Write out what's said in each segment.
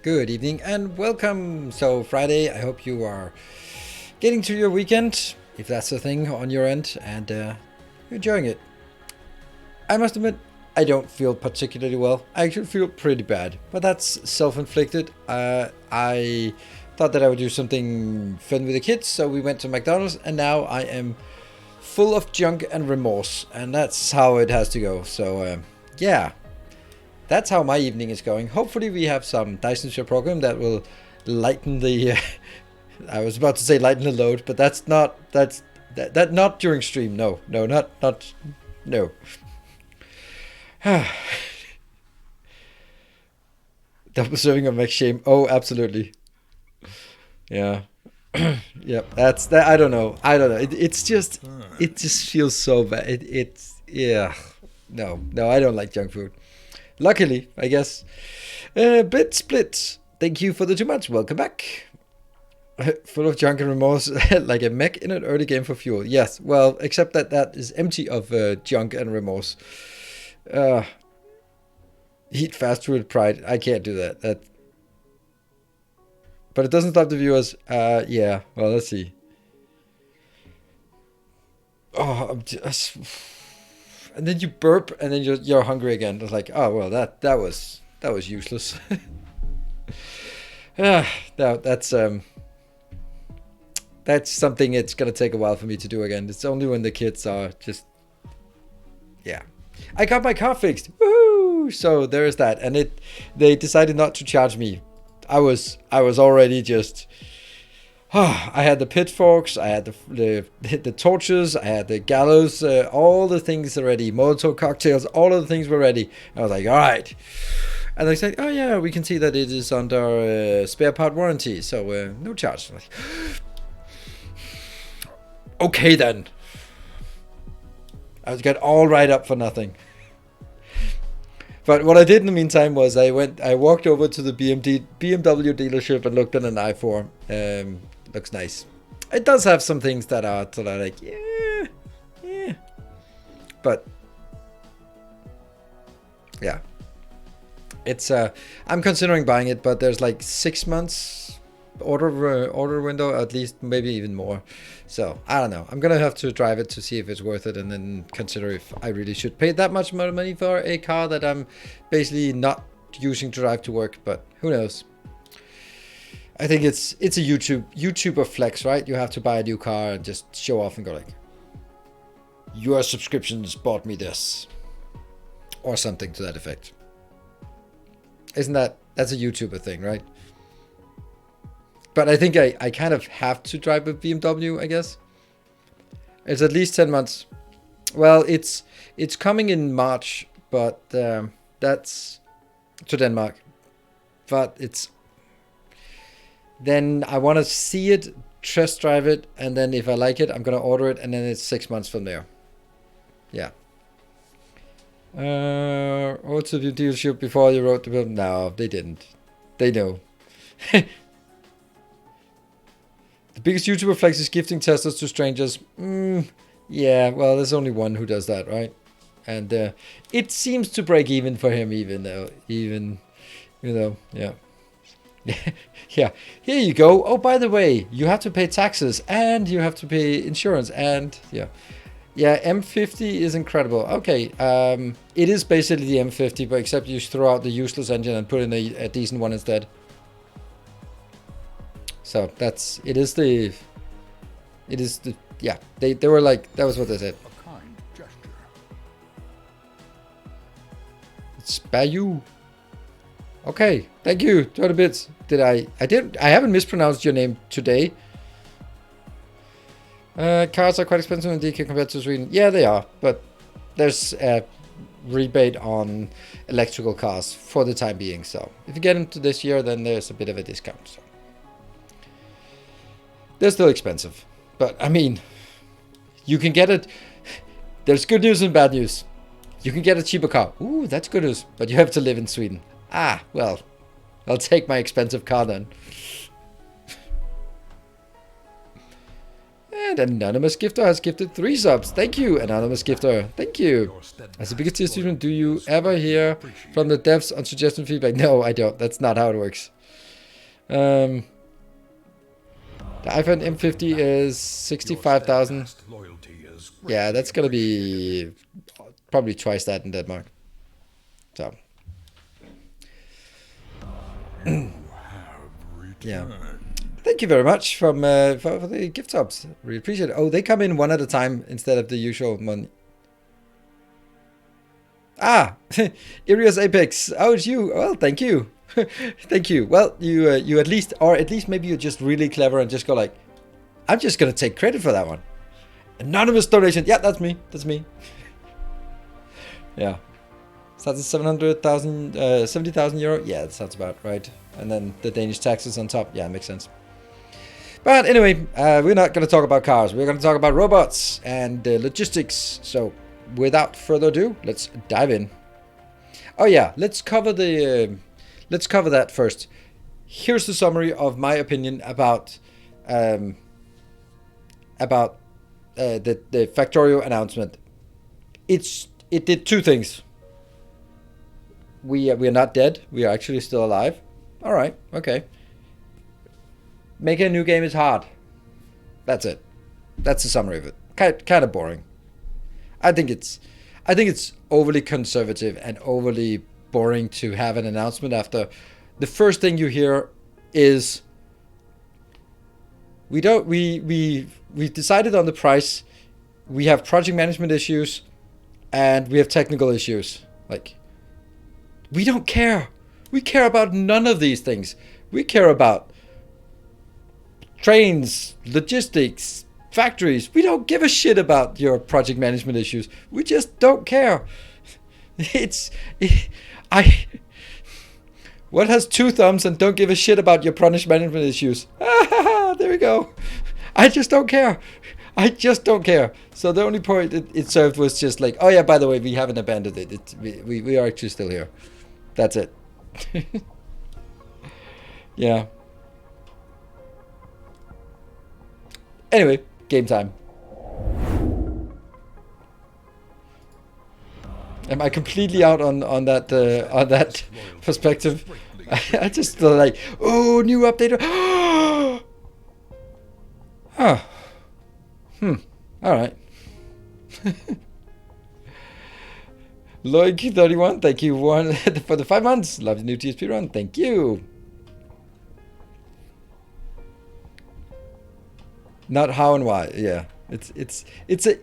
Good evening and welcome. So Friday, I hope you are getting to your weekend, if that's the thing on your end, and you're enjoying it. I must admit, I don't feel particularly well. I actually feel pretty bad, but that's self-inflicted. I thought that I would do something fun with the kids, so we went to McDonald's, and now I am full of junk and remorse, and that's how it has to go. So yeah. That's how my evening is going. Hopefully we have some Dyson program that will lighten the... I was about to say lighten the load, but that's not... That not during stream. No, not... No. Double serving of Max Shame. Oh, absolutely. Yeah. Yep, that's... that. I don't know. It's just... It just feels so bad. It's... Yeah. No, I don't like junk food. Luckily, I guess. Bit split. Thank you for the too much. Welcome back. Full of junk and remorse, like a mech in an early game for fuel. Yes, well, except that is empty of junk and remorse. Eat fast food with pride. I can't do that. But it doesn't stop the viewers. Yeah, well, let's see. Oh, I'm just... And then you burp, and then you're hungry again. It's like, oh well, that was useless. That's something it's gonna take a while for me to do again. It's only when the kids are just, yeah. I got my car fixed. Woohoo! So there is that, and they decided not to charge me. I was already just. I had the pitchforks, I had the torches, I had the gallows, all the things are ready. Molotov cocktails, all of the things were ready. I was like, all right. And they said, oh yeah, we can see that it is under spare part warranty, so no charge. Like, okay then. I was got all right up for nothing. But what I did in the meantime was I walked over to the BMW dealership and looked at an i4. Looks nice. It does have some things that are like, yeah. But yeah, it's I'm considering buying it, but there's like 6 months order window, at least, maybe even more. So I don't know. I'm gonna have to drive it to see if it's worth it, and then consider if I really should pay that much more money for a car that I'm basically not using to drive to work. But who knows? I think it's a YouTuber flex, right? You have to buy a new car and just show off and go like, your subscriptions bought me this, or something to that effect. Isn't that's a YouTuber thing, right? But I think I kind of have to drive a BMW, I guess. It's at least 10 months. Well, it's coming in March, but that's to Denmark. But it's... Then I want to see it, test drive it, and then if I like it, I'm going to order it, and then it's 6 months from there. Yeah. Also, the dealership before you wrote the bill? No, they didn't. They know. The biggest YouTuber flex is gifting Teslas to strangers. Yeah, well, there's only one who does that, right? And it seems to break even for him, yeah. Yeah, here you go. Oh, by the way, you have to pay taxes and you have to pay insurance, and yeah, M50 is incredible. Okay, it is basically the M50, but except you throw out the useless engine and put in a decent one instead. So yeah, they were like, that was what they said. A kind gesture. It's Bayou. Okay, thank you, 20 bits. I haven't mispronounced your name today. Cars are quite expensive in DK compared to Sweden. Yeah, they are, but there's a rebate on electrical cars for the time being. So if you get into this year, then there's a bit of a discount. So they're still expensive, but I mean, you can get it. There's good news and bad news. You can get a cheaper car. Ooh, that's good news, but you have to live in Sweden. Ah, well, I'll take my expensive car then. And Anonymous Gifter has gifted 3 subs. Thank you, Anonymous Gifter. Thank you. As the biggest tier student, do you ever hear from the devs on suggestion feedback? No, I don't. That's not how it works. The iPhone M50 is 65,000. Yeah, that's gonna be probably twice that in Denmark. So. Yeah. Thank you very much for the gift subs. Really appreciate it. Oh, they come in one at a time instead of the usual money. Ah, Irius Apex. Oh, it's you. Well, thank you. Thank you. Well, you at least maybe you're just really clever and just go like, I'm just gonna take credit for that one. Anonymous donation. Yeah, that's me. That's me. Yeah. So that's 70,000 euro. Yeah, that sounds about right. And then the Danish taxes on top. Yeah, makes sense. But anyway, we're not going to talk about cars. We're going to talk about robots and logistics. So without further ado, let's dive in. Oh yeah, let's cover that first. Here's the summary of my opinion about the Factorio announcement. It did two things. We are not dead. We are actually still alive. All right. Okay. Making a new game is hard. That's it. That's the summary of it. Kind of boring. I think it's overly conservative and overly boring to have an announcement after the first thing you hear is we decided on the price. We have project management issues and we have technical issues. Like, we don't care. We care about none of these things. We care about trains, logistics, factories. We don't give a shit about your project management issues. We just don't care. What has two thumbs and don't give a shit about your project management issues? There we go. I just don't care. I just don't care. So the only point it served was just like, oh yeah, by the way, we haven't abandoned it. We are actually still here. That's it. Yeah. Anyway, game time. Am I completely out on that perspective? I just feel like, oh, new update. Huh. All right. Loic31, thank you for the 5 months. Love the new TSP run. Thank you. Not how and why. Yeah, it's a.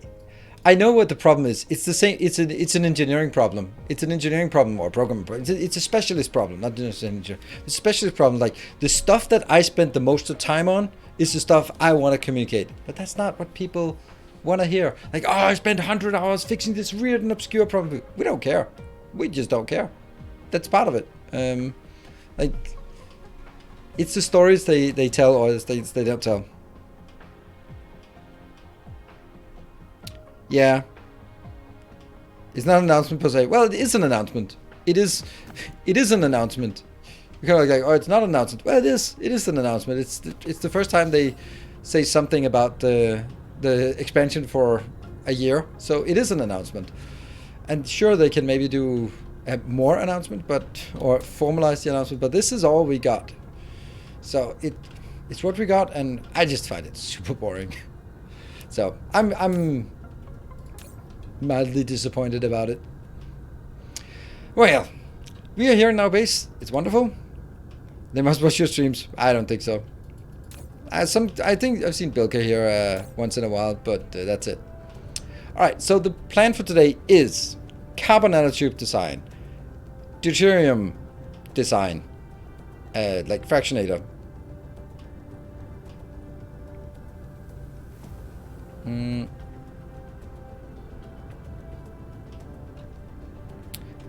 I know what the problem is. It's the same. It's an engineering problem. It's an engineering problem or program. It's a specialist problem, not just an engineer. It's a specialist problem. Like the stuff that I spent the most of time on is the stuff I want to communicate. But that's not what people want to hear. Like, oh, I spent 100 hours fixing this weird and obscure problem. We don't care. We just don't care. That's part of it. Like, it's the stories they tell or the things they don't tell. Yeah. It's not an announcement per se. Well, it is an announcement. It is an announcement. You're kind of like, oh, it's not an announcement. Well, it is. It is an announcement. It's the first time they say something about the expansion for a year. So it is an announcement. And sure, they can maybe do a more announcement, or formalize the announcement. But this is all we got. So it's what we got, and I just find it super boring. So I'm mildly disappointed about it. Well, we are here in our base. It's wonderful. They must watch your streams. I don't think so. I think I've seen Bilka here once in a while, but that's it. All right. So the plan for today is carbon nanotube design, deuterium design, like fractionator.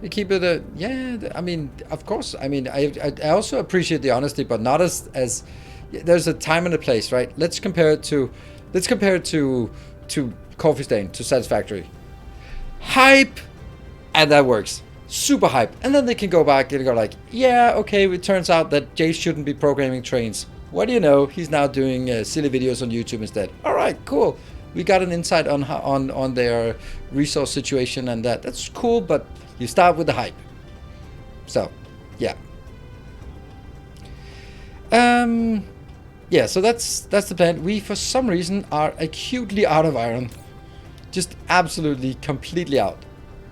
You keep it yeah, I mean, of course. I mean, I also appreciate the honesty, but not as there's a time and a place, right? Let's compare it to Coffee Stain, to Satisfactory. Hype, and that works. Super hype. And then they can go back and go like, yeah, okay, it turns out that Jay shouldn't be programming trains. What do you know? He's now doing silly videos on YouTube instead. All right, cool. We got an insight on their resource situation, and that's cool, but you start with the hype. So, yeah. Yeah, so that's the plan. We, for some reason, are acutely out of iron. Just absolutely, completely out.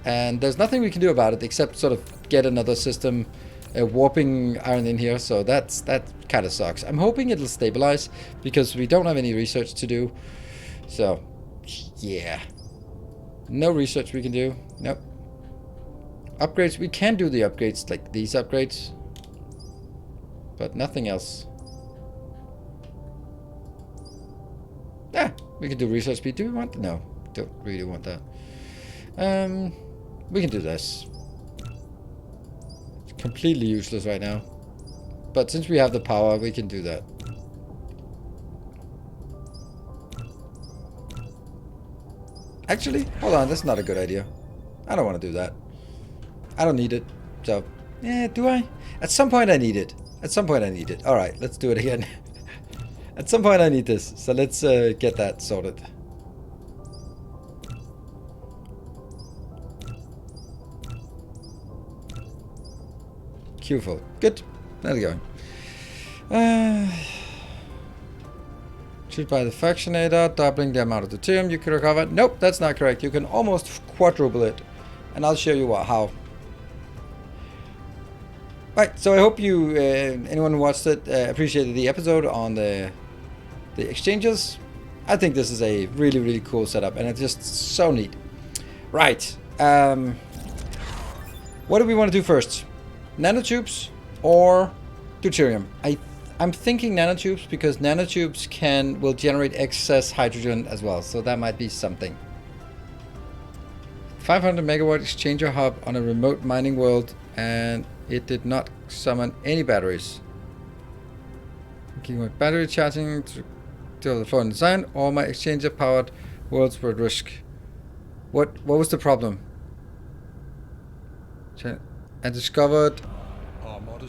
And there's nothing we can do about it except sort of get another system warping iron in here. So that kind of sucks. I'm hoping it'll stabilize because we don't have any research to do. So, yeah. No research we can do. Nope. Upgrades, we can do the upgrades, like these upgrades. But nothing else. Yeah, we can do research speed. Do we want? No, don't really want that. We can do this. It's completely useless right now. But since we have the power, we can do that. Actually, hold on, that's not a good idea. I don't want to do that. I don't need it. So, yeah, do I? At some point I need it. At some point I need it. Alright, let's do it again. At some point I need this. So let's get that sorted. Queue full. Good. There we go. Shoot by the fractionator, doubling the amount of deuterium you can recover. Nope, that's not correct. You can almost quadruple it. And I'll show you how. Right, so I hope you, anyone who watched it, appreciated the episode on the exchanges. I think this is a really, really cool setup, and it's just so neat. Right, what do we want to do first? Nanotubes or deuterium? I'm thinking nanotubes because nanotubes will generate excess hydrogen as well, so that might be something. 500 megawatt exchanger hub on a remote mining world, and it did not summon any batteries. Keyword battery charging to the floor in design. All my exchanger powered worlds were at risk. What was the problem? I discovered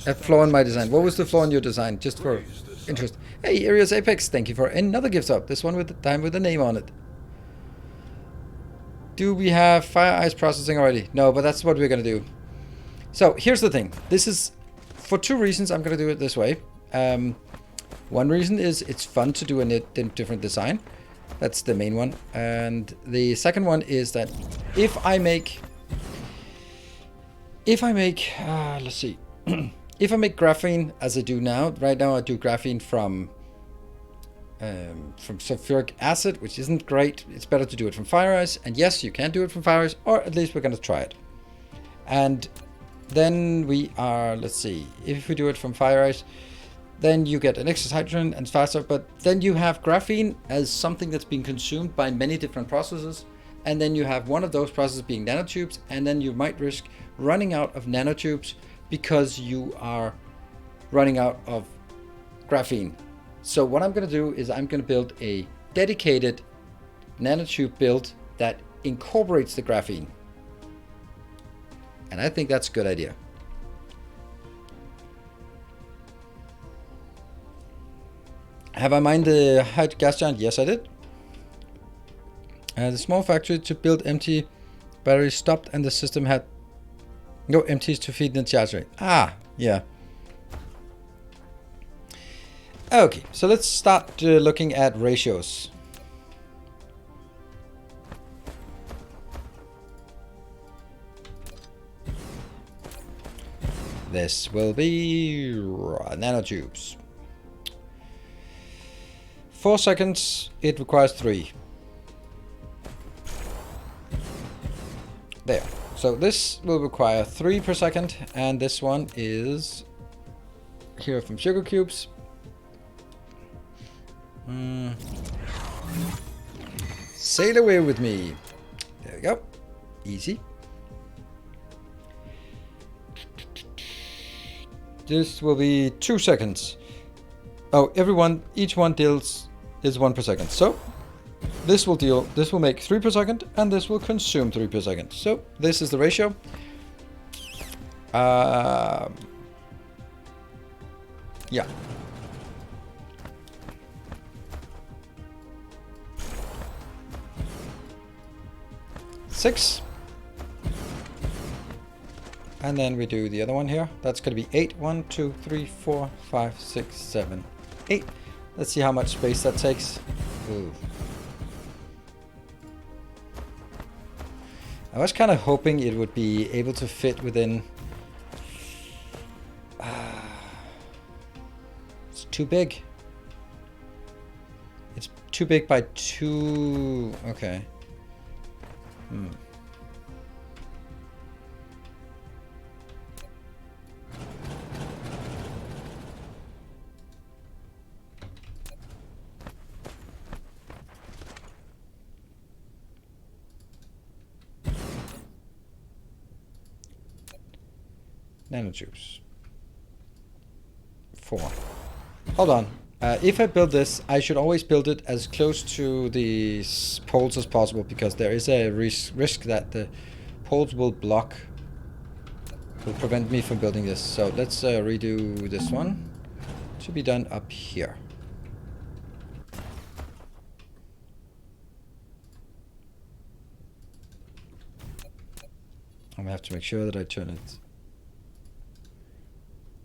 a flaw in my design. What was the flaw in your design? Just for interest. Hey, Arius Apex, thank you for another gift sub. This one with the time with the name on it. Do we have fire ice processing already? No, but that's what we're gonna do. So here's the thing. This is for two reasons. I'm gonna do it this way. One reason is it's fun to do a different design. That's the main one. And the second one is that if I make, let's see, if I make graphene as I do now, right now I do graphene from sulfuric acid, which isn't great. It's better to do it from fire ice. And yes, you can do it from fire ice, or at least we're going to try it. And then we are, let's see, if we do it from fire ice, then you get an excess hydrogen and faster, but then you have graphene as something that's being consumed by many different processes. And then you have one of those processes being nanotubes, and then you might risk running out of nanotubes because you are running out of graphene. So what I'm going to do is I'm going to build a dedicated nanotube build that incorporates the graphene. And I think that's a good idea. Have I mined the gas giant? Yes, I did. The small factory to build empty batteries stopped and the system had no empties to feed the charge rate. Ah, yeah. Okay, so let's start looking at ratios. This will be nanotubes. 4 seconds, it requires 3. There. So this will require 3 per second, and this one is here from Sugar Cubes. Sail away with me. There we go. Easy. This will be 2 seconds. Oh, each one deals is 1 per second. So this will make 3 per second, and this will consume 3 per second. So this is the ratio. Yeah. And then we do the other one here. That's going to be 8. 1, 2, 3, 4, 5, 6, 7, 8. Let's see how much space that takes. Ooh. I was kind of hoping it would be able to fit within... it's too big. It's too big by 2... Okay. Nanotubes. 4. Hold on. If I build this, I should always build it as close to the poles as possible, because there is a risk that the poles will prevent me from building this. So let's redo this one. It should be done up here. I'm gonna have to make sure that I turn it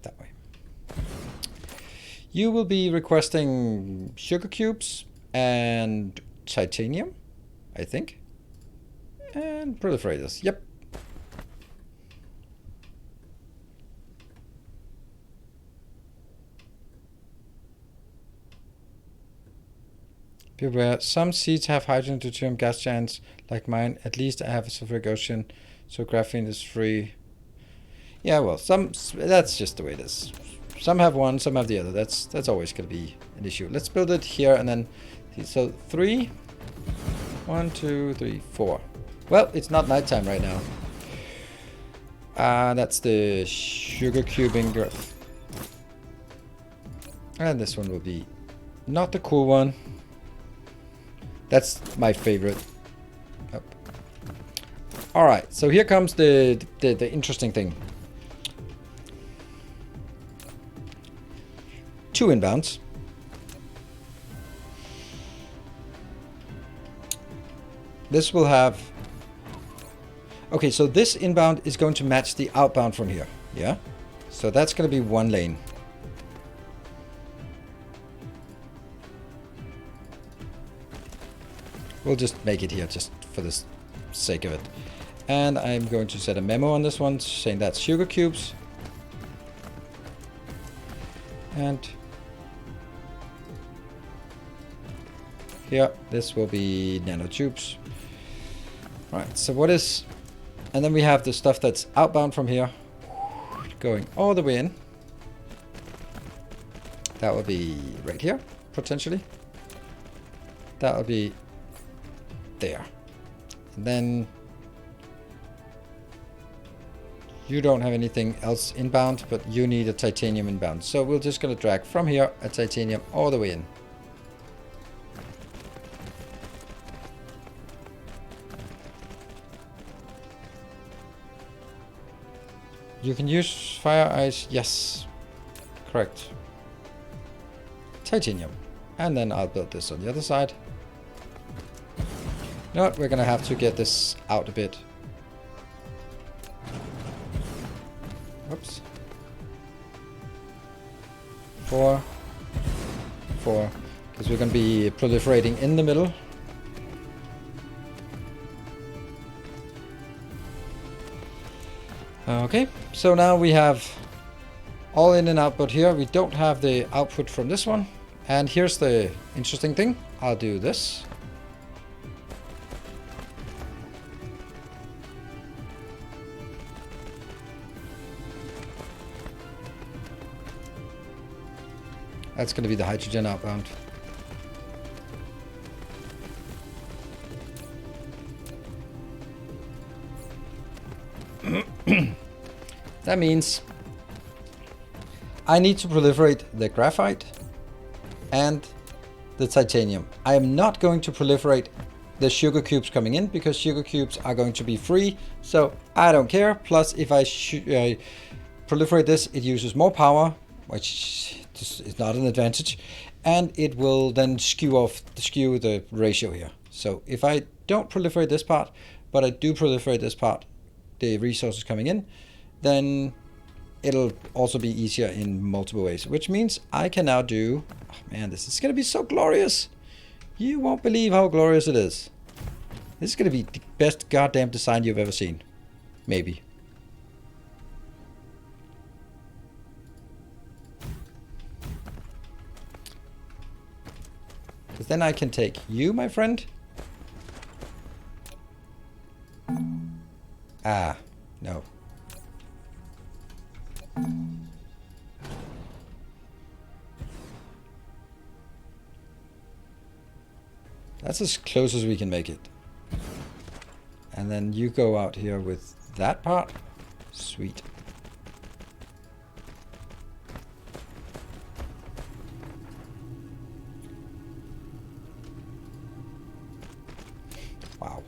that way. You will be requesting sugar cubes and titanium, I think. And proliferators. Yep. Beware, some seeds have hydrogen deuterium gas giants like mine. At least I have a sulfuric ocean, so graphene is free. Yeah, well, that's just the way it is. Some have one, some have the other. That's always going to be an issue. Let's build it here and then... So 3. 1, 2, 3, 4. Well, it's not nighttime right now. That's the sugar cubing graph. And this one will be not the cool one. That's my favorite. Oh. Alright, so here comes the interesting thing. 2 inbounds. This will have... Okay, so this inbound is going to match the outbound from here. Yeah? So that's going to be 1 lane. We'll just make it here just for the sake of it. And I'm going to set a memo on this one saying that's sugar cubes. And here, this will be nanotubes. Right, so what is... And then we have the stuff that's outbound from here, going all the way in. That will be right here, potentially. That will be there. And then you don't have anything else inbound, but you need a titanium inbound. So we're just going to drag from here a titanium all the way in. You can use fire ice. Yes, correct. Titanium. And then I'll build this on the other side. You know what? We're gonna have to get this out a bit. Whoops. 4. 4. Because we're gonna be proliferating in the middle. Okay, so now we have all in and output here. We don't have the output from this one. And here's the interesting thing. I'll do this. That's going to be the hydrogen outbound. That means I need to proliferate the graphite and the titanium. I am not going to proliferate the sugar cubes coming in because sugar cubes are going to be free, so I don't care. Plus, if I proliferate this, it uses more power, which is not an advantage, and it will then skew the ratio here. So if I don't proliferate this part, but I do proliferate this part, the resources coming in, then it'll also be easier in multiple ways, which means I can now do, oh man, this is going to be so glorious. You won't believe how glorious it is. This is going to be the best goddamn design you've ever seen. Maybe. Because then I can take you, my friend. Ah, no. That's as close as we can make it. And then you go out here with that part. Sweet. Wow.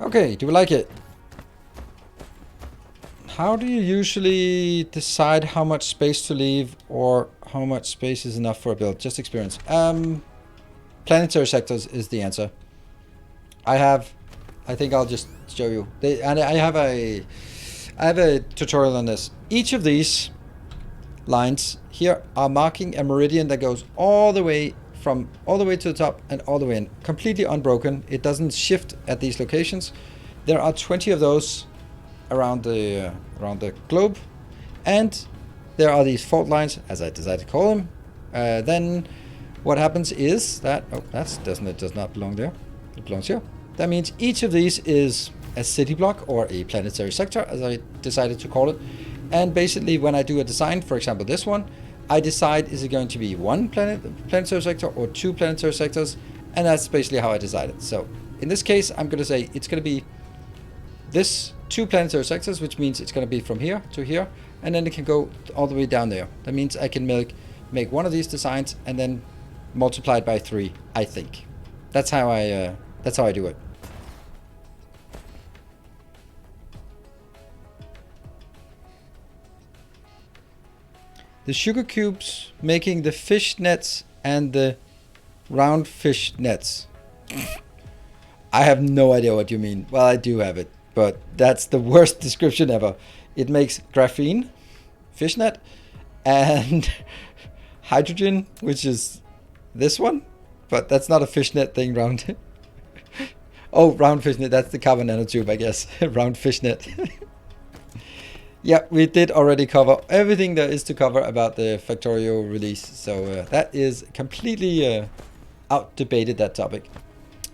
Okay, do we like it? How do you usually decide how much space to leave or how much space is enough for a build? Just experience. Planetary sectors is the answer. I think I'll just show you. I have a tutorial on this. Each of these lines here are marking a meridian that goes all the way to the top and all the way in, completely unbroken. It doesn't shift at these locations. There are 20 of those around the globe, and there are these fault lines, as I decided to call them. Then what happens is that it does not belong there. It belongs here. That means each of these is a city block or a planetary sector, as I decided to call it. And basically, when I do a design, for example, this one, I decide, is it going to be one planetary sector or two planetary sectors? And that's basically how I decided. So in this case, I'm going to say it's going to be this two planetary sectors, which means it's going to be from here to here, and then it can go all the way down there. That means I can make one of these designs and then multiply it by 3, I think. That's how I do it. The sugar cubes making the fish nets and the round fish nets. I have no idea what you mean. Well, I do have it, but that's the worst description ever. It makes graphene, fishnet, and hydrogen, which is this one, but that's not a fishnet thing round. Oh, round fishnet, that's the carbon nanotube, I guess. Round fishnet. Yeah, we did already cover everything there is to cover about the Factorio release, so that is completely out-debated, that topic.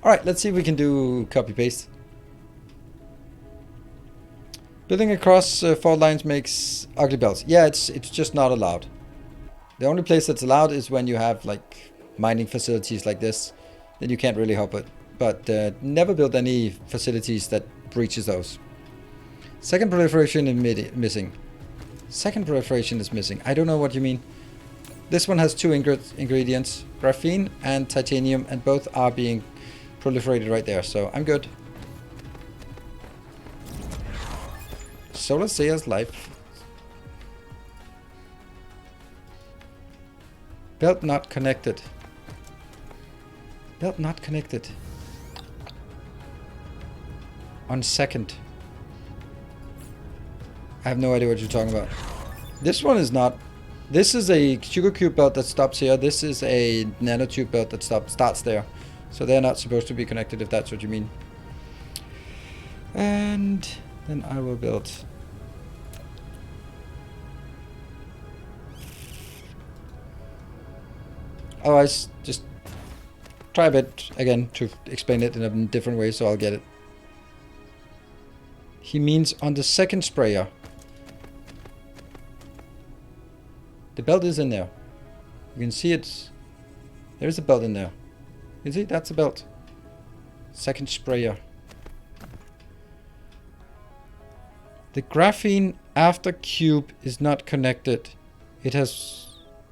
Alright, let's see if we can do copy-paste. Building across fault lines makes ugly belts. Yeah, it's just not allowed. The only place that's allowed is when you have like mining facilities like this. Then you can't really help it. But never build any facilities that breaches those. Second proliferation is missing. Second proliferation is missing. I don't know what you mean. This one has 2 ingredients, graphene and titanium, and both are being proliferated right there, so I'm good. Solar Sail's life. Belt not connected. Belt not connected. On second. I have no idea what you're talking about. This one is not. This is a sugar cube belt that stops here. This is a nanotube belt that starts there. So they're not supposed to be connected, if that's what you mean. And then I will build. Otherwise, just try a bit again to explain it in a different way so I'll get it. He means on the second sprayer. The belt is in there. You can see it. There's a belt in there. You see? That's a belt. Second sprayer. The graphene after cube is not connected. It has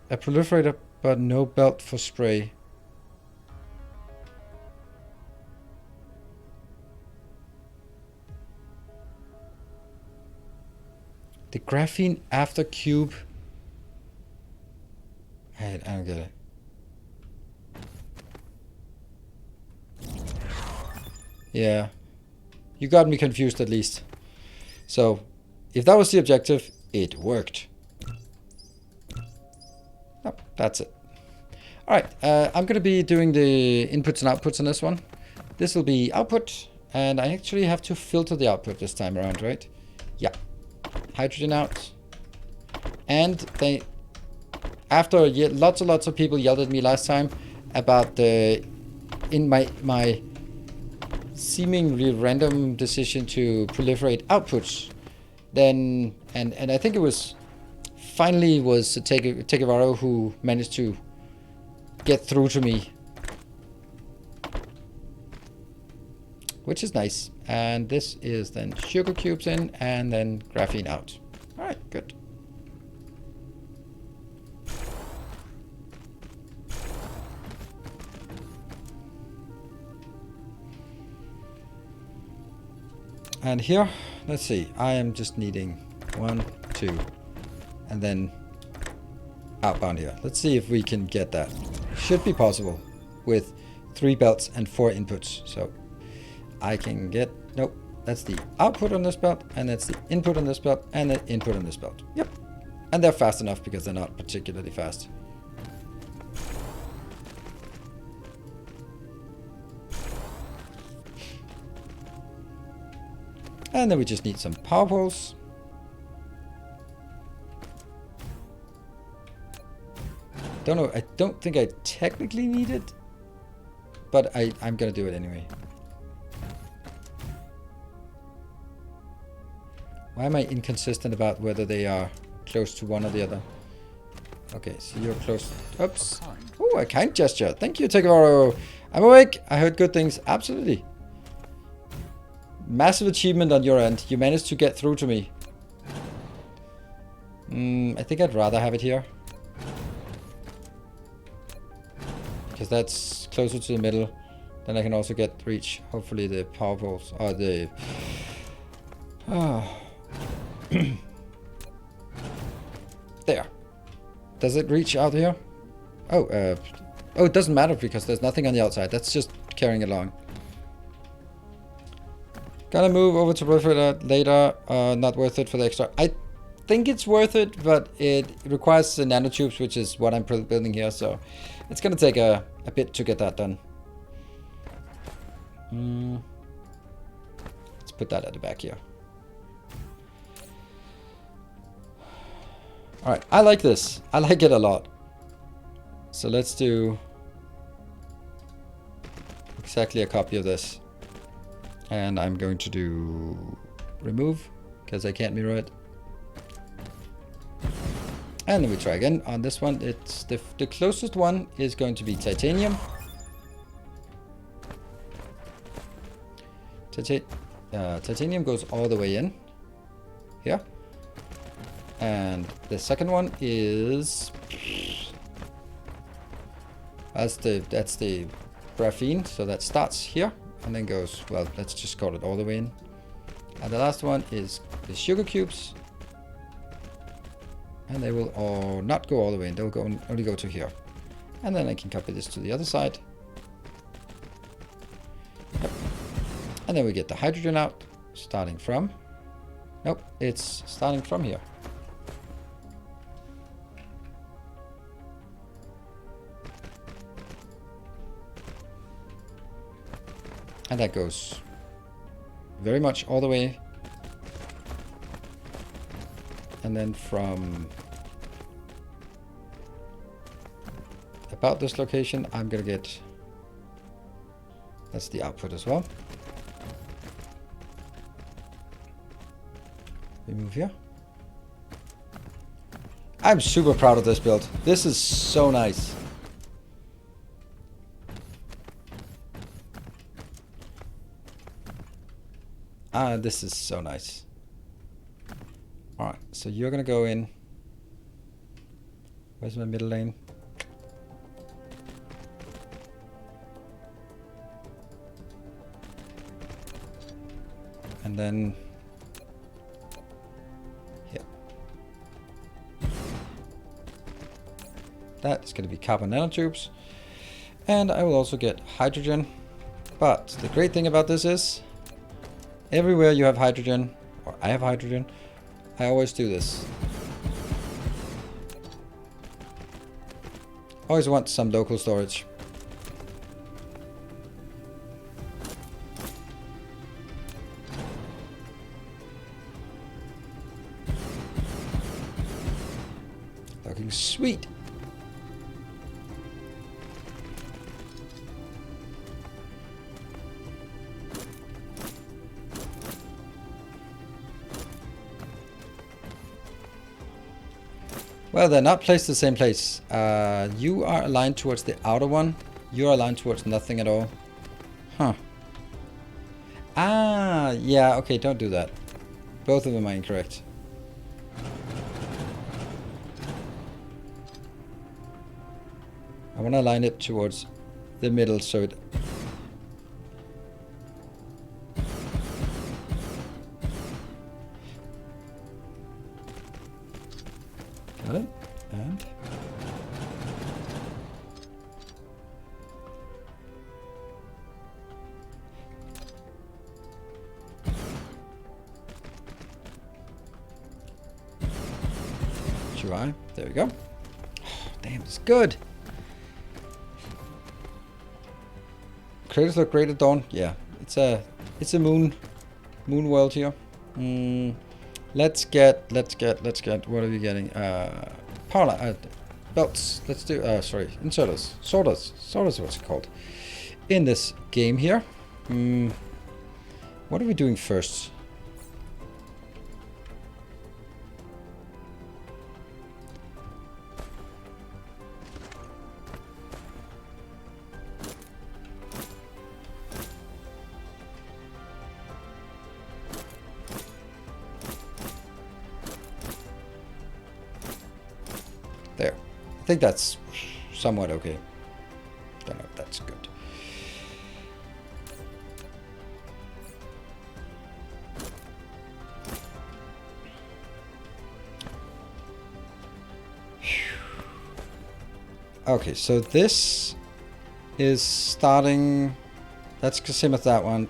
a proliferator but no belt for spray. The graphene after cube. I don't get it. Yeah. You got me confused at least. So, if that was the objective, it worked. Oh, that's it. Alright, I'm going to be doing the inputs and outputs on this one. This will be output, and I actually have to filter the output this time around, right? Yeah. Hydrogen out. And they, after lots and lots of people yelled at me last time about in my seemingly random decision to proliferate outputs, then and I think it was finally was Tekevaro who managed to get through to me, which is nice. And this is then sugar cubes in and then graphene out. All right, good. And here, let's see, I am just needing 1, 2, and then outbound here. Let's see if we can get that. Should be possible with 3 belts and 4 inputs. So I can get, nope, that's the output on this belt, and that's the input on this belt, and the input on this belt. Yep. And they're fast enough because they're not particularly fast. And then we just need some power poles. Don't know, I don't think I technically need it, but I'm gonna do it anyway. Why am I inconsistent about whether they are close to one or the other? Okay, so you're close. Oops. Oh, a kind gesture. Thank you, Tekevaro. I'm awake. I heard good things. Absolutely. Massive achievement on your end. You managed to get through to me. I think I'd rather have it here. Because that's closer to the middle. Then I can also get reach, hopefully, the power poles. Or the... There. Does it reach out here? Oh, oh, it doesn't matter because there's nothing on the outside. That's just carrying along. Gonna move over to proliferate later. Not worth it for the extra. I think it's worth it, but it requires the nanotubes, which is what I'm building here. So it's gonna take a bit to get that done. Let's put that at the back here. All right, I like this. I like it a lot. So let's do exactly a copy of this. And I'm going to do remove, because I can't mirror it. And then we try again. On this one, it's the closest one is going to be titanium. Titanium goes all the way in here. And the second one is... That's the graphene, so that starts here. And then goes, well, let's just call it all the way in. And the last one is the sugar cubes. And they will all not go all the way in. They'll only go to here. And then I can copy this to the other side. Yep. And then we get the hydrogen out, starting from... Nope, it's starting from here. And that goes very much all the way. And then from about this location, I'm gonna get, that's the output as well. We move here. I'm super proud of this build. This is so nice. This is so nice. Alright, so you're gonna go in. Where's my middle lane? And then here. That is going to be carbon nanotubes. And I will also get hydrogen. But the great thing about this is, everywhere you have hydrogen, or I have hydrogen, I always do this. Always want some local storage. Looking sweet. Well, they're not placed the same place. You are aligned towards the outer one. You're aligned towards nothing at all. Huh. Ah, yeah, okay, don't do that. Both of them are incorrect. I want to align it towards the middle so it... Got it. And... UI. There we go. Oh, damn, it's good. Craters look great at dawn. Yeah, it's a moon world here. Let's get. What are we getting? Power belts. Let's do. Sorry, inserters, sorters. Sorters, what's it called? In this game here. What are we doing first? There. I think that's somewhat okay. Don't know if that's good. Okay, so this is starting. That's the same as that one.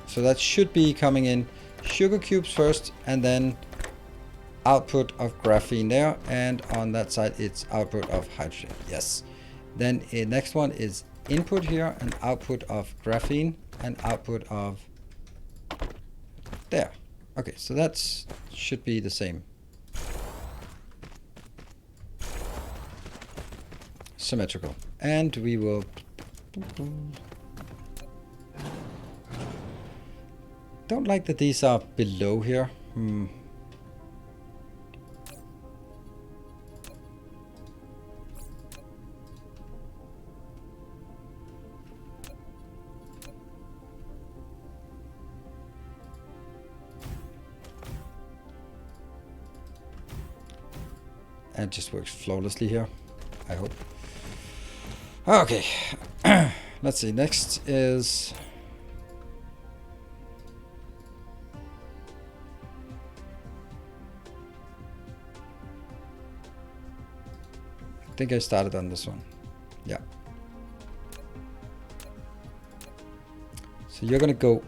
So that should be coming in sugar cubes first, and then output of graphene there, and on that side it's output of hydrogen. Yes. Then the next one is input here and output of graphene and output of there. Okay, so that's should be the same. Symmetrical. And we will don't like that these are below here. And it just works flawlessly here, I hope. Okay, let's see, next is... I think I started on this one. Yeah. So you're gonna go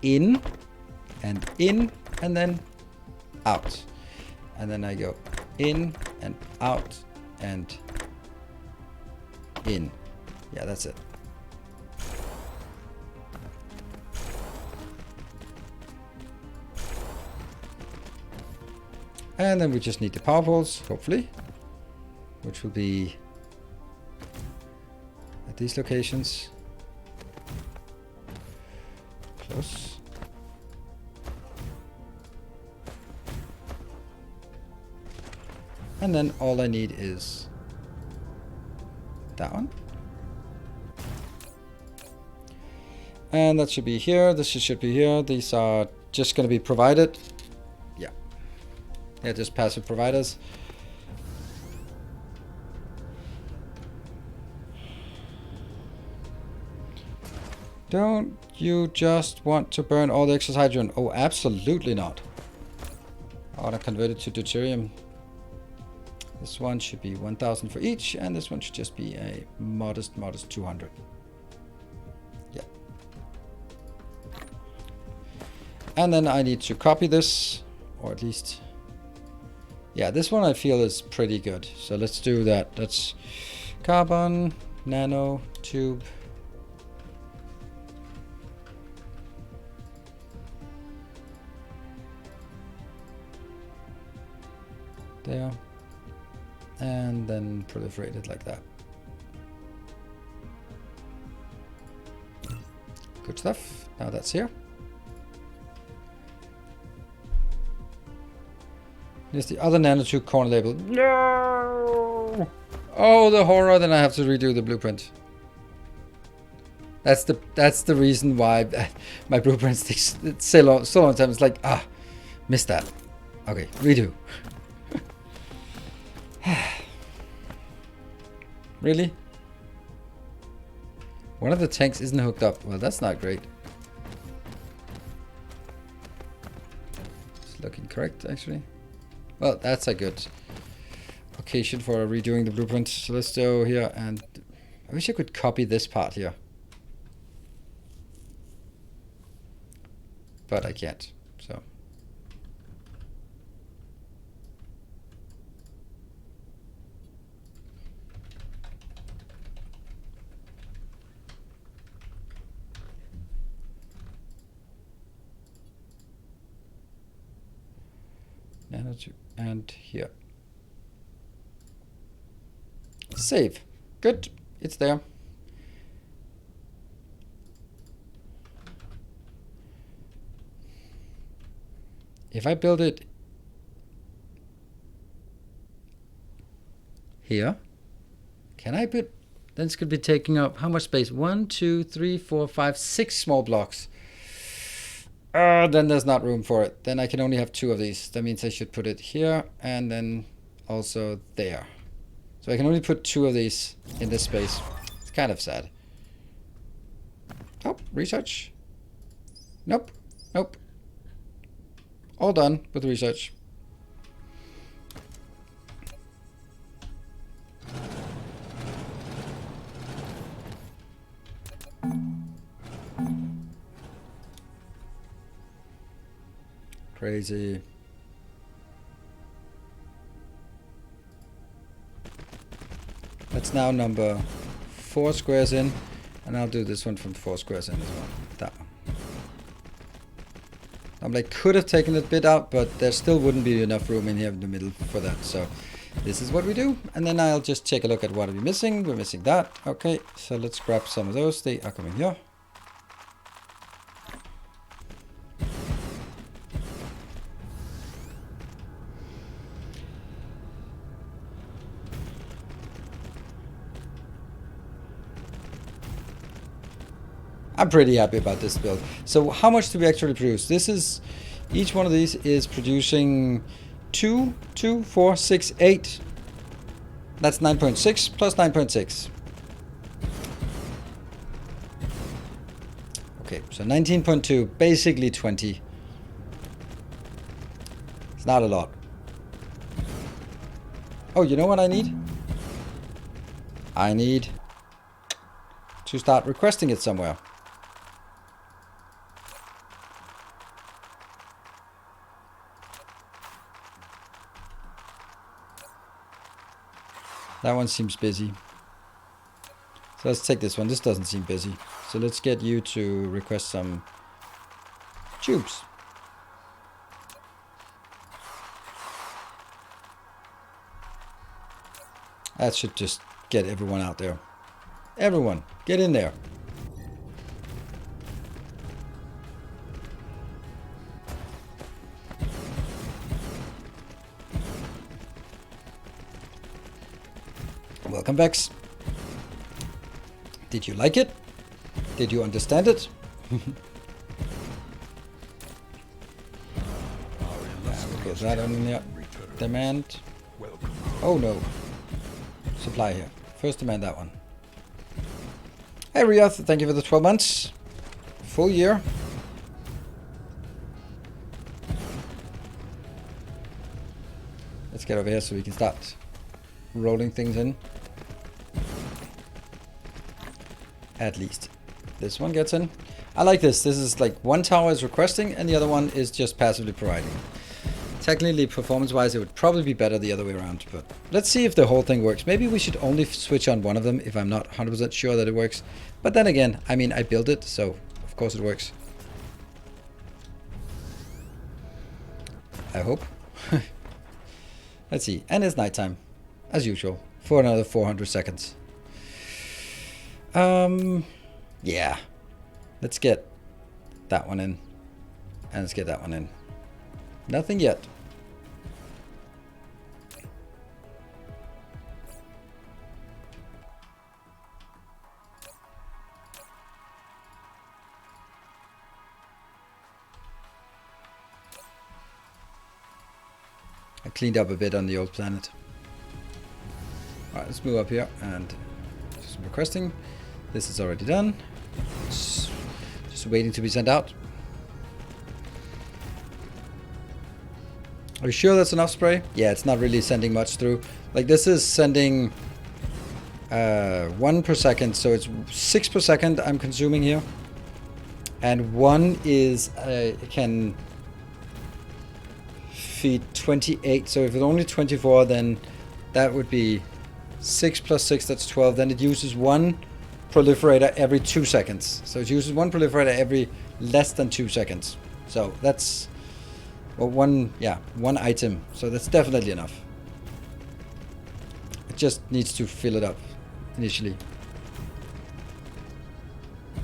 in, and then out. And then I go in and out and in. Yeah, that's it. And then we just need the power poles, hopefully, which will be at these locations. Close. And then all I need is that one. And that should be here. This should be here. These are just going to be provided. Yeah. Yeah, just passive providers. Don't you just want to burn all the excess hydrogen? Oh, absolutely not. I want to convert it to deuterium. This one should be 1,000 for each, and this one should just be a modest 200. Yeah. And then I need to copy this, or at least, yeah, this one I feel is pretty good. So let's do that. That's carbon, nano, tube. There. And then proliferate it like that. Good stuff. Now that's here. Here's the other nanotube corner label. No! Oh, the horror! Then I have to redo the blueprint. That's the reason why my blueprint takes so long time. It's like, missed that. Okay, redo. Really? One of the tanks isn't hooked up. Well, that's not great. It's looking correct, actually. Well, that's a good occasion for redoing the blueprint. So let's go here, and I wish I could copy this part here. But I can't, so. Nanotube, and here. Save. Good. It's there. If I build it here, can I put, then it's going to be taking up how much space? 1, 2, 3, 4, 5, 6 small blocks. Then there's not room for it. Then I can only have 2 of these. That means I should put it here and then also there. So I can only put 2 of these in this space. It's kind of sad. Oh, research. Nope. Nope. All done with research. Crazy. That's now number 4 squares in, and I'll do this one from 4 squares in as well. That one. I could have taken a bit out, but there still wouldn't be enough room in here in the middle for that. So this is what we do, and then I'll just take a look at what are we missing. We're missing that. Okay, so let's grab some of those. They are coming here. I'm pretty happy about this build. So how much do we actually produce? This is, each one of these is producing 2, 4, 6, 8. That's 9.6 plus 9.6. Okay, so 19.2, basically 20. It's not a lot. Oh, you know what I need? I need to start requesting it somewhere. That one seems busy. So let's take this one. This doesn't seem busy. So let's get you to request some tubes. That should just get everyone out there. Everyone, get in there. Welcome back. Did you like it? Did you understand it? Get that on there. Demand. Oh no. Supply here. First demand that one. Hey Riyadh, thank you for the 12 months. Full year. Let's get over here so we can start rolling things in. At least. This one gets in. I like this. This is like one tower is requesting and the other one is just passively providing. Technically, performance-wise, it would probably be better the other way around, but let's see if the whole thing works. Maybe we should only switch on one of them if I'm not 100% sure that it works. But then again, I mean, I built it, so of course it works. I hope. Let's see. And it's nighttime, as usual, for another 400 seconds. Yeah. Let's get that one in. And let's get that one in. Nothing yet. I cleaned up a bit on the old planet. Alright, let's move up here and do some requesting. This is already done. It's just waiting to be sent out. Are you sure that's enough spray? Yeah, it's not really sending much through. Like this is sending 1 per second, so it's 6 per second I'm consuming here. And 1 is, it can feed 28, so if it's only 24, then that would be 6 plus 6, that's 12. Then it uses 1 proliferator every 2 seconds. So it uses 1 proliferator every less than 2 seconds. So that's... Well, one item, so that's definitely enough. It just needs to fill it up initially.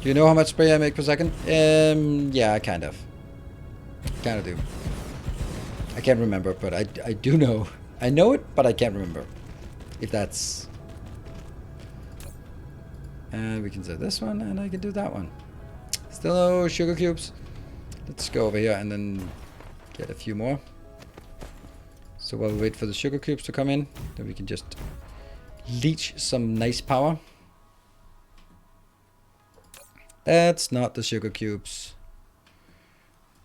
Do you know how much spray I make per second? Yeah, I kind of do. I can't remember, but I do know. I know it, but I can't remember. If that's... And we can do this one, and I can do that one. Still no sugar cubes. Let's go over here and then... get a few more. So while we wait for the sugar cubes to come in, then we can just leech some nice power. That's not the sugar cubes.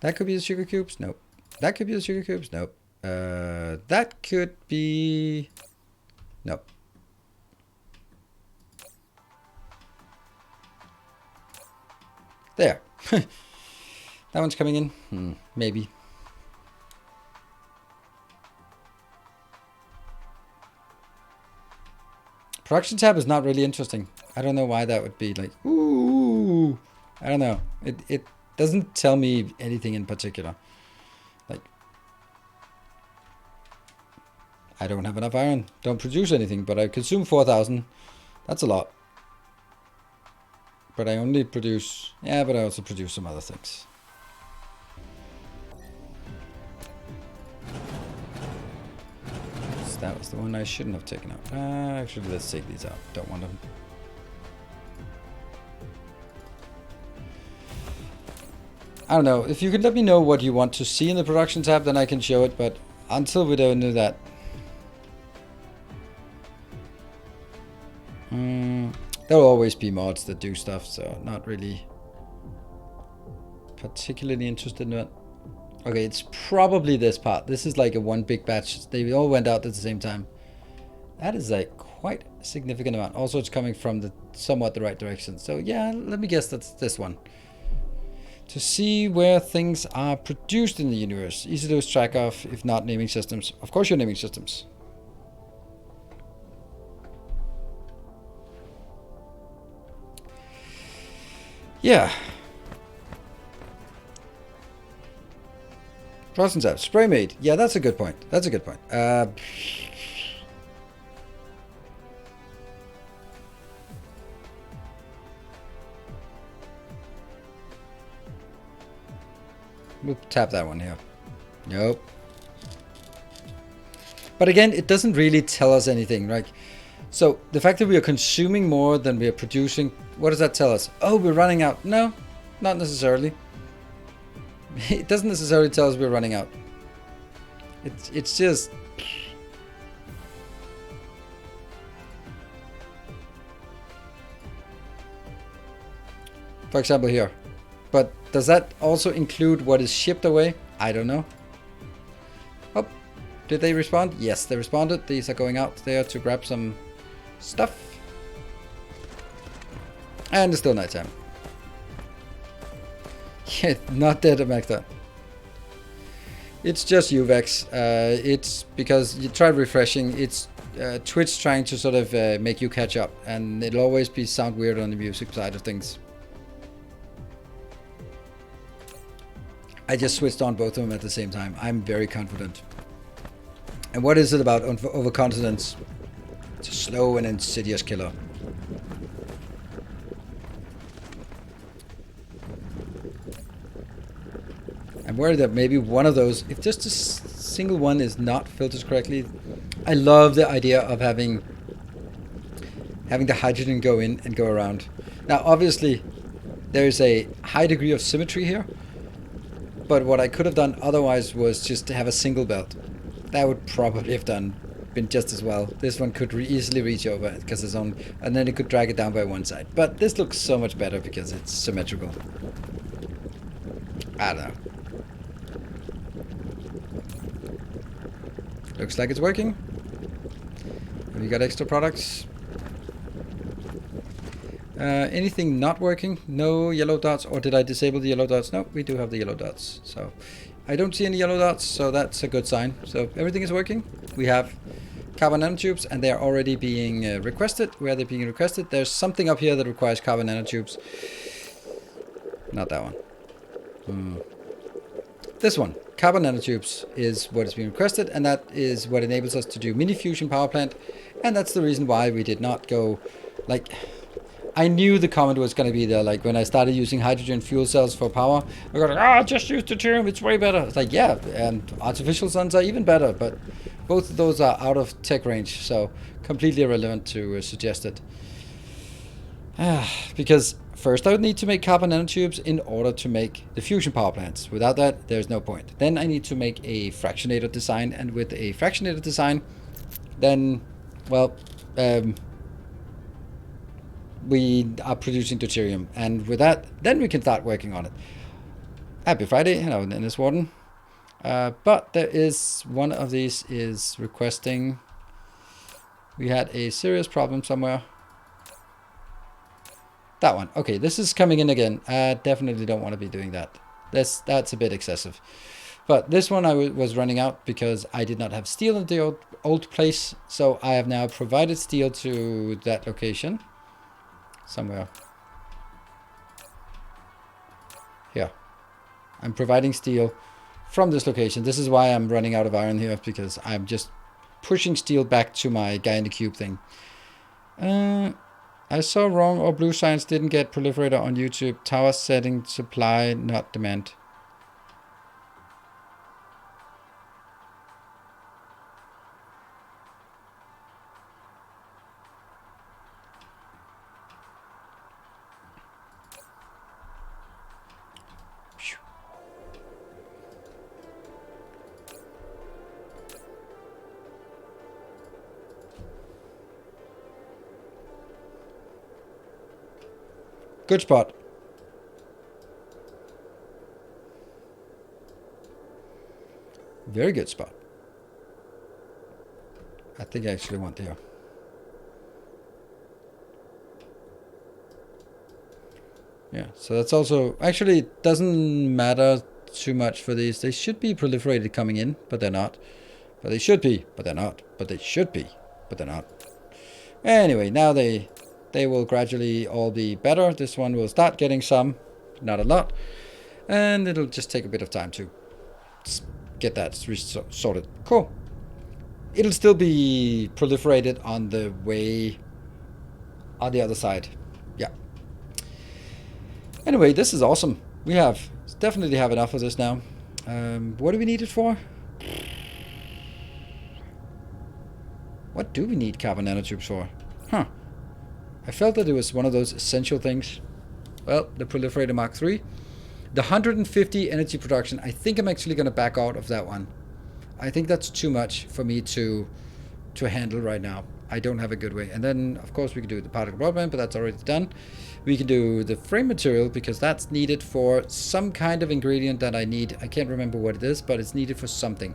That could be the sugar cubes? Nope. That could be the sugar cubes? Nope. That could be... Nope. There. That one's coming in. Maybe. Production tab is not really interesting. I don't know why that would be like, ooh, I don't know. It doesn't tell me anything in particular. Like, I don't have enough iron. Don't produce anything, but I consume 4,000. That's a lot. But I only produce, yeah, but I also produce some other things. That was the one I shouldn't have taken out. Actually, let's take these out. Don't want them. I don't know. If you could let me know what you want to see in the production tab, then I can show it. But until we don't do that. There'll always be mods that do stuff, so not really particularly interested in that. Okay, it's probably this part. This is like a one big batch. They all went out at the same time. That is like quite a significant amount. Also, it's coming from the somewhat the right direction. So yeah, let me guess that's this one. To see where things are produced in the universe. Easy to lose track of, if not naming systems. Of course you're naming systems. Yeah. Process app, spray made. Yeah, that's a good point. That's a good point. We'll tap that one here. Nope. But again, it doesn't really tell us anything, right? So the fact that we are consuming more than we are producing, what does that tell us? Oh, we're running out. No, not necessarily. It doesn't necessarily tell us we're running out. It's just... For example here. But does that also include what is shipped away? I don't know. Oh, Did they respond? Yes, they responded. These are going out there to grab some stuff. And it's still nighttime. Yeah, not dead, Magda. It's just you, Vex. It's because you tried refreshing. It's Twitch trying to sort of make you catch up. And it'll always be sound weird on the music side of things. I just switched on both of them at the same time. I'm very confident. And what is it about overconfidence? It's a slow and insidious killer. I'm worried that maybe one of those, if just a single one is not filtered correctly. I love the idea of having the hydrogen go in and go around. Now, obviously, there's a high degree of symmetry here. But what I could have done otherwise was just to have a single belt. That would probably have been just as well. This one could easily reach over because it's on, and then it could drag it down by one side. But this looks so much better because it's symmetrical. I don't know. Looks like it's working. Have you got extra products? Anything not working? No yellow dots, or did I disable the yellow dots? No, we do have the yellow dots. So I don't see any yellow dots, so that's a good sign. So everything is working. We have carbon nanotubes, and they are already being requested. Where they're being requested, there's something up here that requires carbon nanotubes. Not that one. This one, carbon nanotubes, is what is being requested, and that is what enables us to do mini fusion power plant. And that's the reason why we did not go like. I knew the comment was going to be there, like when I started using hydrogen fuel cells for power, I got like, just use deuterium, it's way better. It's like, yeah, and artificial suns are even better, but both of those are out of tech range, so completely irrelevant to suggest it. Because first I would need to make carbon nanotubes in order to make the fusion power plants. Without that, there's no point. Then I need to make a fractionator design, and with a fractionator design, then, well, we are producing deuterium, and with that, then we can start working on it. Happy Friday, hello, Dennis Warden. But there is one of these is requesting. We had a serious problem somewhere. That one. Okay, this is coming in again. I definitely don't want to be doing that. That's a bit excessive. But this one I was running out because I did not have steel in the old place, so I have now provided steel to that location. Somewhere here. I'm providing steel from this location. This is why I'm running out of iron here, because I'm just pushing steel back to my guy in the cube thing. I saw wrong, or blue science didn't get proliferator on YouTube. Tower setting supply, not demand. Good spot. Very good spot. I think I actually want there. Yeah, so that's also, actually it doesn't matter too much for these. They should be proliferated coming in, but they're not. But they should be, but they're not. But they should be, but they're not. Anyway, now they will gradually all be better. This one will start getting some, not a lot. And it'll just take a bit of time to get that sorted. Cool. It'll still be proliferated on the way on the other side. Yeah. Anyway, this is awesome. We definitely have enough of this now. What do we need it for? What do we need carbon nanotubes for? Huh. I felt that it was one of those essential things. Well, the Proliferator Mark III. The 150 energy production, I think I'm actually going to back out of that one. I think that's too much for me to handle right now. I don't have a good way. And then, of course, we can do the particle broadband, but that's already done. We can do the frame material, because that's needed for some kind of ingredient that I need. I can't remember what it is, but it's needed for something.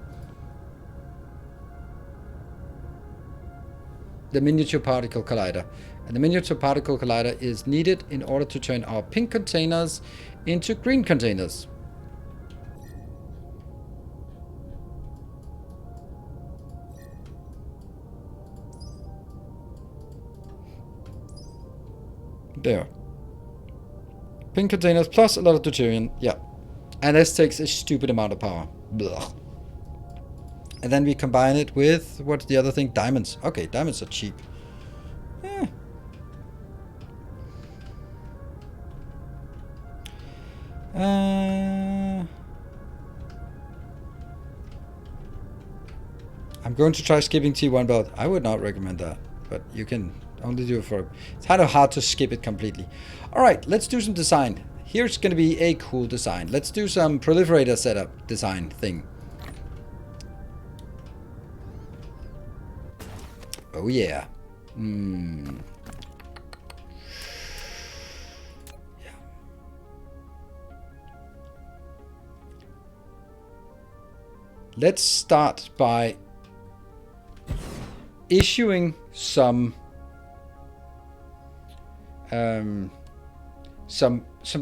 the miniature particle collider. And the miniature particle collider is needed in order to turn our pink containers into green containers. There. Pink containers plus a lot of deuterium. Yeah. And this takes a stupid amount of power. Blah. And then we combine it with, what's the other thing? Diamonds. Okay, diamonds are cheap. Yeah. I'm going to try skipping T1 belt. I would not recommend that, but you can only do it for... It's kind of hard to skip it completely. All right, let's do some design. Here's going to be a cool design. Let's do some proliferator setup design thing. Oh yeah. Yeah. Let's start by issuing some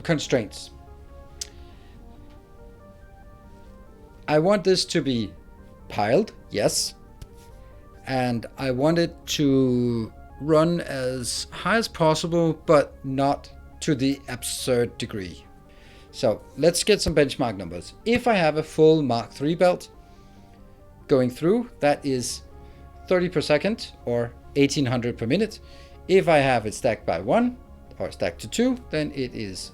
constraints. I want this to be piled, yes. And I want it to run as high as possible, but not to the absurd degree. So let's get some benchmark numbers. If I have a full Mark III belt going through, that is 30 per second or 1800 per minute. If I have it stacked by 1 or stacked to 2, then it is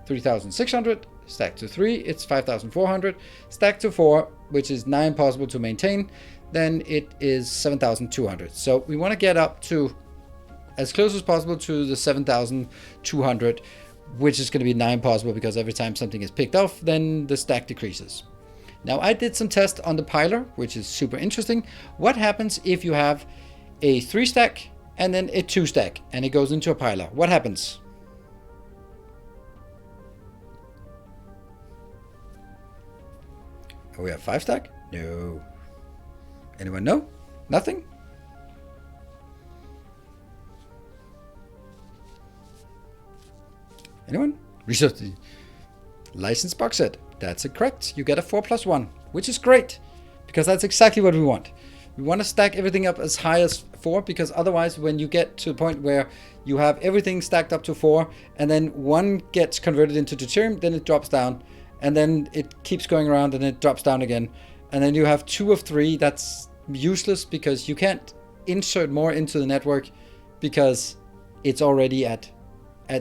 3600. Stacked to 3, it's 5400. Stacked to 4, which is nigh impossible to maintain, then it is 7,200. So we want to get up to as close as possible to the 7,200, which is going to be nigh impossible because every time something is picked off, then the stack decreases. Now I did some tests on the piler, which is super interesting. What happens if you have a 3 stack and then a 2 stack and it goes into a piler? What happens? Oh, we have 5 stack? No. Anyone know? Nothing? Anyone? Research the license box set. That's correct. You get a 4+1, which is great because that's exactly what we want. We want to stack everything up as high as 4 because otherwise when you get to the point where you have everything stacked up to 4 and then 1 gets converted into deuterium, then it drops down and then it keeps going around and it drops down again. And then you have 2 of 3. That's useless because you can't insert more into the network because it's already at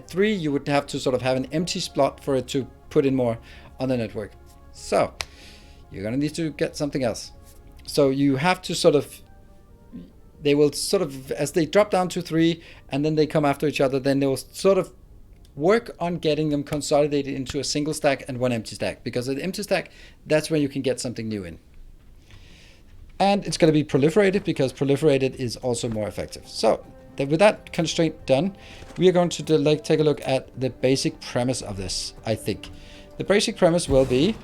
3. You would have to sort of have an empty slot for it to put in more on the network. So you're going to need to get something else. So you have to sort of, they will sort of, as they drop down to 3 and then they come after each other, then they will sort of work on getting them consolidated into a single stack and 1 empty stack, because at the empty stack, that's where you can get something new in. And it's going to be proliferated because proliferated is also more effective. So with that constraint done, we are going to take a look at the basic premise of this, I think. The basic premise will be,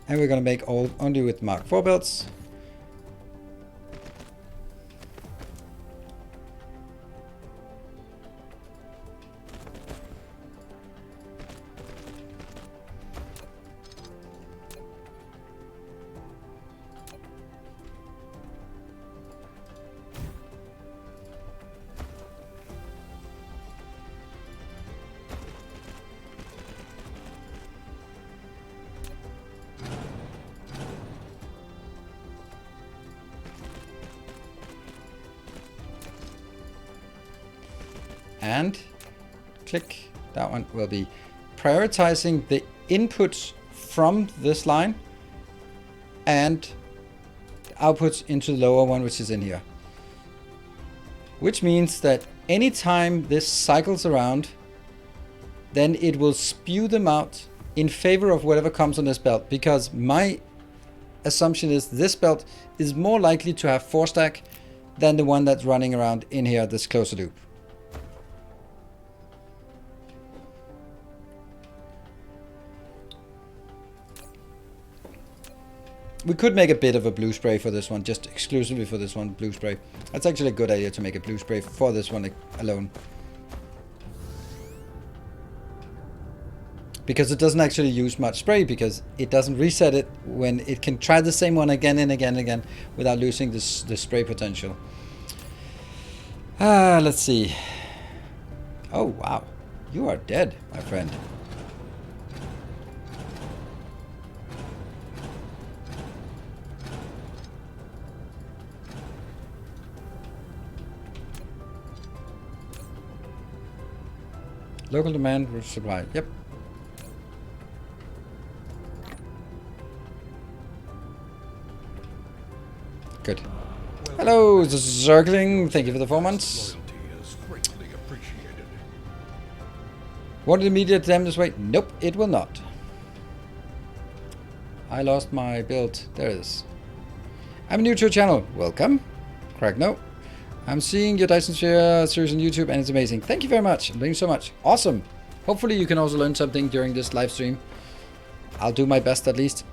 and we're going to make only with Mark IV belts. And click, that one will be prioritizing the inputs from this line and outputs into the lower one, which is in here. Which means that anytime this cycles around, then it will spew them out in favor of whatever comes on this belt, because my assumption is this belt is more likely to have 4 stack than the one that's running around in here, this closer loop. We could make a bit of a blue spray for this one, just exclusively for this one, blue spray. That's actually a good idea to make a blue spray for this one alone. Because it doesn't actually use much spray, because it doesn't reset it when it can try the same one again and again and again without losing the spray potential. Let's see. Oh, wow. You are dead, my friend. Local demand for supply. Yep. Good. Hello, Circling. Thank you for the 4 months. Won't it immediately damage this way? Nope, it will not. I lost my build. There it is. I'm new to your channel. Welcome. Correct, no. I'm seeing your Dyson Sphere series on YouTube and it's amazing. Thank you very much. Thank you so much. Awesome. Hopefully you can also learn something during this live stream. I'll do my best at least.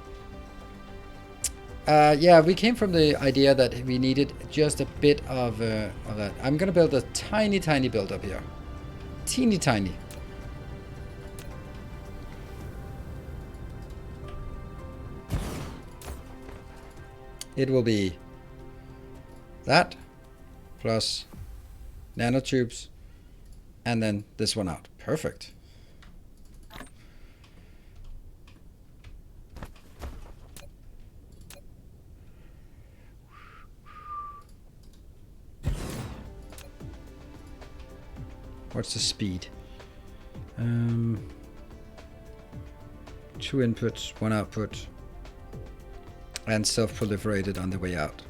Yeah, we came from the idea that we needed just a bit of that. I'm gonna build a tiny build up here. Teeny tiny. It will be that plus nanotubes and then this one out. Perfect. What's the speed? 2 inputs, 1 output, and self-proliferated on the way out.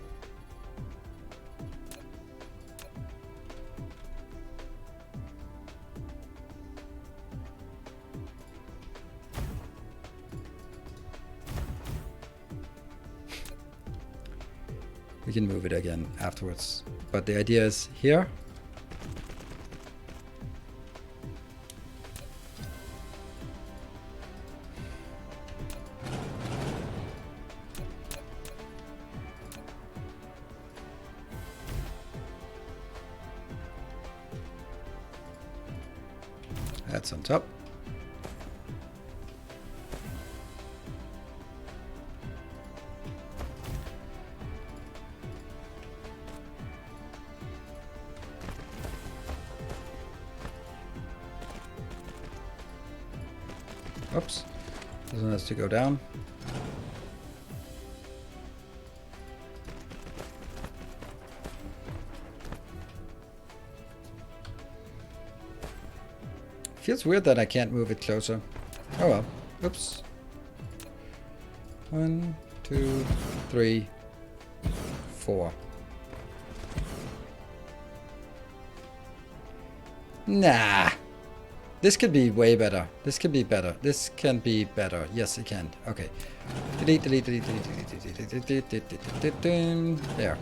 We can move it again afterwards, but the idea is here. That's on top. Oops, this one has to go down. Feels weird that I can't move it closer. Oh well. Oops. 1, 2, 3, 4. Nah. This could be way better. This could be better. This can be better. Yes, it can. Okay. Delete, delete, delete, delete, delete, delete, delete. There.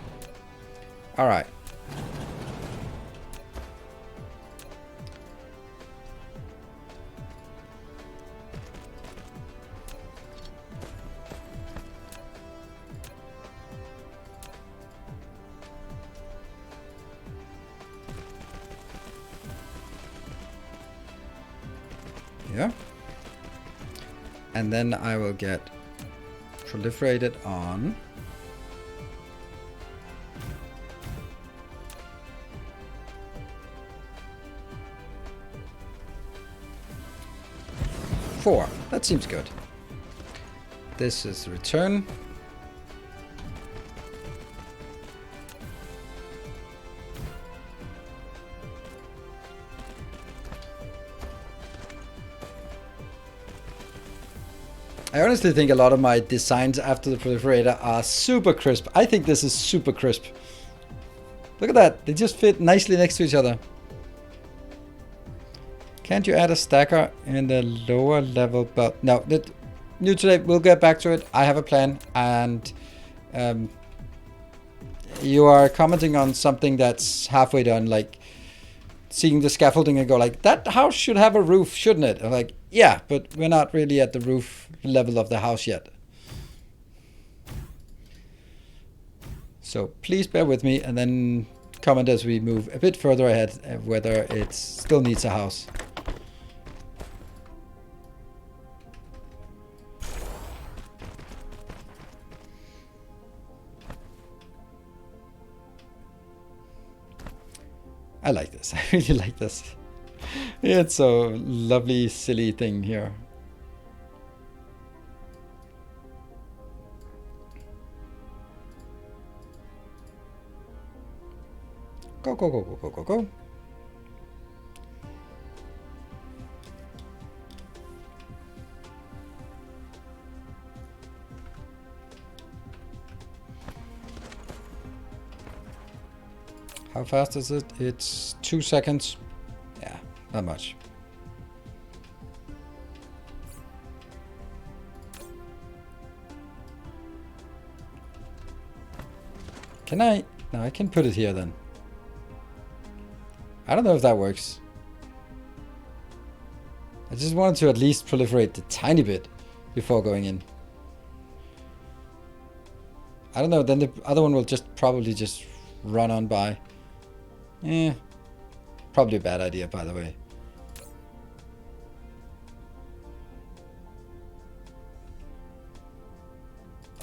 All right. Yeah. And then I will get proliferated on four. That seems good. This is the return. I honestly think a lot of my designs after the proliferator are super crisp. I think this is super crisp. Look at that. They just fit nicely next to each other. Can't you add a stacker in the lower level belt? No, new today. We'll get back to it. I have a plan. And you are commenting on something that's halfway done, like seeing the scaffolding and go like, that house should have a roof, shouldn't it? I'm like, yeah, but we're not really at the roof level of the house yet. So please bear with me and then comment as we move a bit further ahead whether it still needs a house. I like this. I really like this. It's a lovely, silly thing here. Go, go, go, go, go, go, go. How fast is it? It's 2 seconds. Yeah, not much. Can I? No, I can put it here then. I don't know if that works. I just wanted to at least proliferate a tiny bit before going in. I don't know, then the other one will just probably just run on by. Probably a bad idea, by the way.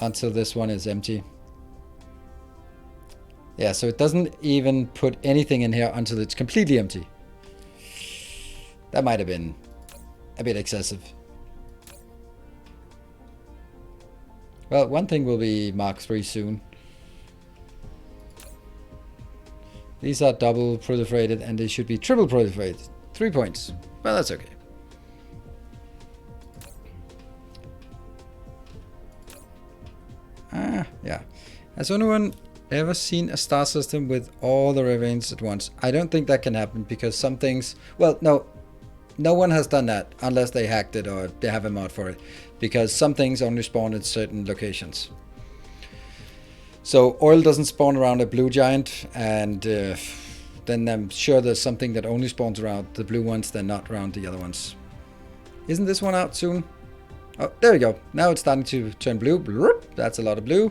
Until this one is empty. Yeah, so it doesn't even put anything in here until it's completely empty. That might have been a bit excessive. Well, one thing will be Mark 3 soon. These are double proliferated and they should be triple proliferated. 3 points. Well, that's okay. Yeah. Has anyone ever seen a star system with all the ravines at once? I don't think that can happen because some things... Well, no one has done that unless they hacked it or they have a mod for it. Because some things only spawn at certain locations. So oil doesn't spawn around a blue giant, and then I'm sure there's something that only spawns around the blue ones, then not around the other ones. Isn't this one out soon? Oh, there we go. Now it's starting to turn blue. That's a lot of blue.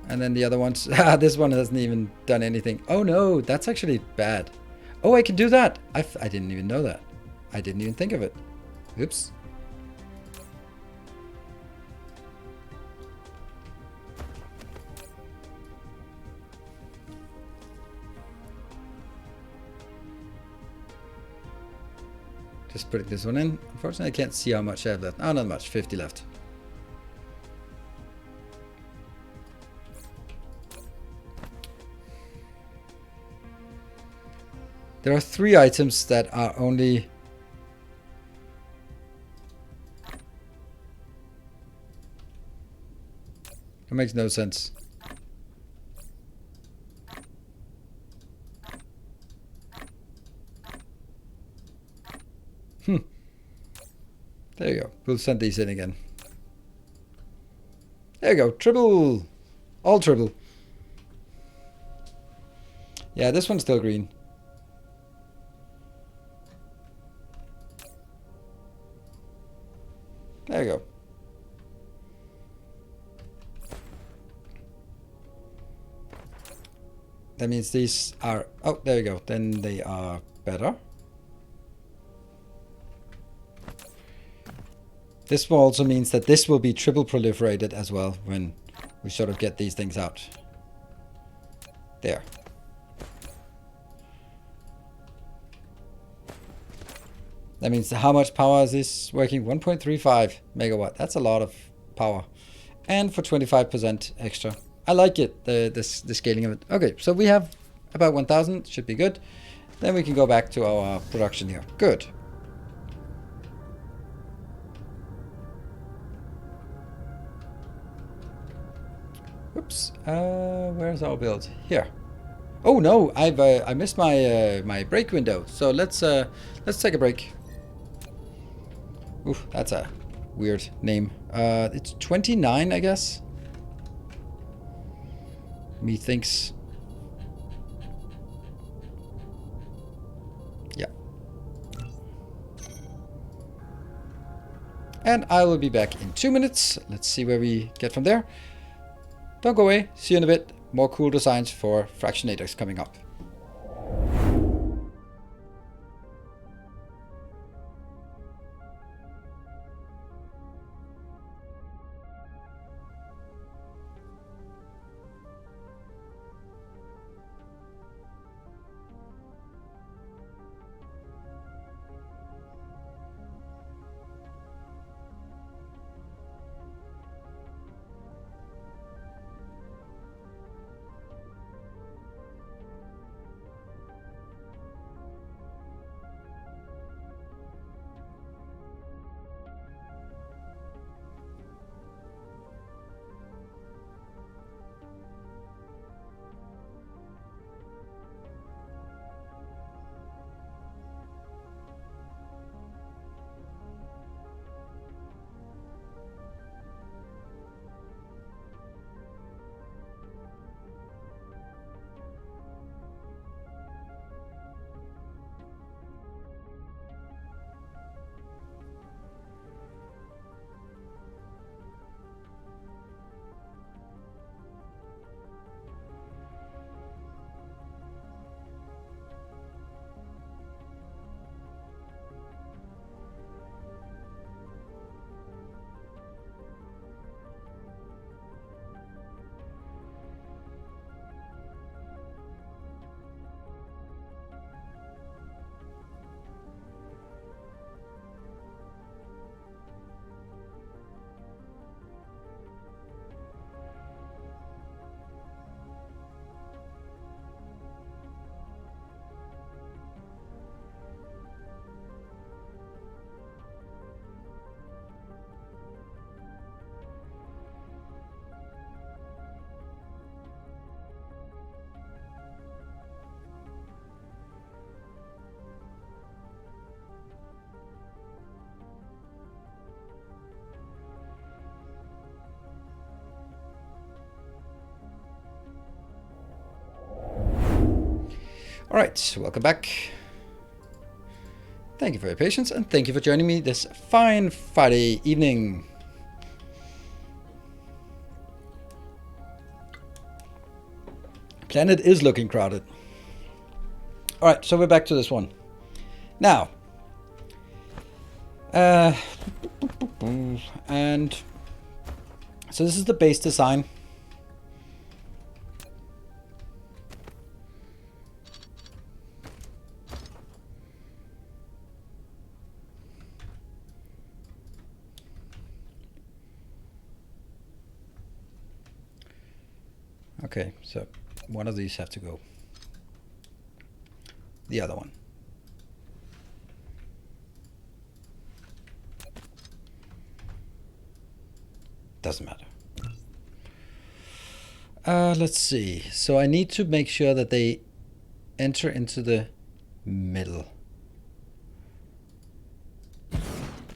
And then the other ones, this one hasn't even done anything. Oh no, that's actually bad. Oh, I can do that. I didn't even know that. I didn't even think of it. Oops. Just putting this one in. Unfortunately, I can't see how much I have left. Oh, not much. 50 left. There are 3 items that are only... It makes no sense. There you go. We'll send these in again. There you go. Triple. All triple. Yeah, this one's still green. There you go. That means these are... Oh, there you go. Then they are better. This also means that this will be triple proliferated as well when we sort of get these things out. There. That means how much power is this working? 1.35 megawatt. That's a lot of power. And for 25% extra. I like it, the scaling of it. Okay, so we have about 1,000. Should be good. Then we can go back to our production here. Good. Oops. Where's our build? Here. Oh no, I missed my my break window. So let's take a break. Oof, that's a weird name. It's 29, I guess. Methinks. Yeah. And I will be back in 2 minutes. Let's see where we get from there. Don't go away. See you in a bit. more cool designs for fractionators coming up. All right, welcome back. Thank you for your patience and thank you for joining me this fine Friday evening. Planet is looking crowded. All right, so we're back to this one. Now, and so this is the base design. Okay, so one of these have to go. The other one. Doesn't matter. Let's see. So I need to make sure that they enter into the middle.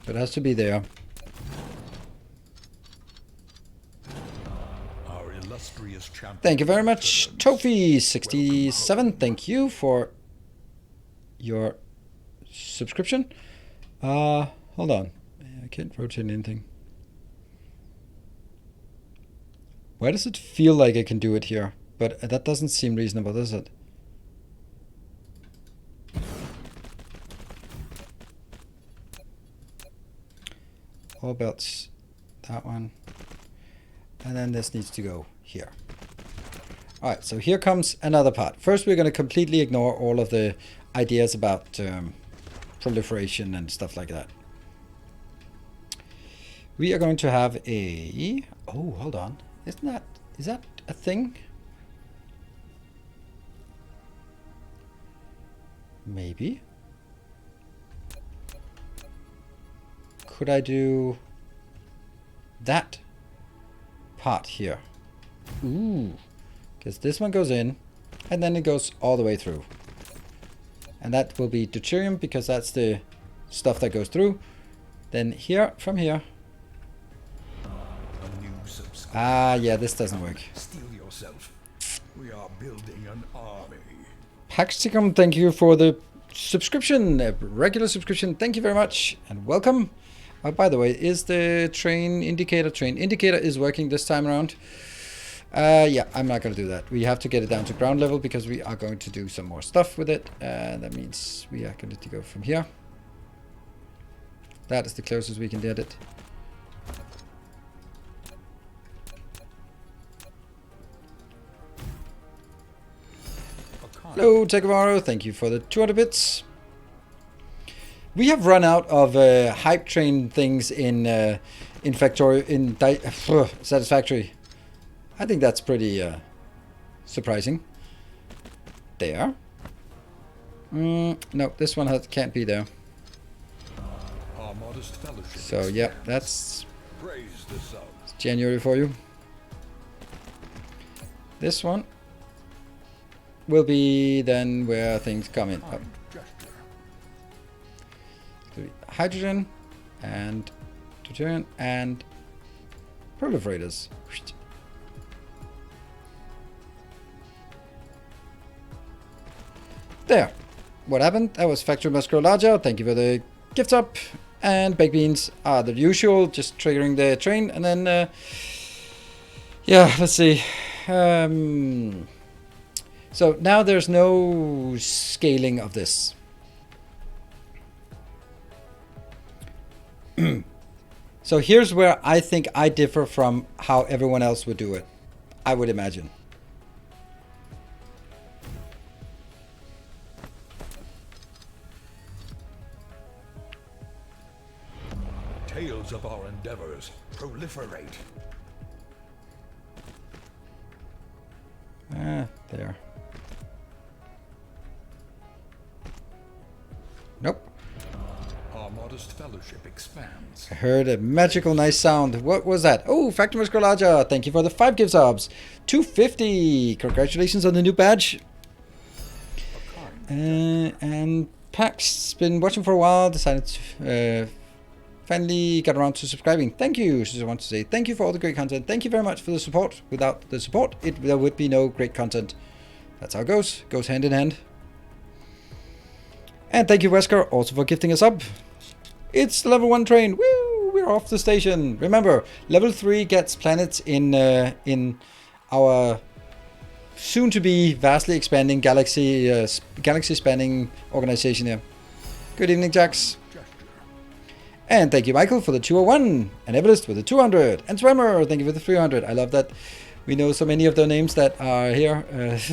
It has to be there. Thank you very much, Tofi67. Thank you for your subscription. Hold on. I can't rotate anything. Why does it feel like I can do it here? But that doesn't seem reasonable, does it? All belts. That one. And then this needs to go here. All right, so here comes another part. First, we're going to completely ignore all of the ideas about proliferation and stuff like that. We are going to have a... Oh, hold on. Is that a thing? Maybe. Could I do that part here? Ooh. Because this one goes in, and then it goes all the way through. And that will be deuterium, because that's the stuff that goes through. Then here, from here. Ah, yeah, this doesn't work. Steel yourself. We are building an army. Paxticum, thank you for the subscription, a regular subscription. Thank you very much, and welcome. By the way, is the train indicator is working this time around? Yeah, I'm not going to do that. We have to get it down to ground level because we are going to do some more stuff with it. That means we are going to go from here. That is the closest we can get it. Hello, Tekavaro. Thank you for the 200 bits. We have run out of hype train things in Satisfactory. I think that's pretty surprising. There. No, this one can't be there. So yeah, that's January for you. This one will be then where things come in. Oh. Hydrogen and deuterium and proliferators. There. What happened? That was factory must grow larger. Thank you for the gift up. And baked beans are the usual, just triggering the train. And then, yeah, let's see. So now there's no scaling of this. So here's where I think I differ from how everyone else would do it, I would imagine. Tales of our endeavors proliferate. There. Nope. Our modest fellowship expands. I heard a magical nice sound. What was that? Oh, Factor Must Grow Larger. Thank you for the 5 gift subs. 250. Congratulations on the new badge. And Pax, been watching for a while, decided to finally got around to subscribing. Thank you. Just want to say thank you for all the great content. Thank you very much for the support. Without the support, there would be no great content. That's how it goes. Goes hand in hand. And thank you, Wesker, also for gifting us up. It's the level 1 train. Woo! We're off the station. Remember, level 3 gets planets in our soon-to-be vastly expanding galaxy-spanning organization here. Good evening, Jax. And thank you, Michael, for the 201. And Everest with the 200. And Swimmer, thank you for the 300. I love that we know so many of the names that are here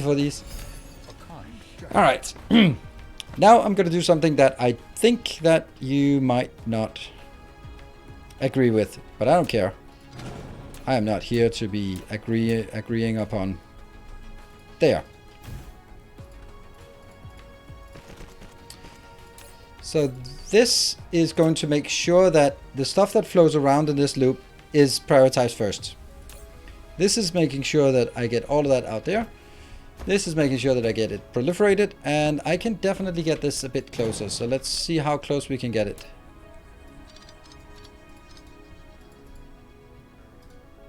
for these. All right. Now I'm going to do something that I think that you might not agree with, but I don't care. I am not here to be agreeing upon. There. So this is going to make sure that the stuff that flows around in this loop is prioritized first. This is making sure that I get all of that out there. This is making sure that I get it proliferated, and I can definitely get this a bit closer. So let's see how close we can get it.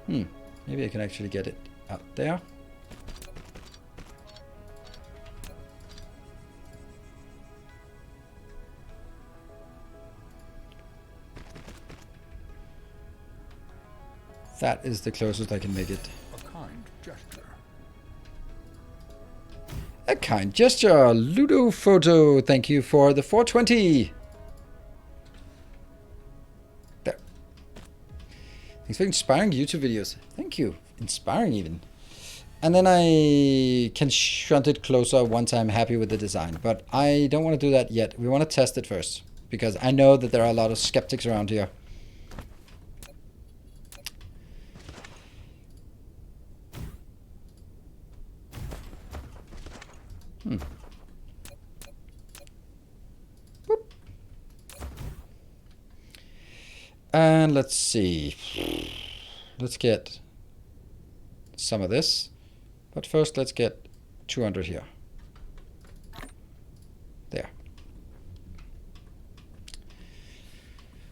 Maybe I can actually get it out there. That is the closest I can make it. A kind gesture. A kind gesture. Ludo Photo, thank you for the 420. There. Thanks for inspiring YouTube videos. Thank you. Inspiring even. And then I can shunt it closer once I'm happy with the design. But I don't want to do that yet. We want to test it first. Because I know that there are a lot of skeptics around here. Boop. And let's see. Let's get some of this. But first let's get 200 here. There.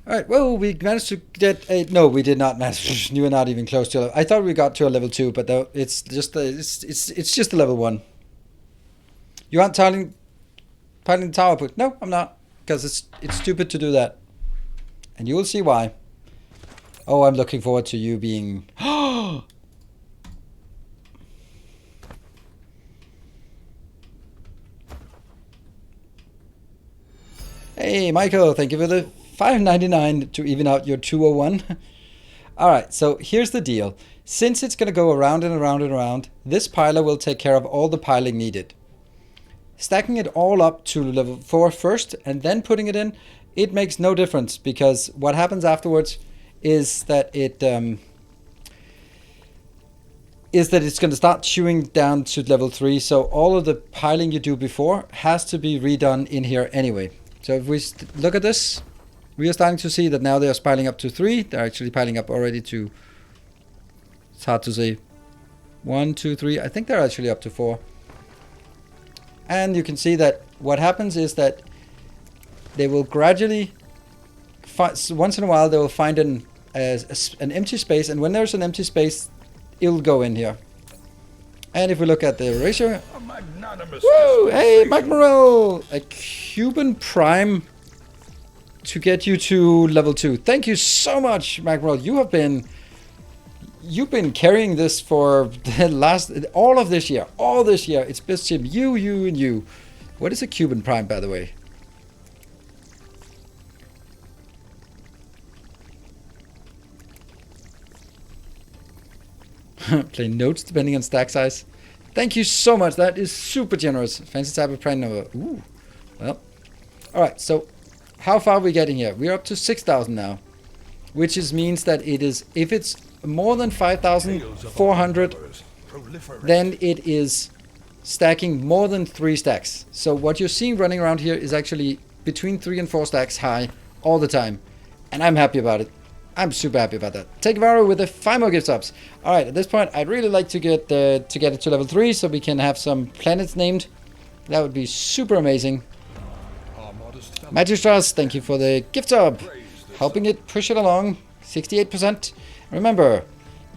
Alright, well, we managed to get a... No, we did not manage. You were not even close to... I thought we got to a level 2, but it's just it's just a level 1. You aren't piling the tower output? No, I'm not. Because it's stupid to do that. And you will see why. Oh, I'm looking forward to you being... Hey, Michael, thank you for the 5.99 to even out your 201. All right, so here's the deal. Since it's going to go around and around and around, this piler will take care of all the piling needed. Stacking it all up to level 4 first and then putting it in, it makes no difference, because what happens afterwards is that it's going to start chewing down to level 3. So all of the piling you do before has to be redone in here anyway. So if we look at this, we are starting to see that now they are piling up to 3. They're actually piling up already to, it's hard to say, 1, 2, 3. I think they're actually up to 4. And you can see that what happens is that they will gradually, once in a while, they will find an empty space. And when there's an empty space, it'll go in here. And if we look at the ratio, woo! Hey, Mike Morel, a Cuban Prime to get you to level 2. Thank you so much, Mike Morel. You've been carrying this for the all this year. It's best Jim, you, and you. What is a Cuban Prime, by the way? Play notes depending on stack size. Thank you so much. That is super generous. Fancy type of prime number. Ooh. Well. Alright, so how far are we getting here? We're up to 6,000 now. Which means that it is, if it's more than 5,400, then it is stacking more than 3 stacks. So what you're seeing running around here is actually between 3 and 4 stacks high all the time. And I'm happy about it. I'm super happy about that. Take Varo with the 5 more gift subs. Alright, at this point, I'd really like to get it to level 3 so we can have some planets named. That would be super amazing. Magistras, thank you for the gift sub. Helping it push it along. 68%. Remember,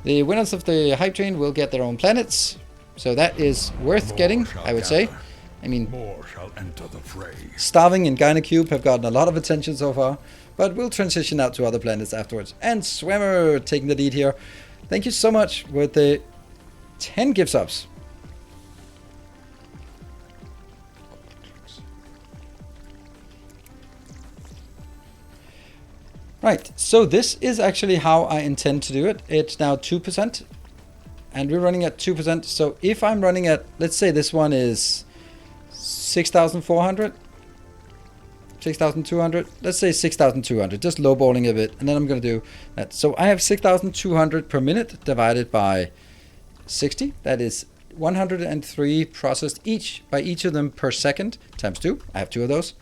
the winners of the hype train will get their own planets. So that is worth getting, I would say. I mean, Starving and Gynacube have gotten a lot of attention so far. But we'll transition out to other planets afterwards. And Swimmer taking the lead here. Thank you so much with the 10 gift subs. Right, so this is actually how I intend to do it. It's now 2%. And we're running at 2%. So if I'm running at, let's say this one is 6,400. 6,200. Let's say 6,200. Just lowballing a bit. And then I'm going to do that. So I have 6,200 per minute divided by 60. That is 103 processed by each of them per second times 2. I have 2 of those.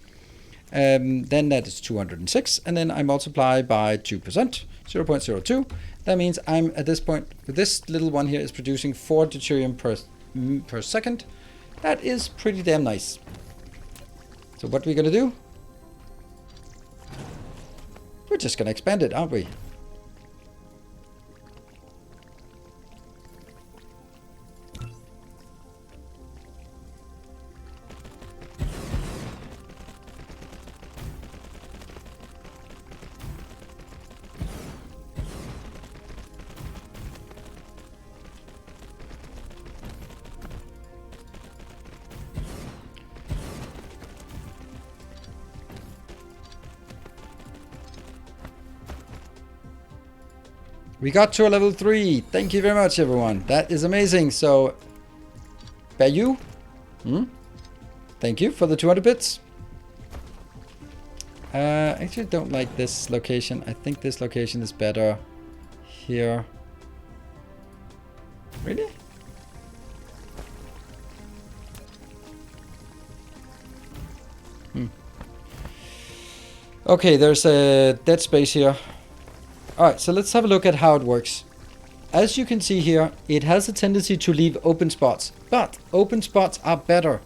Then that is 206. And then I multiply by 2%. 0.02. That means I'm at this point, this little one here is producing 4 deuterium per second. That is pretty damn nice. So what are we going to do? We're just going to expand it, aren't we? We got to a level 3. Thank you very much, everyone. That is amazing. So, Bayou, thank you for the 200 bits. I actually don't like this location. I think this location is better here. Really? Okay, there's a dead space here. Alright, so let's have a look at how it works. As you can see here, it has a tendency to leave open spots. But open spots are better.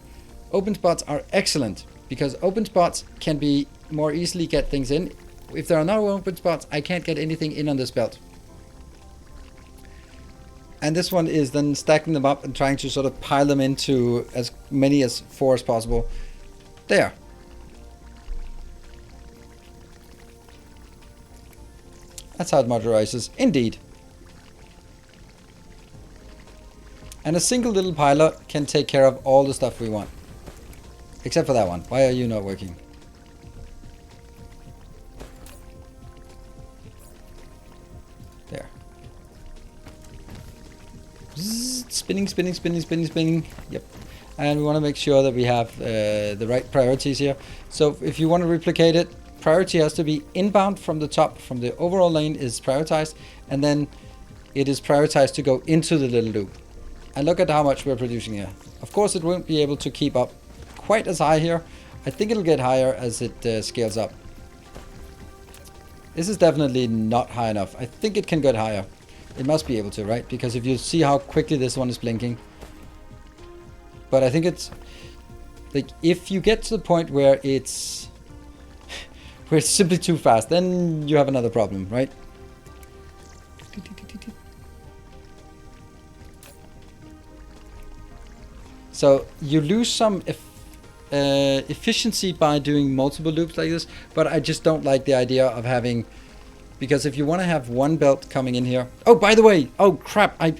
Open spots are excellent. Because open spots can be more easily get things in. If there are no open spots, I can't get anything in on this belt. And this one is then stacking them up and trying to sort of pile them into as many as 4 as possible. There. That's how it modularizes, indeed. And a single little piler can take care of all the stuff we want. Except for that one. Why are you not working? spinning, spinning, spinning, spinning, spinning. Yep. And we want to make sure that we have the right priorities here. So if you want to replicate it, priority has to be inbound from the top, from the overall lane is prioritized, and then it is prioritized to go into the little loop. And look at how much we're producing here. Of course, it won't be able to keep up quite as high here. I think it'll get higher as it scales up. This is definitely not high enough. I think it can get higher. It must be able to, right? Because if you see how quickly this one is blinking. But I think it's like if you get to the point where it's simply too fast, then you have another problem, right? So you lose some efficiency by doing multiple loops like this, but I just don't like the idea of having, because if you want to have one belt coming in here. Oh, by the way, oh crap, I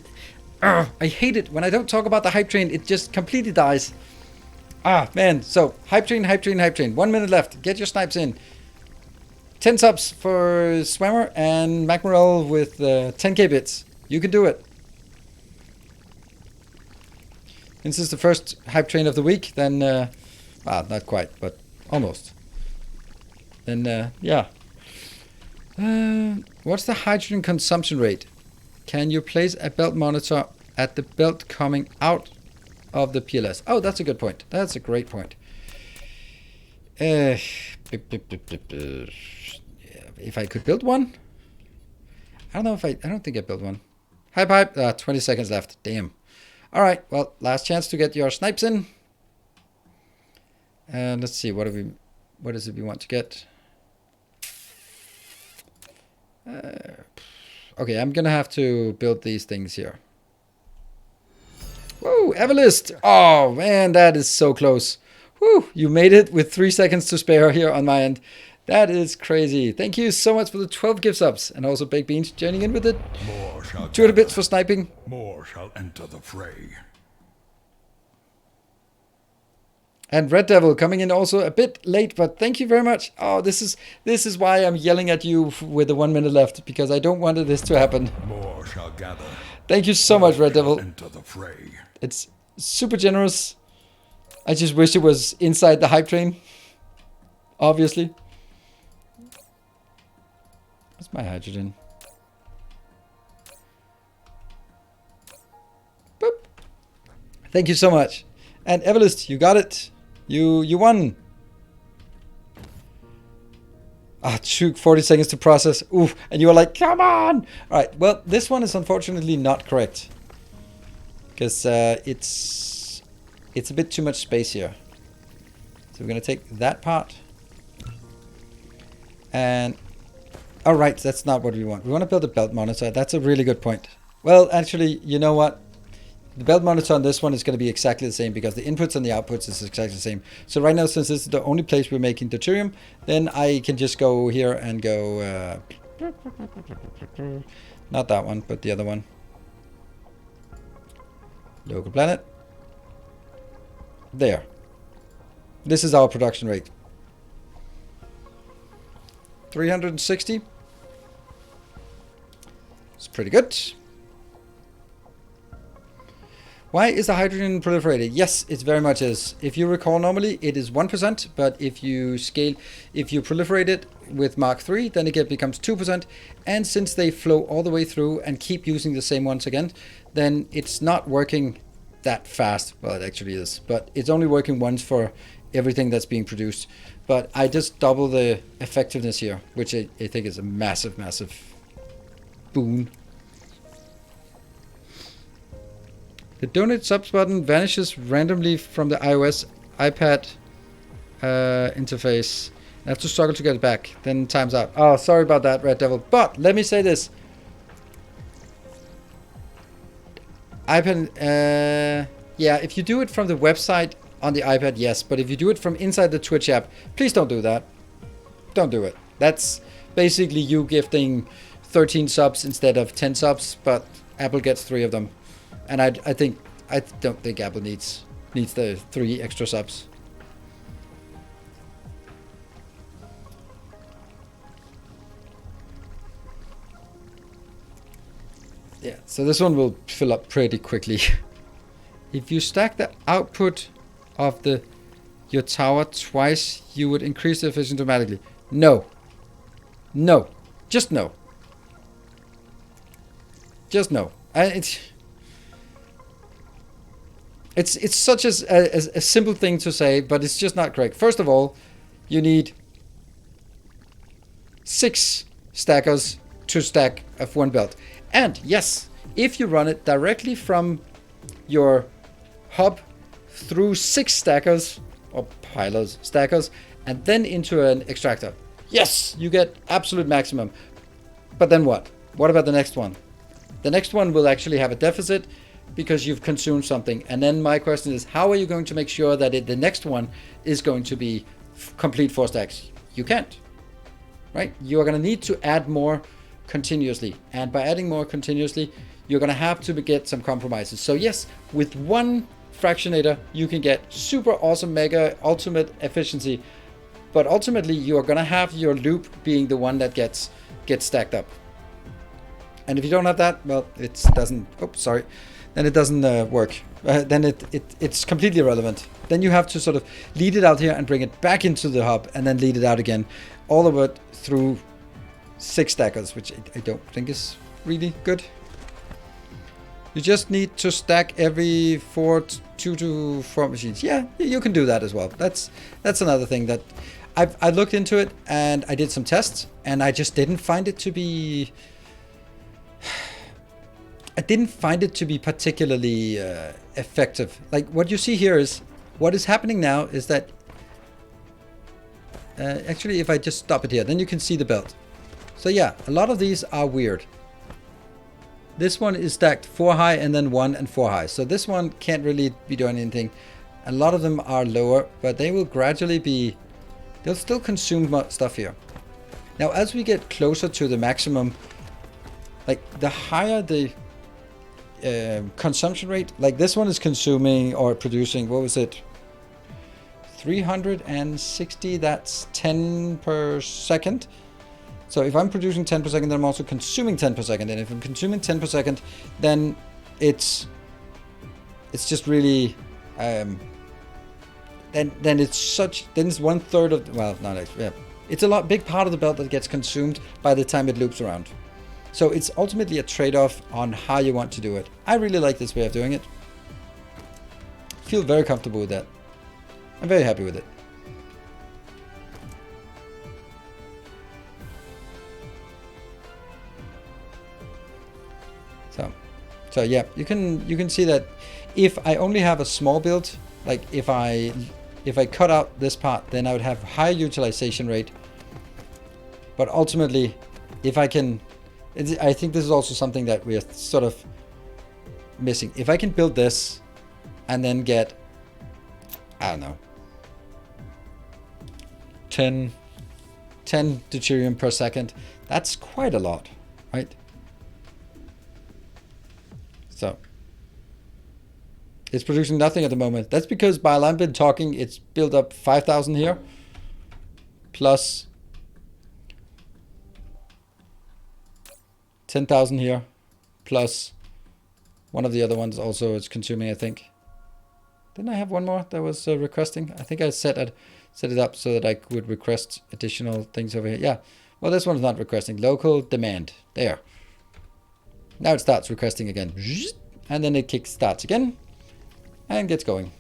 hate it when I don't talk about the hype train. It just completely dies. Ah man, so hype train, hype train, hype train. 1 minute left. Get your snipes in. 10 subs for Swammer and Macmorel with 10k bits. You can do it. This is the first hype train of the week, then, not quite, but almost. Then, yeah. What's the hydrogen consumption rate? Can you place a belt monitor at the belt coming out of the PLS? Oh, that's a good point. That's a great point. If I could build one? I don't know if I don't think I built one. Hype. 20 seconds left. Damn. All right, well, last chance to get your snipes in. And let's see, what is it we want to get? Okay, I'm gonna have to build these things here. Whoa, Everlist! Oh man, that is so close. Whew, you made it with 3 seconds to spare here on my end. That is crazy. Thank you so much for the 12 gift subs, and also Baked Beans joining in with it. 200 bits for sniping. More shall enter the fray. And Red Devil coming in also a bit late, but thank you very much. Oh, this is why I'm yelling at you with the 1 minute left, because I don't want this to happen. More shall gather. Thank you so much, Red Devil. Enter the fray. It's super generous. I just wish it was inside the hype train. Obviously. What's my hydrogen? Boop. Thank you so much. And Everlist, you got it. You won. Ah, took 40 seconds to process. Ooh, and you were like, come on. All right, well, this one is unfortunately not correct. Because it's a bit too much space here. So we're going to take that part. And, all right, that's not what we want. We want to build a belt monitor. That's a really good point. Well, actually, you know what? The belt monitor on this one is going to be exactly the same because the inputs and the outputs is exactly the same. So right now, since this is the only place we're making deuterium, then I can just go here and go... not that one, but the other one. Local planet. There. This is our production rate. 360. It's pretty good. Why is the hydrogen proliferated? Yes, it very much is. If you recall, normally it is 1%, but if you proliferate it with Mark III, then it becomes 2%. And since they flow all the way through and keep using the same ones again, then it's not working that fast. Well, it actually is, but it's only working once for everything that's being produced. But I just double the effectiveness here, which I think is a massive, massive boon. The donate subs button vanishes randomly from the iOS iPad interface. I have to struggle to get it back. Then time's out. Oh, sorry about that, Red Devil. But let me say this. iPad, yeah, if you do it from the website on the iPad, yes. But if you do it from inside the Twitch app, please don't do that. Don't do it. That's basically you gifting 13 subs instead of 10 subs, but Apple gets 3 of them. And I don't think Apple needs the 3 extra subs. Yeah, so this one will fill up pretty quickly. if you stack the output of your tower twice, you would increase the efficiency dramatically. No. No. Just no. Just no. It's such a simple thing to say, but it's just not correct. First of all, you need 6 stackers to stack of one belt. And yes, if you run it directly from your hub through 6 stackers, or pylons, stackers, and then into an extractor, yes, you get absolute maximum. But then what? What about the next one? The next one will actually have a deficit because you've consumed something. And then my question is, how are you going to make sure that the next one is going to be complete 4 stacks? You can't, right? You are going to need to add more continuously. And by adding more continuously, you're going to have to get some compromises. So yes, with one fractionator, you can get super awesome, mega, ultimate efficiency. But ultimately, you are going to have your loop being the one that gets stacked up. And if you don't have that, well, it doesn't, then it doesn't work. Then it's completely irrelevant. Then you have to sort of lead it out here and bring it back into the hub and then lead it out again. All of it through 6 stackers, which I don't think is really good. You just need to stack every 2 to 4 machines. Yeah, you can do that as well. That's another thing that I looked into it and I did some tests and I just didn't find it to be... I didn't find it to be particularly effective. Like what you see here is, what is happening now is that, actually if I just stop it here, then you can see the belt. So yeah, a lot of these are weird. This one is stacked 4 high and then 1 and 4 high. So this one can't really be doing anything. A lot of them are lower, but they will gradually be, they'll still consume stuff here. Now as we get closer to the maximum, like the higher the consumption rate, like this one is consuming or producing, what was it, 360, that's 10 per second. So if I'm producing 10 per second, then I'm also consuming 10 per second. And if I'm consuming 10 per second, then it's just really, then it's then it's 1/3 of, well, not actually, yeah. It's a big part of the belt that gets consumed by the time it loops around. So it's ultimately a trade-off on how you want to do it. I really like this way of doing it. Feel very comfortable with that. I'm very happy with it. So yeah, you can see that if I only have a small build, like if I cut out this part, then I would have higher utilization rate. But ultimately, if I can, I think this is also something that we're sort of missing. If I can build this and then get, I don't know, 10 deuterium per second, that's quite a lot, right? So it's producing nothing at the moment. That's because while I've been talking, it's built up 5,000 here, plus 10,000 here, plus one of the other ones also is consuming, I think. Didn't I have one more that was requesting? I think I set it up so that I could request additional things over here. Yeah, well, this one's not requesting. Local demand, there. Now it starts requesting again. And then it starts again and gets going.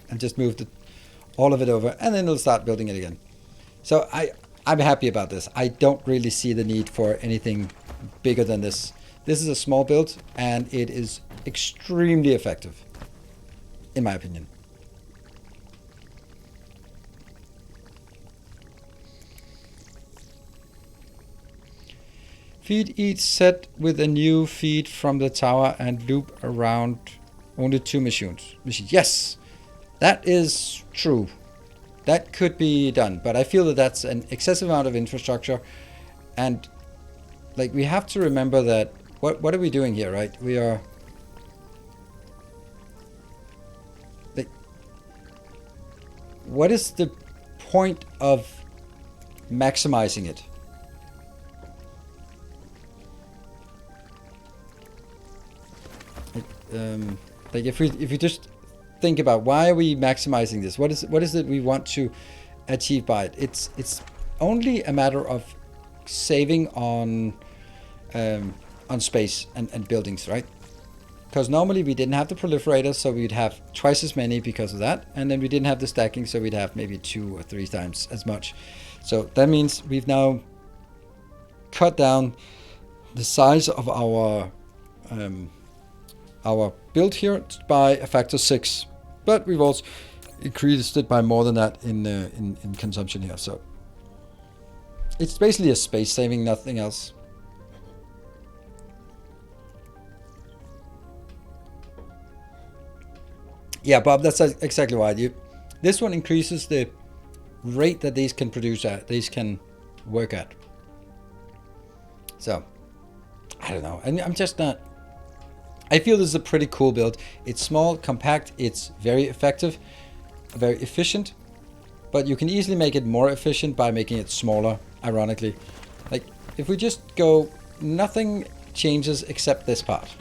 And just move all of it over and then it'll start building it again. So I'm happy about this. I don't really see the need for anything bigger than this. This is a small build and it is extremely effective, in my opinion. Feed each set with a new feed from the tower and loop around only 2 machines. Yes, that is true. That could be done, but I feel that that's an excessive amount of infrastructure. And like we have to remember that what are we doing here, right? We are like, what is the point of maximizing it? Like if we just think about why are we maximizing this? What is it we want to achieve by it? It's only a matter of saving on space and buildings, right? Because normally we didn't have the proliferators, so we'd have twice as many because of that, and then we didn't have the stacking, so we'd have maybe 2 or 3 times as much. So that means we've now cut down the size of our build here by a factor 6, but we've also increased it by more than that in consumption here. So it's basically a space saving, nothing else. Yeah, Bob, that's exactly right. This one increases the rate that these can produce at, these can work at. So, I don't know. I'm just not... I feel this is a pretty cool build. It's small, compact, it's very effective, very efficient, but you can easily make it more efficient by making it smaller, ironically. Like, if we just go, nothing changes except this part.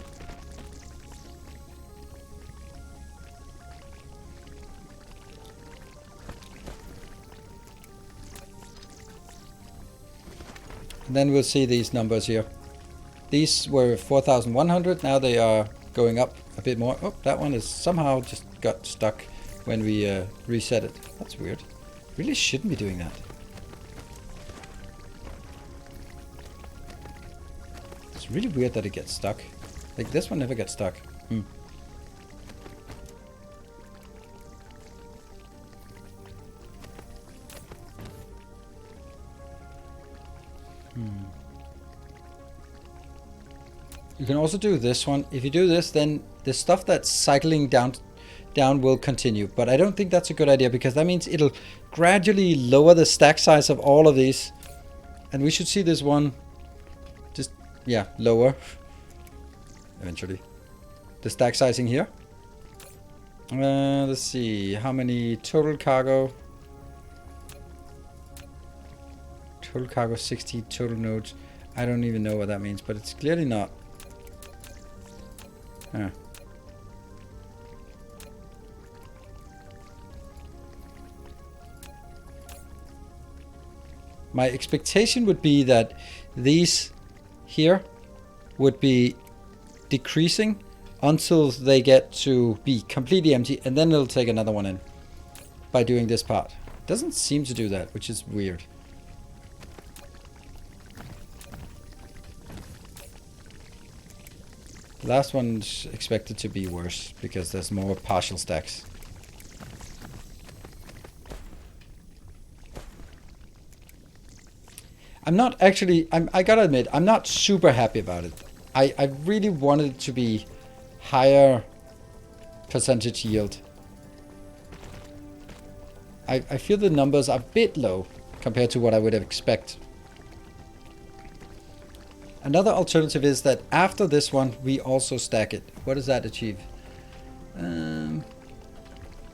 And then we'll see these numbers here. These were 4,100, now they are going up a bit more. Oh, that one is somehow just got stuck when we reset it. That's weird. Really shouldn't be doing that. It's really weird that it gets stuck. Like, this one never gets stuck. You can also do this one. If you do this, then the stuff that's cycling down will continue. But I don't think that's a good idea, because that means it'll gradually lower the stack size of all of these. And we should see this one just, yeah, lower eventually. The stack sizing here. Let's see, how many total cargo? Total cargo 60, total nodes. I don't even know what that means, but it's clearly not. Huh. My expectation would be that these here would be decreasing until they get to be completely empty, and then it'll take another one in by doing this part. Doesn't seem to do that, which is weird. The last one's expected to be worse because there's more partial stacks. I'm not actually, I gotta admit, I'm not super happy about it. I really wanted it to be higher percentage yield. I feel the numbers are a bit low compared to what I would have expected. Another alternative is that after this one, we also stack it. What does that achieve?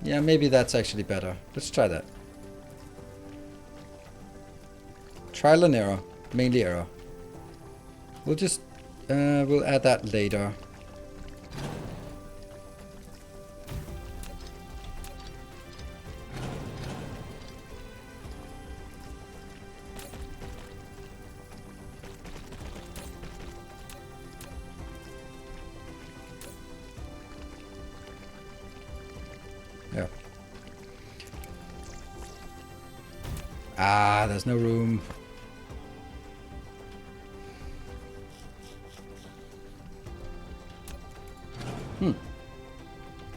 Yeah, maybe that's actually better. Let's try that. Trial and error, mainly error. We'll just, we'll add that later. Yeah. Ah, there's no room.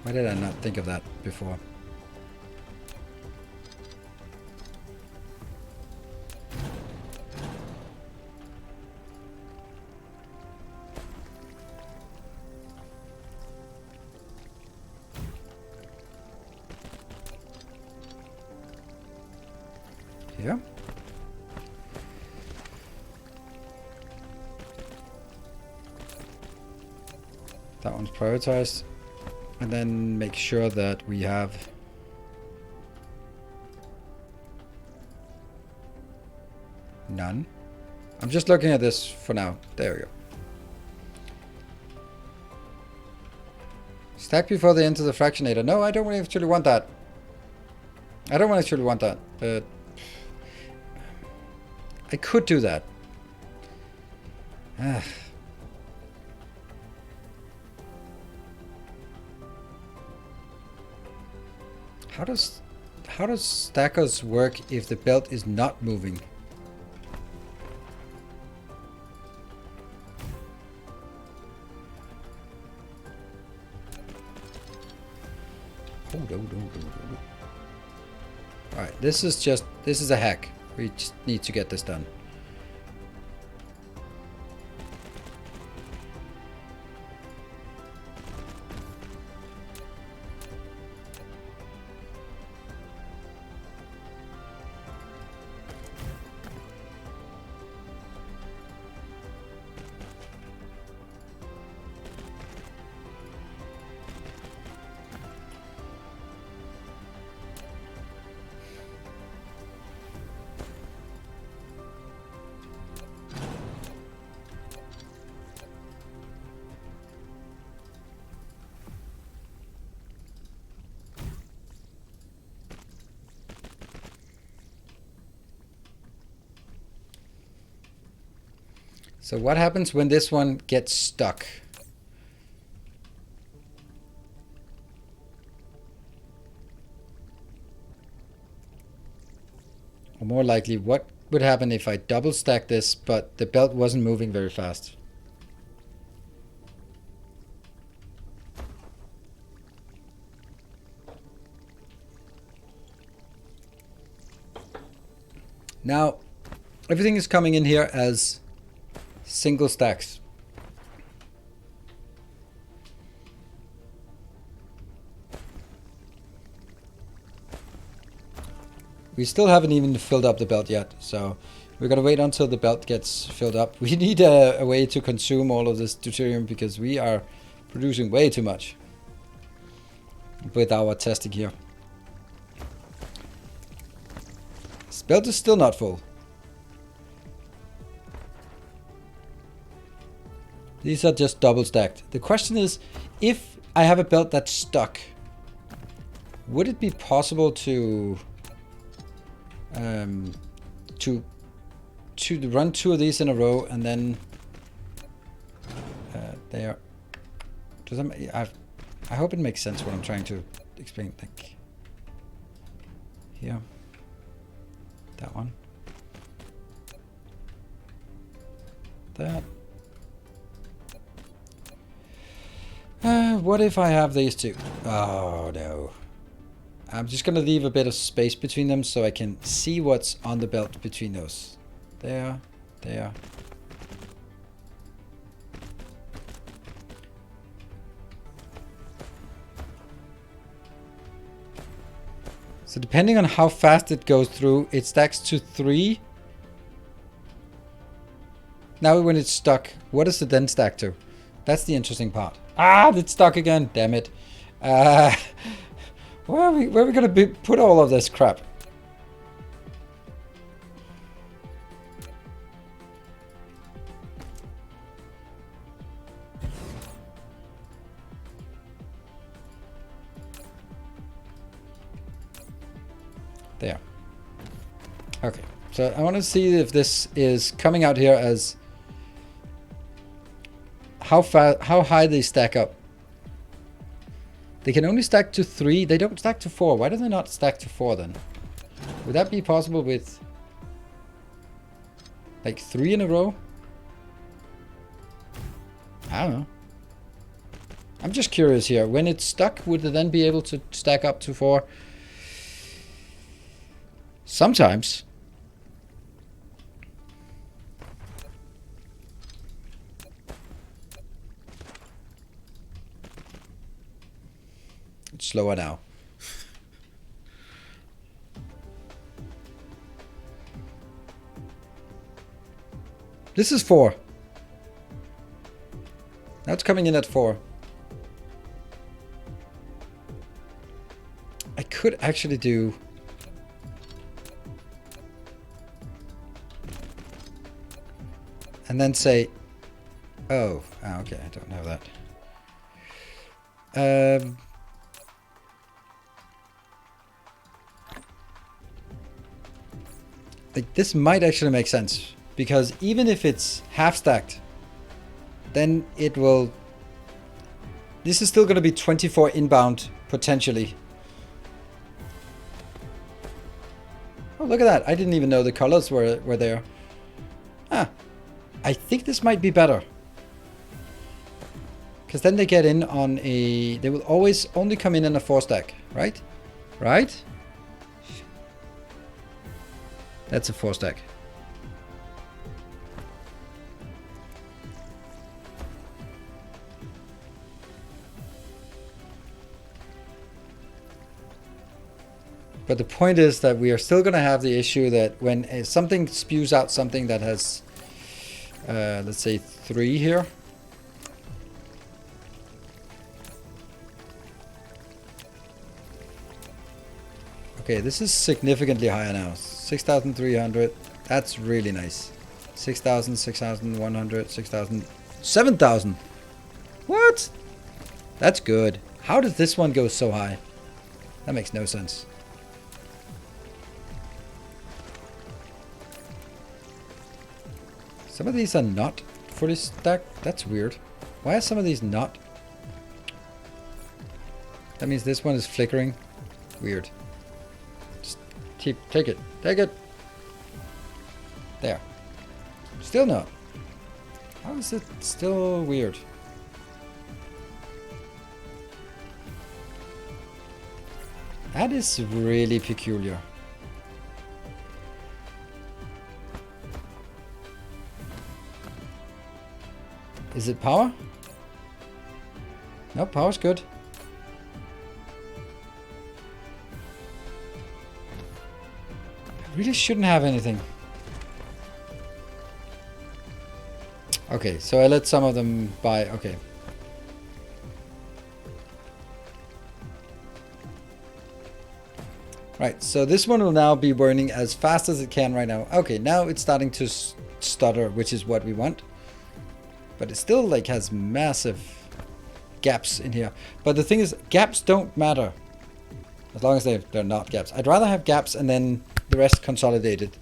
Why did I not think of that before? Here. That one's prioritized. And then make sure that we have none. I'm just looking at this for now. There we go. Stack before they enter the fractionator. No, I don't actually want that. I don't actually want that, but I could do that. How does stackers work if the belt is not moving? Alright, this is a hack. We just need to get this done. So what happens when this one gets stuck? Or more likely, what would happen if I double stack this, but the belt wasn't moving very fast? Now, everything is coming in here as single stacks. We still haven't even filled up the belt yet, so we're gonna wait until the belt gets filled up. We need a way to consume all of this deuterium because we are producing way too much with our testing here. This belt is still not full. These are just double stacked. The question is, if I have a belt that's stuck, would it be possible to run 2 of these in a row and then they are? I hope it makes sense what I'm trying to explain. Like here, that one, that. What if I have these two? Oh no. I'm just gonna leave a bit of space between them so I can see what's on the belt between those. There, there. So depending on how fast it goes through, it stacks to 3. Now when it's stuck, what does it then stack to? That's the interesting part. Ah, it's stuck again. Damn it. Where are we going to put all of this crap? There. Okay. So I want to see if this is coming out here as how high they stack up. They can only stack to 3. They don't stack to 4. Why do they not stack to 4 then? Would that be possible with like 3 in a row? I don't know. I'm just curious here. When it's stuck, would it then be able to stack up to 4? Sometimes. It's slower now. This is 4. Now it's coming in at 4. I could actually do... and then say... Oh, okay, I don't know that. Like this might actually make sense, because even if it's half stacked, then it will. This is still going to be 24 inbound potentially. Oh, look at that! I didn't even know the colors were there. Ah, I think this might be better, because then they get in on a. They will always only come in a 4 stack, right? Right? That's a 4 stack. But the point is that we are still going to have the issue that when something spews out something that has, let's say 3 here. Okay, this is significantly higher now. 6,300. That's really nice. 6,000, 6,100, 6,000, 7,000. What? That's good. How did this one go so high? That makes no sense. Some of these are not fully stacked. That's weird. Why are some of these not? That means this one is flickering. Weird. Take it. Take it. There. Still not. How is it still weird? That is really peculiar. Is it power? No, power's good. Really shouldn't have anything. Okay, so I let some of them buy. Okay. Right, so this one will now be burning as fast as it can right now. Okay, now it's starting to stutter, which is what we want. But it still like has massive gaps in here. But the thing is, gaps don't matter. As long as they're not gaps. I'd rather have gaps and then the rest consolidated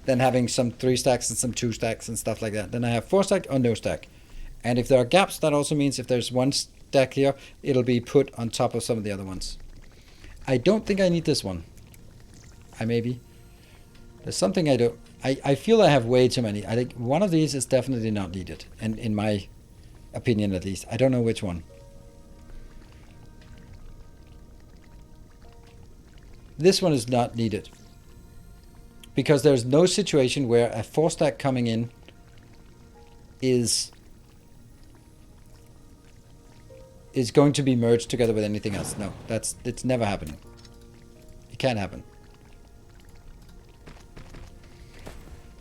than having some 3 stacks and some 2 stacks and stuff like that. Then I have 4 stack or no stack. And if there are gaps, that also means if there's 1 stack here, it'll be put on top of some of the other ones. I don't think I need this one. Maybe. There's something I don't. I feel I have way too many. I think one of these is definitely not needed. And in my opinion at least. I don't know which one. This one is not needed. Because there's no situation where a 4 stack coming in is going to be merged together with anything else. No, it's never happening. It can't happen.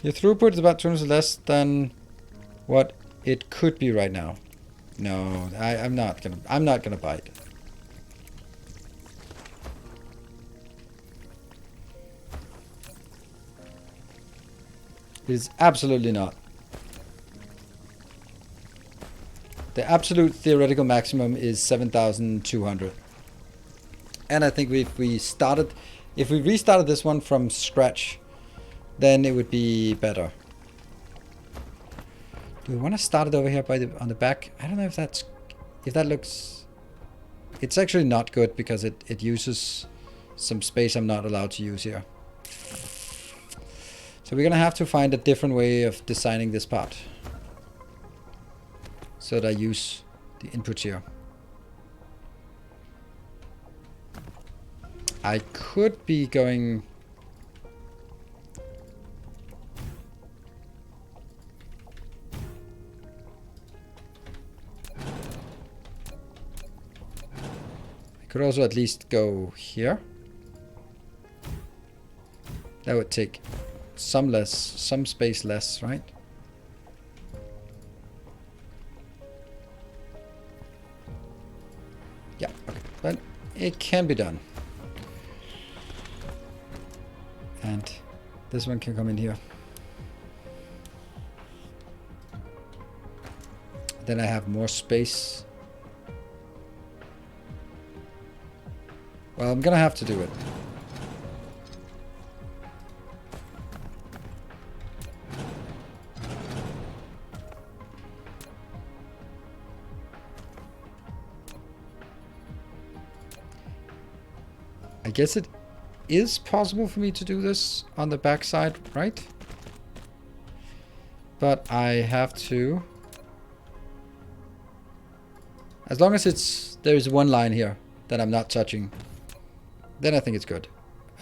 Your throughput is about 200 less than what it could be right now. No, I'm not gonna buy it. It is absolutely not. The absolute theoretical maximum is 7,200. And I think if we restarted this one from scratch, then it would be better. Do we want to start it over here on the back? I don't know if that looks. It's actually not good because it uses some space I'm not allowed to use here. So we're gonna have to find a different way of designing this part so that I use the inputs here. I could be going. Could also at least go here. That would take some space less, right? Yeah, okay, but it can be done. And this one can come in here. Then I have more space. Well, I'm gonna have to do it. I guess it is possible for me to do this on the backside, right? But I have to... As long as there's one line here that I'm not touching, then I think it's good.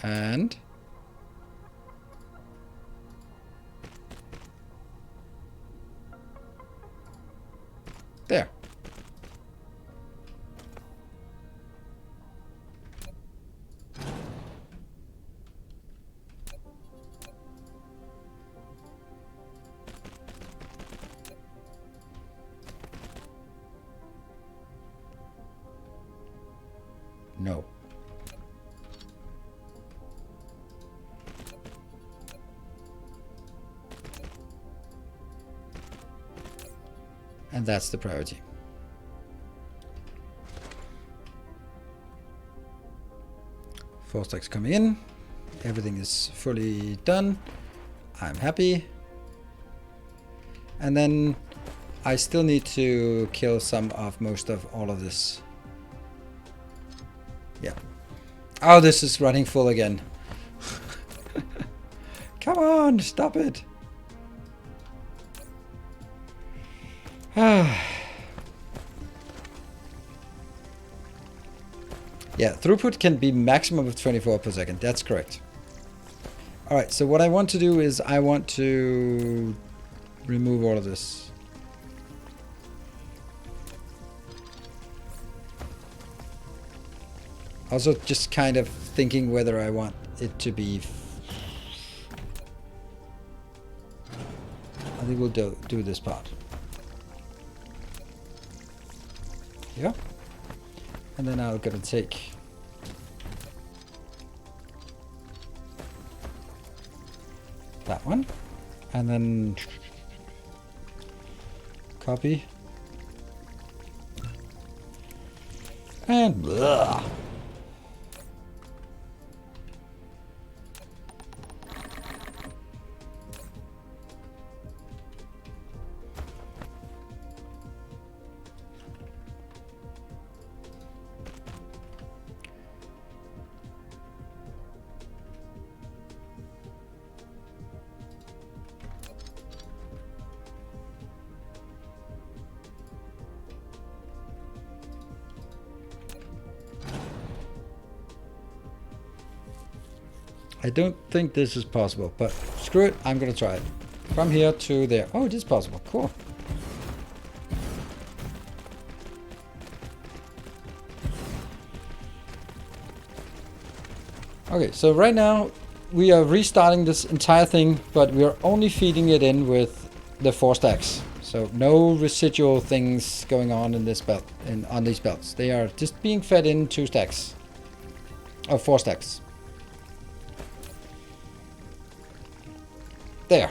And... there. No. And that's the priority. Four stacks coming in. Everything is fully done. I'm happy. And then I still need to kill some of most of all of this. Yeah. Oh, this is running full again. Come on, stop it. Yeah, throughput can be maximum of 24 per second. That's correct. All right, so what I want to do is I want to remove all of this. Also just kind of thinking whether I want it to be... I think we'll do this part. Yeah. And then I'm gonna take that one. And then copy. And blah. I don't think this is possible, but screw it, I'm gonna try it. From here to there. Oh, it is possible. Cool. Okay, so right now we are restarting this entire thing, but we are only feeding it in with the 4 stacks. So no residual things going on in this belt, on these belts. They are just being fed in 2 stacks. Or 4 stacks. There.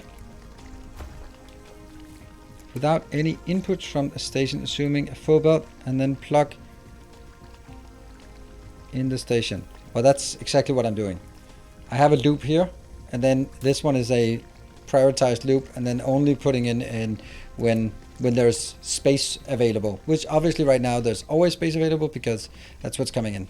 Without any inputs from a station, assuming a full belt, and then plug in the station. Well, that's exactly what I'm doing. I have a loop here, and then this one is a prioritized loop, and then only putting in when there's space available, which obviously right now there's always space available because that's what's coming in.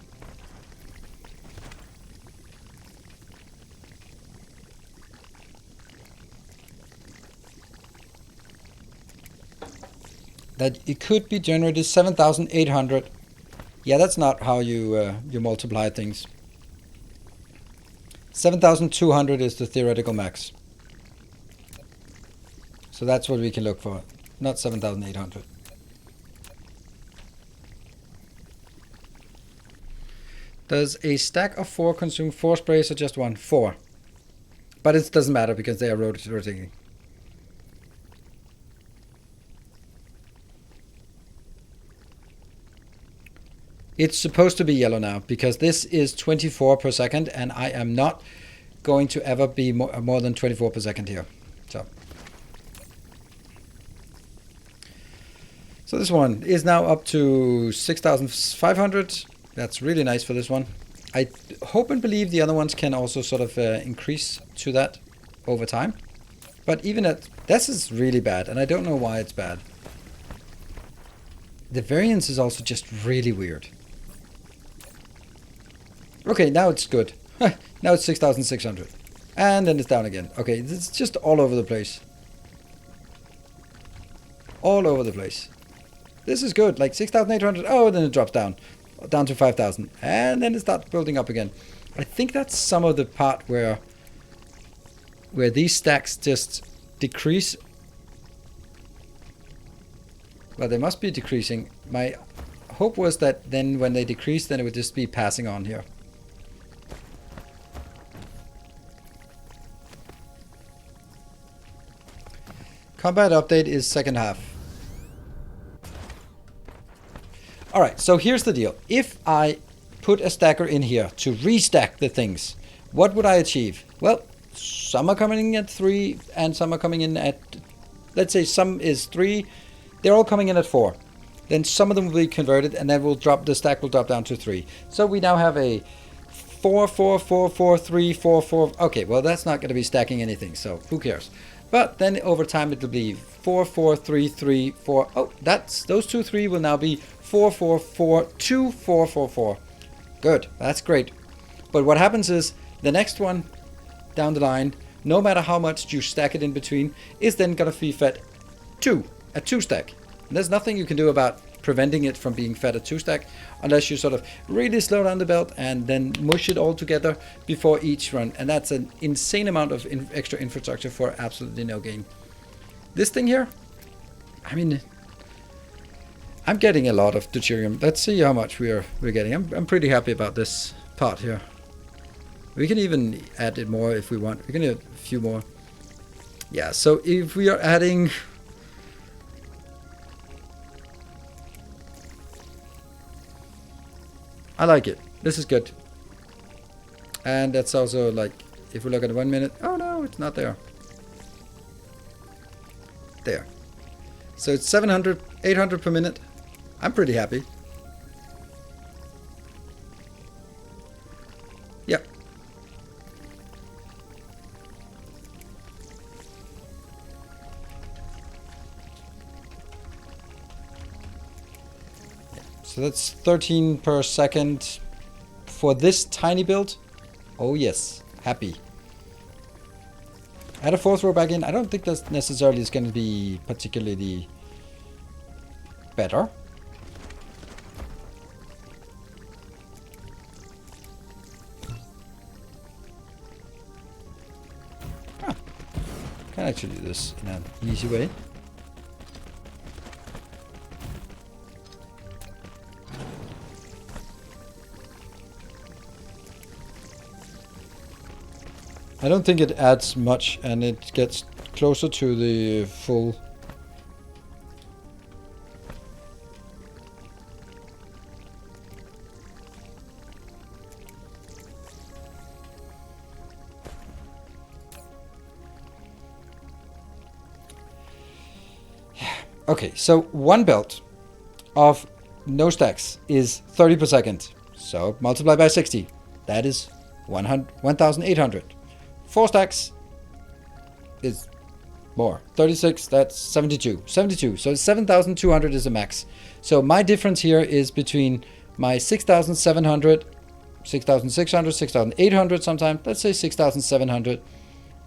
That it could be generated 7,800. Yeah, that's not how you multiply things. 7,200 is the theoretical max. So that's what we can look for, not 7,800. Does a stack of 4 consume 4 sprays or just 1? 4. But it doesn't matter because they are rotating. It's supposed to be yellow now because this is 24 per second and I am not going to ever be more than 24 per second here. So this one is now up to 6,500. That's really nice for this one. I hope and believe the other ones can also sort of increase to that over time. But even at... This is really bad, and I don't know why it's bad. The variance is also just really weird. Okay, now it's good. Now it's 6,600. And then it's down again. Okay, it's just all over the place. All over the place. This is good, like 6,800. Oh, then it drops down to 5,000. And then it starts building up again. I think that's some of the part where these stacks just decrease. Well, they must be decreasing. My hope was that then when they decrease, then it would just be passing on here. Combat update is second half. Alright, so here's the deal. If I put a stacker in here to restack the things, what would I achieve? Well, some are coming in at 3 and some are coming in at, let's say some is 3. They're all coming in at 4. Then some of them will be converted and then the stack will drop down to 3. So we now have a 4, 4, 4, 4, 3, 4, 4. Okay, well that's not going to be stacking anything, so who cares? But then over time it will be 4, 4, 3, 3, 4. Oh, those 2, 3 will now be 4, 4, 4, 2, 4, 4, 4. Good, that's great. But what happens is the next one down the line, no matter how much you stack it in between, is then going to be fed a 2 stack. And there's nothing you can do about preventing it from being fed a 2 stack unless you sort of really slow down the belt and then mush it all together before each run. And that's an insane amount of extra infrastructure for absolutely no gain. This thing here, I mean, I'm getting a lot of deuterium. Let's see how much we're getting. I'm pretty happy about this part here. We can even add it more if we want. We can add a few more. Yeah, so if we are adding... I like it. This is good. And that's also like, if we look at 1 minute, oh no, it's not there. There. So it's 700, 800 per minute. I'm pretty happy. Yep. So that's 13 per second for this tiny build. Oh yes, happy. Add a 4th row back in. I don't think that necessarily is going to be particularly better. Can actually do this in an easy way. I don't think it adds much, and it gets closer to the full. Okay, so one belt of no stacks is 30 per second. So multiply by 60. That is 1,800. 4 stacks is more. 36, that's 72. 72. So 7,200 is the max. So my difference here is between my 6,700, 6,600, 6,800 sometimes. Let's say 6,700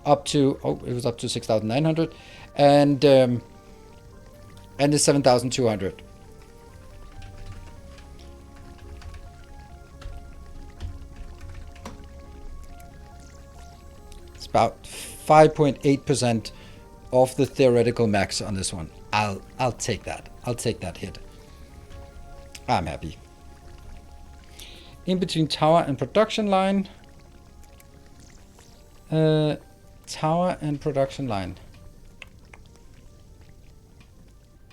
up to, oh, it was up to 6,900. And the 7,200. It's about 5.8% of the theoretical max on this one. I'll take that. I'll take that hit. I'm happy. In between tower and production line. Tower and production line.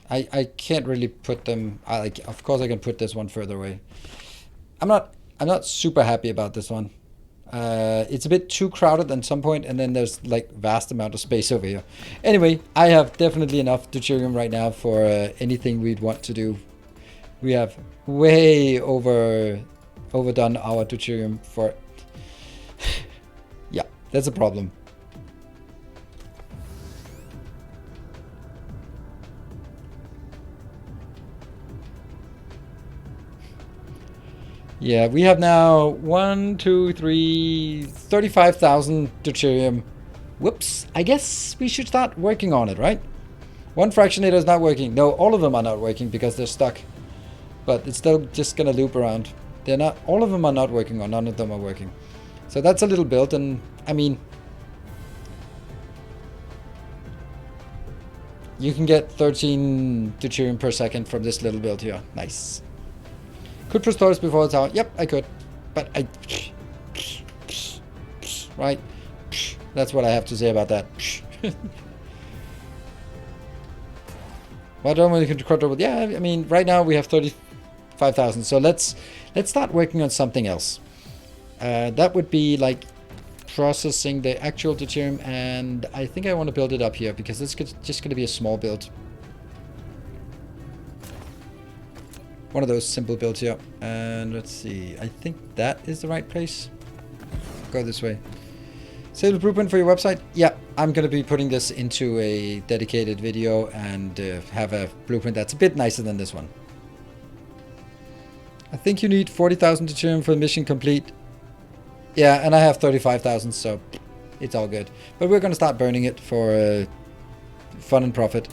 I can't really put them. Of course, I can put this one further away. I'm not super happy about this one. It's a bit too crowded at some point, and then there's like vast amount of space over here. Anyway, I have definitely enough deuterium right now for anything we'd want to do. We have way over overdone our deuterium for... Yeah, that's a problem. Yeah, we have now 35,000 deuterium. Whoops, I guess we should start working on it, right? One fractionator is not working. No, all of them are not working because they're stuck. But it's still just gonna loop around. They're not, all of them are not working, or none of them are working. So that's a little build, and I mean, you can get 13 deuterium per second from this little build here. Nice. Could restore this before it's out. Yep, I could. But I... Right? That's what I have to say about that. Why don't we control? Yeah, I mean, right now we have 35,000. So let's start working on something else. That would be like processing the actual deuterium, and I think I want to build it up here because it's just going to be a small build. One of those simple builds here. And let's see. I think that is the right place. Go this way. Save the blueprint for your website. Yeah, I'm going to be putting this into a dedicated video and have a blueprint that's a bit nicer than this one. I think you need 40,000 deuterium for the mission complete. Yeah, and I have 35,000, so it's all good. But we're going to start burning it for fun and profit.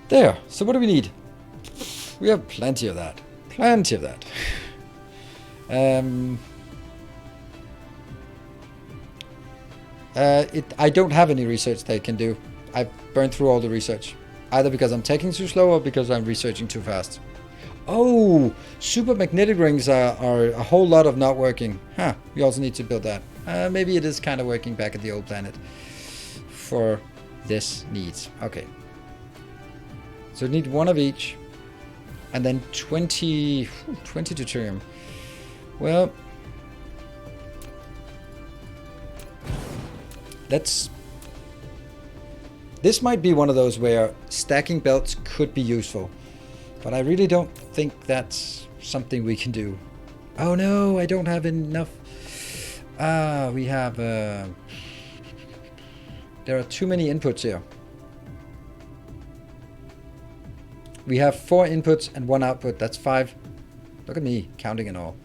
There. So what do we need? We have plenty of that. Plenty of that. I don't have any research that I can do. I've burned through all the research. Either because I'm taking too slow or because I'm researching too fast. Oh, super magnetic rings are a whole lot of not working. Huh, we also need to build that. Maybe it is kind of working back at the old planet for this needs. Okay. So we need one of each. And then 20 deuterium. Well, this might be one of those where stacking belts could be useful. But I really don't think that's something we can do. Oh no, I don't have enough. We have... there are too many inputs here. We have 4 inputs and 1 output. That's 5. Look at me, counting and all.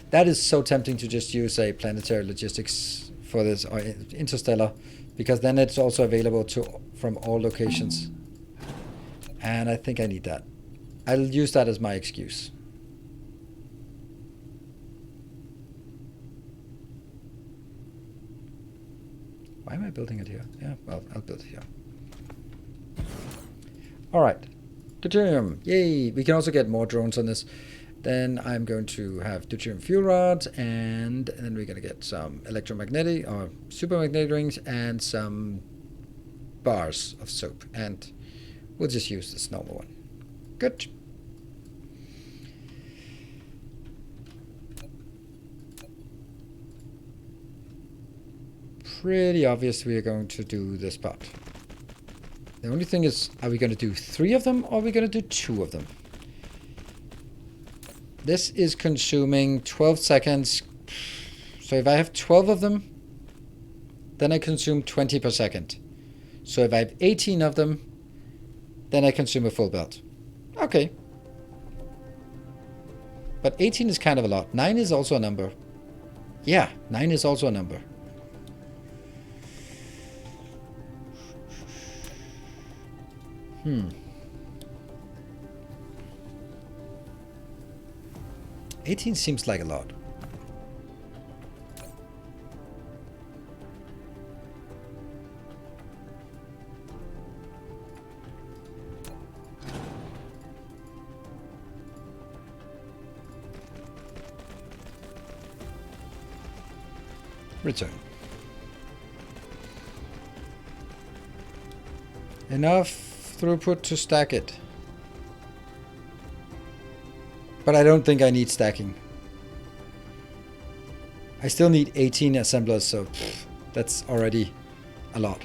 That is so tempting to just use a planetary logistics for this, or interstellar, because then it's also available from all locations. And I think I need that. I'll use that as my excuse. Why am I building it here? Yeah, well, I'll build it here. All right. Deuterium, yay! We can also get more drones on this. Then I'm going to have deuterium fuel rods, and then we're going to get some electromagnetic or supermagnetic rings and some bars of soap. And we'll just use this normal one. Good. Pretty obvious we are going to do this part. The only thing is, are we going to do 3 of them or are we going to do 2 of them? This is consuming 12 seconds. So if I have 12 of them, then I consume 20 per second. So if I have 18 of them, then I consume a full belt. Okay. But 18 is kind of a lot. 9 is also a number. Yeah, 9 is also a number. Hmm. 18 seems like a lot. Return. Enough throughput to stack it. But I don't think I need stacking. I still need 18 assemblers, so that's already a lot.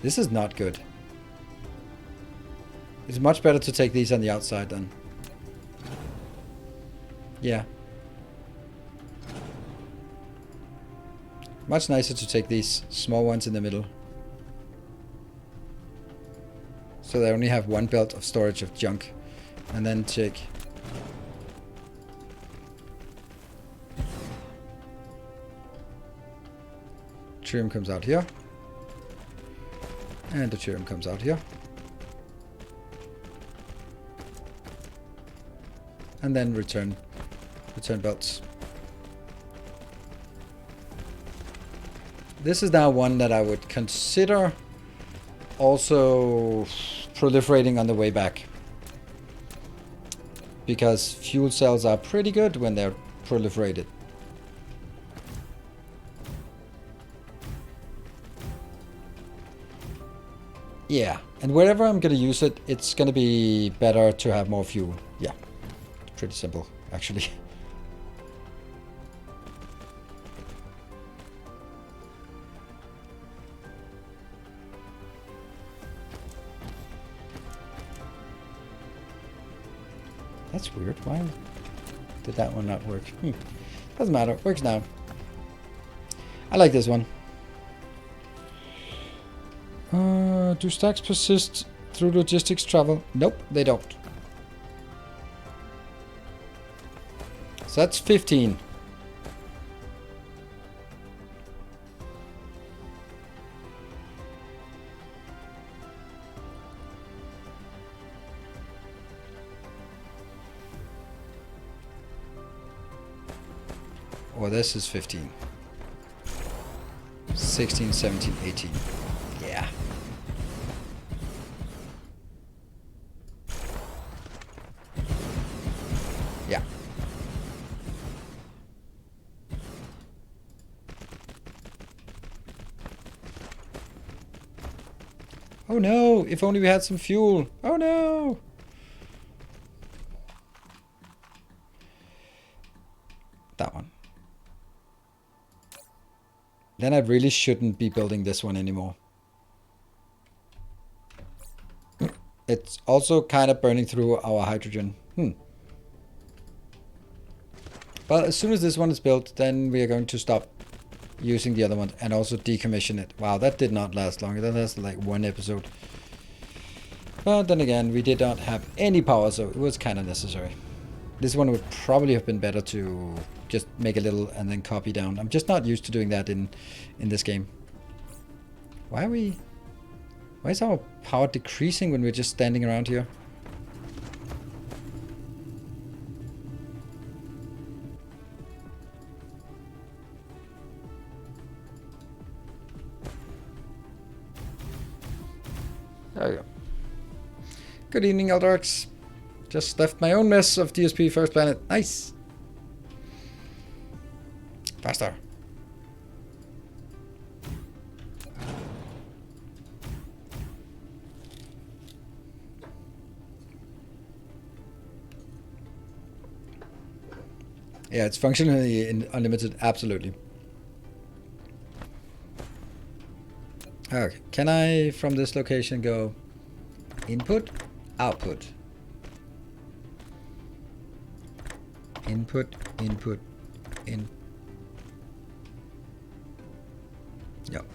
This is not good. It's much better to take these on the outside then. Yeah. Much nicer to take these small ones in the middle. So they only have one belt of storage of junk. And then take... Tritium comes out here. And the tritium comes out here. And then return belts. This is now one that I would consider also proliferating on the way back. Because fuel cells are pretty good when they're proliferated. Yeah, and wherever I'm going to use it, it's going to be better to have more fuel. Yeah, pretty simple, actually. That's weird. Why did that one not work? Doesn't matter. Works now. I like this one. Do stacks persist through logistics travel? Nope, they don't. So that's 15. Or this is 15. 16, 17, 18. Yeah. Yeah. Oh no, if only we had some fuel. Oh no. That one. Then I really shouldn't be building this one anymore. It's also kind of burning through our hydrogen. Well, as soon as this one is built, then we are going to stop using the other one and also decommission it. Wow, that did not last long. That lasted like one episode. But then again, we did not have any power, so it was kind of necessary. This one would probably have been better to just make a little and then copy down. I'm just not used to doing that in this game. Why is our power decreasing when we're just standing around here? There we go. Good evening, Eldarks. Just left my own mess of DSP First Planet. Nice. Faster. Yeah, it's functionally unlimited, absolutely. Okay, can I from this location go input, output? Input, input, in. Yep.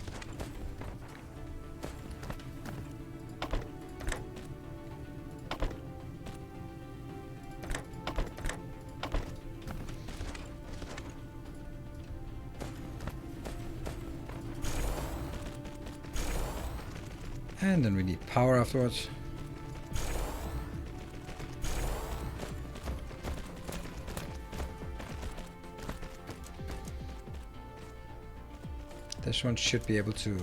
And then we need power afterwards. This one should be able to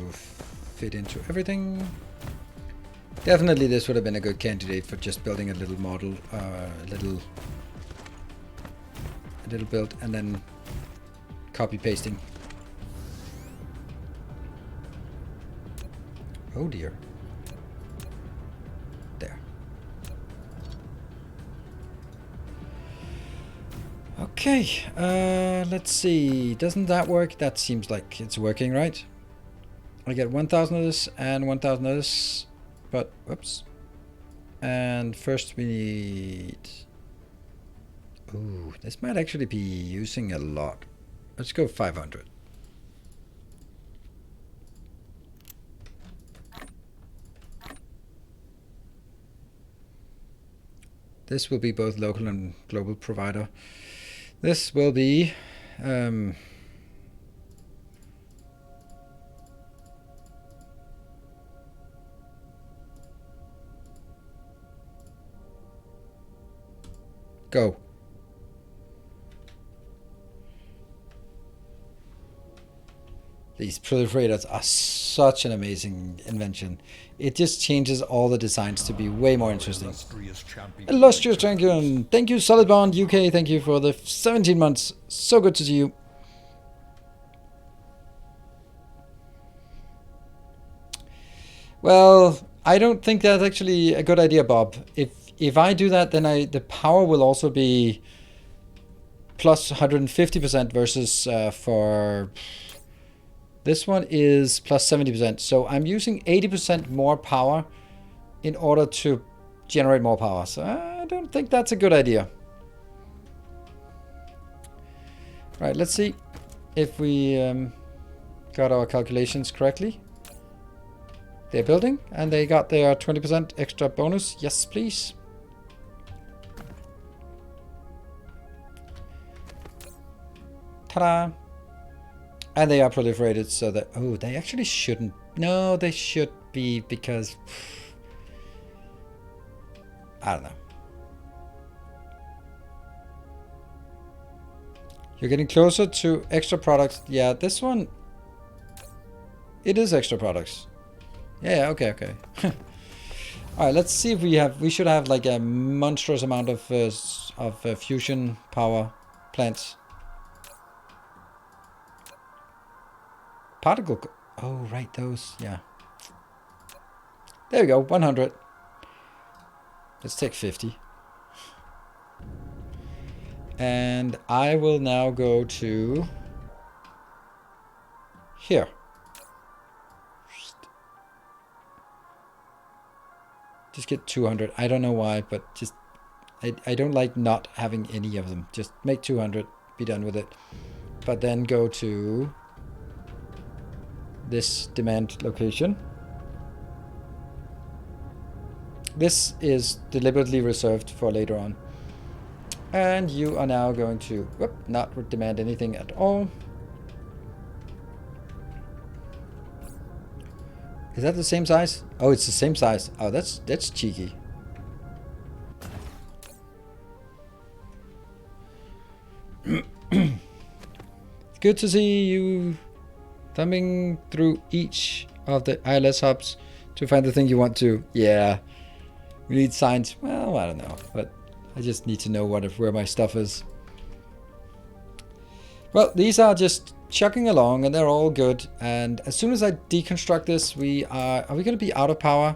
fit into everything. Definitely this would have been a good candidate for just building a little model, a little build and then copy pasting. Oh dear. There. Okay, let's see. Doesn't that work? That seems like it's working, right? I get 1,000 of this and 1,000 of this, but whoops. And first we need... Ooh, this might actually be using a lot. Let's go 500. This will be both local and global provider. This will be... Go. These proliferators are such an amazing invention. It just changes all the designs to be way more interesting. Illustrious champion. Thank you, Solid Bond UK. Thank you for the 17 months. So good to see you. Well, I don't think that's actually a good idea, Bob. If I do that, then the power will also be plus 150% versus for this one is plus 70%. So I'm using 80% more power in order to generate more power. So I don't think that's a good idea. Right, let's see if we got our calculations correctly. They're building and they got their 20% extra bonus. Yes, please. Ta-da! And they are proliferated so that... Oh, they actually shouldn't. No, they should be because... I don't know. You're getting closer to extra products. Yeah, this one... It is extra products. Yeah, okay, okay. Alright, let's see if we have... We should have like a monstrous amount of fusion power plants. Particle... Oh, right, those, yeah. There we go, 100. Let's take 50. And I will now go to... Here. Just get 200. I don't know why, but just... I don't like not having any of them. Just make 200, be done with it. But then go to... this demand location. This is deliberately reserved for later on. And you are now going to not demand anything at all. Is that the same size? Oh, it's the same size. Oh, that's cheeky. Good to see you thumbing through each of the ILS hubs to find the thing you want to. Yeah, we need signs. Well, I don't know, but I just need to know where my stuff is. Well, these are just chugging along and they're all good. And as soon as I deconstruct this, are we going to be out of power?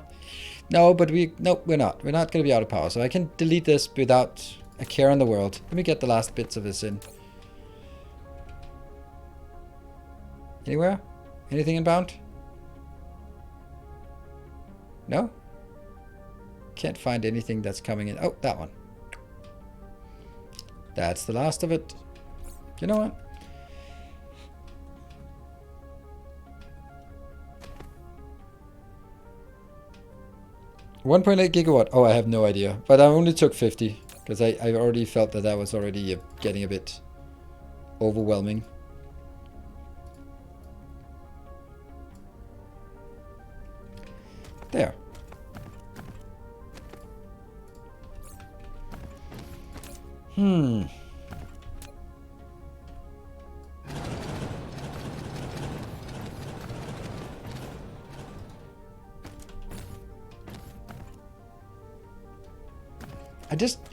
No, but we're not. We're not going to be out of power. So I can delete this without a care in the world. Let me get the last bits of this in. Anywhere? Anything inbound? No? Can't find anything that's coming in. Oh, that one. That's the last of it. You know what? $1.8 gigawatt. Oh, I have no idea. But I only took 50 because I already felt that was already getting a bit overwhelming. There.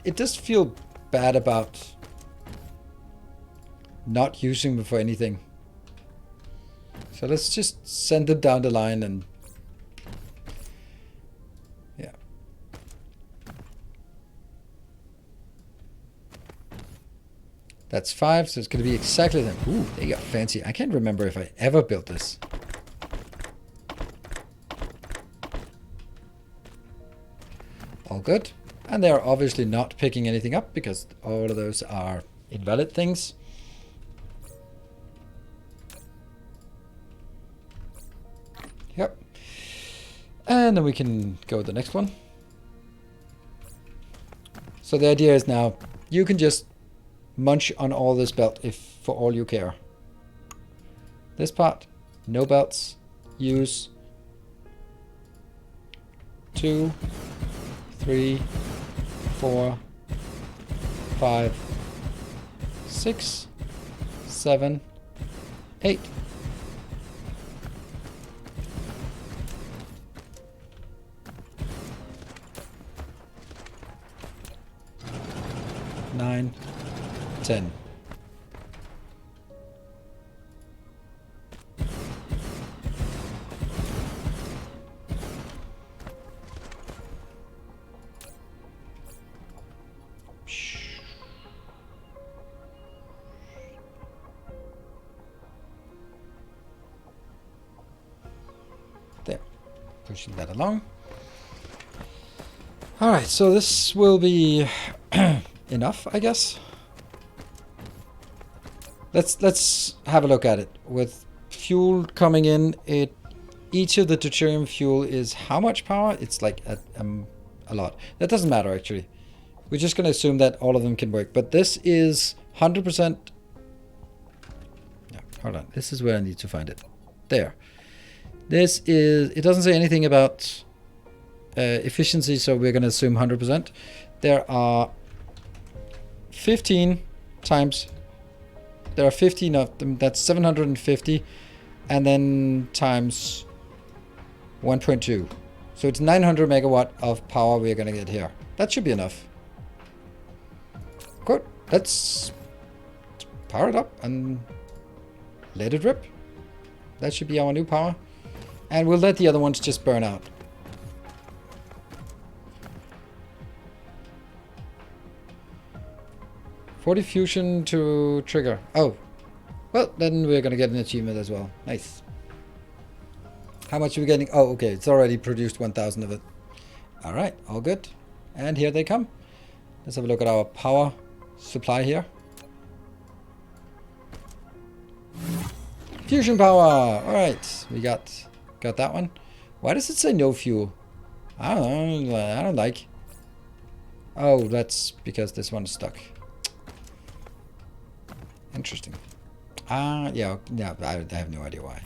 It just feel bad about not using them for anything. So let's just send them down the line and yeah. That's 5, so it's going to be exactly the... Ooh, they got fancy. I can't remember if I ever built this. All good. And they're obviously not picking anything up because all of those are invalid things. Yep. And then we can go with the next one. So the idea is now you can just munch on all this belt if for all you care. This part, no belts. Use 2, 3, 4, 5, 6, 7, 8. Nine, 10. There, pushing that along. All right, so this will be enough, I guess. Let's have a look at it. With fuel coming in, each of the deuterium fuel is how much power? It's like a lot. That doesn't matter actually. We're just gonna assume that all of them can work. But this is 100%. No, hold on. This is where I need to find it. There. This is. It doesn't say anything about efficiency, so we're gonna assume 100%. There are 15 times. There are 15 of them. That's 750, and then times 1.2. So it's 900 megawatt of power we're gonna get here. That should be enough. Good. Let's power it up and let it rip. That should be our new power, and we'll let the other ones just burn out. "40 fusion to trigger." Oh, well, then we're gonna get an achievement as well. Nice. How much are we getting? Oh, okay, it's already produced 1,000 of it. All right, all good. And here they come. Let's have a look at our power supply here. Fusion power. All right, we got that one. Why does it say no fuel? I don't like. Oh, that's because this one is stuck. Interesting. Yeah, I have no idea why.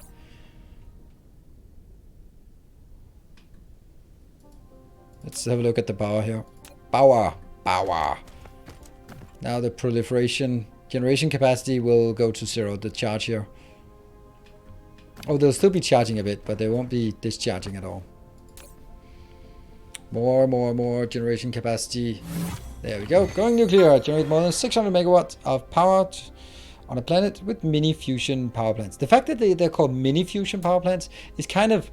Let's have a look at the power here. Power. Now the generation capacity will go to 0, the charge here. Oh, they'll still be charging a bit, but they won't be discharging at all. More generation capacity. There we go. Going nuclear. Generate more than 600 megawatts of power on a planet with mini fusion power plants. The fact that they're called mini fusion power plants is kind of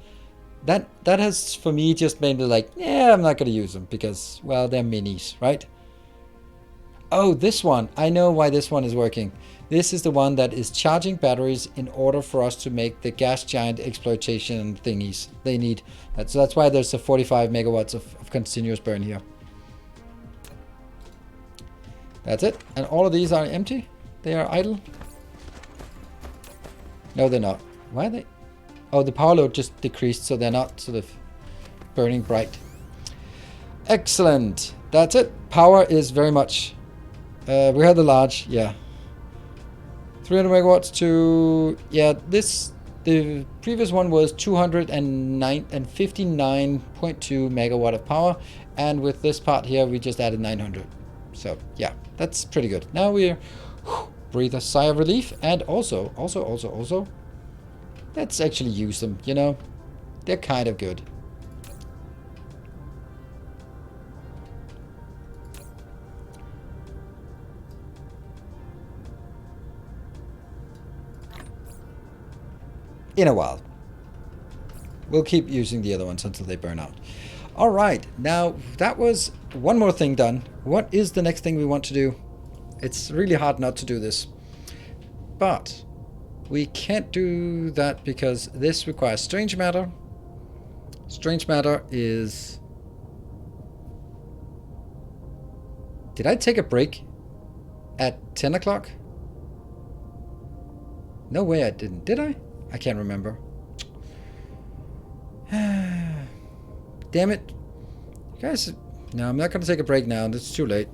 that has for me just made me like, yeah, I'm not going to use them because, well, they're minis, right? Oh, this one. I know why this one is working. This is the one that is charging batteries in order for us to make the gas giant exploitation thingies they need. So that's why there's a 45 megawatts of continuous burn here. That's it. And all of these are empty. They are idle. No, they're not. Why are they? Oh, the power load just decreased, so they're not sort of burning bright. Excellent. That's it. Power is very much. We had the large, yeah. 300 megawatts to, yeah, the previous one was 259.2 megawatt of power. And with this part here, we just added 900. So yeah, that's pretty good. Now we're breathe a sigh of relief. And also, let's actually use them, you know, they're kind of good. In a while. We'll keep using the other ones until they burn out. All right, now that was one more thing done. What is the next thing we want to do? It's really hard not to do this. But we can't do that because this requires strange matter. Strange matter is Did I take a break at 10 o'clock? No way I didn't. Did I? I can't remember. Damn it. You guys... No, I'm not going to take a break now. It's too late.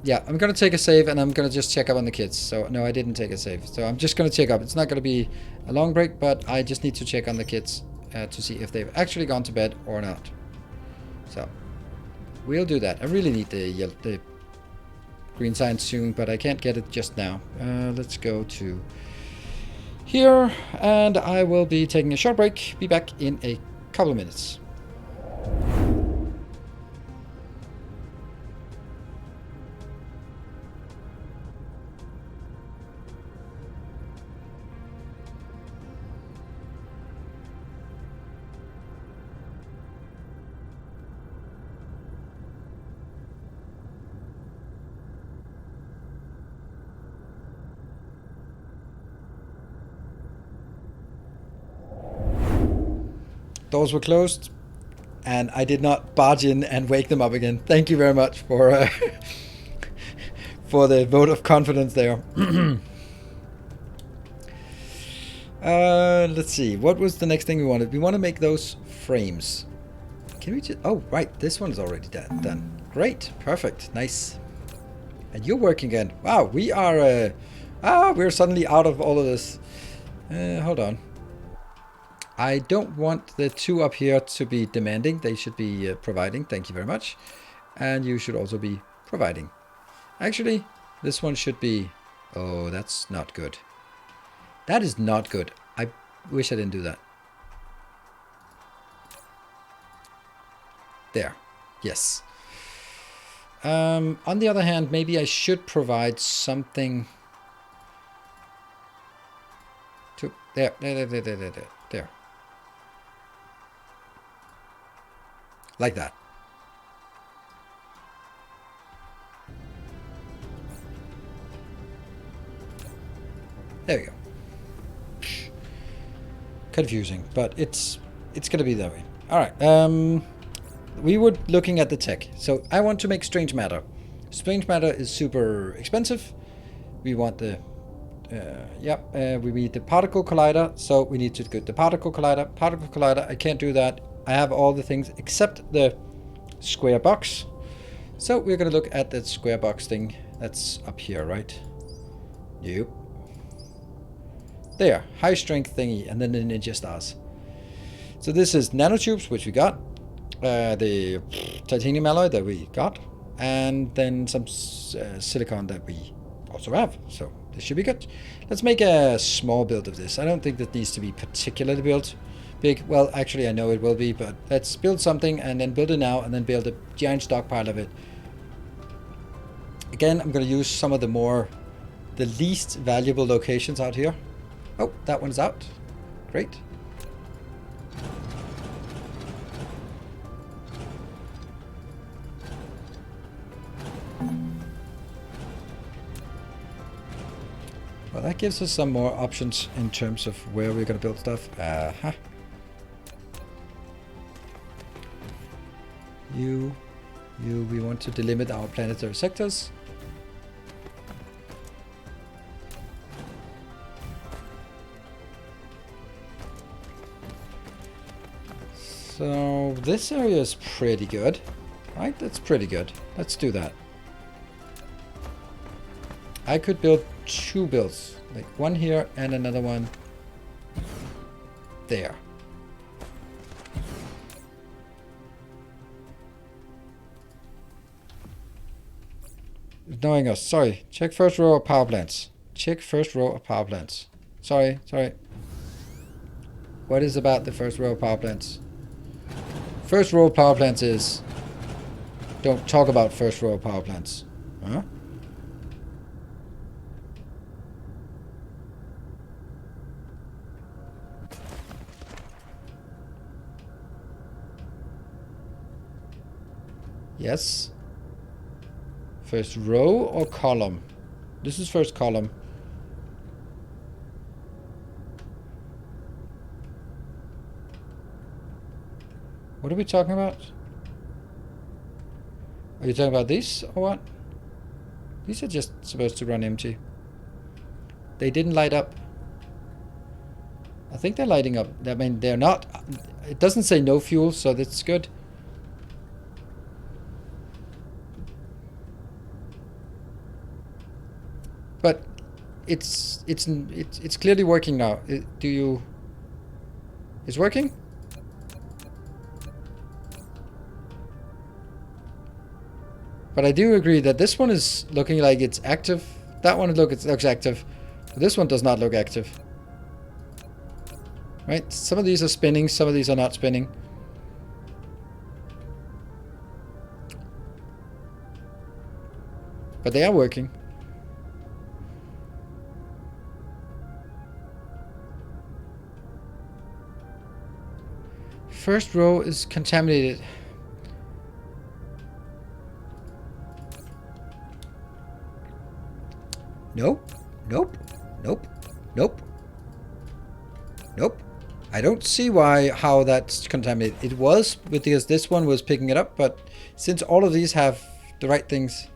Yeah, I'm going to take a save and I'm going to just check up on the kids. So, no, I didn't take a save. So, I'm just going to check up. It's not going to be a long break, but I just need to check on the kids to see if they've actually gone to bed or not. So, we'll do that. I really need the green sign soon, but I can't get it just now. Let's go to here, and I will be taking a short break. Be back in a couple of minutes. Doors were closed, and I did not barge in and wake them up again. Thank you very much for for the vote of confidence there. Let's see. What was the next thing we wanted? We want to make those frames. Can we just... Oh, right. This one's already done. Great. Perfect. Nice. And you're working again. Wow. We are... we're suddenly out of all of this. Hold on. I don't want the two up here to be demanding. They should be providing. Thank you very much. And you should also be providing. Actually, this one should be... Oh, that's not good. That is not good. I wish I didn't do that. There. Yes. On the other hand, maybe I should provide something... to... There. Like that. There we go. Confusing, but it's gonna be that way. All right. We were looking at the tech, so I want to make strange matter. Strange matter is super expensive. We want the we need the particle collider, so we need to get the particle collider. Particle collider, I can't do that. I have all the things except the square box. So we're going to look at that square box thing that's up here, right? Yep. There, high strength thingy, and then the ninja stars. So this is nanotubes, which we got. The titanium alloy that we got. And then some silicon that we also have. So this should be good. Let's make a small build of this. I don't think that needs to be particularly built big. Well, actually, I know it will be, but let's build something and then build it now and then build a giant stockpile of it. Again, I'm going to use some of the least valuable locations out here. Oh, that one's out. Great. Well, that gives us some more options in terms of where we're going to build stuff. We want to delimit our planetary sectors. So this area is pretty good, right? That's pretty good. Let's do that. I could build two builds, like one here and another one there. Ignoring us. Sorry. Check first row of power plants. Check first row of power plants. Sorry. What is about the first row of power plants? First row of power plants is... Don't talk about first row of power plants. Huh? Yes. First row or column? This is first column. What are we talking about? Are you talking about these or what? These are just supposed to run empty. They didn't light up. I think they're lighting up. I mean, they're not. It doesn't say no fuel, so that's good. But it's clearly working now. It's working? But I do agree that this one is looking like it's active. That one looks active. But this one does not look active. Right? Some of these are spinning, some of these are not spinning. But they are working. First row is contaminated. Nope. Nope. Nope. Nope. Nope. I don't see how that's contaminated. It was because this one was picking it up, but since all of these have the right things.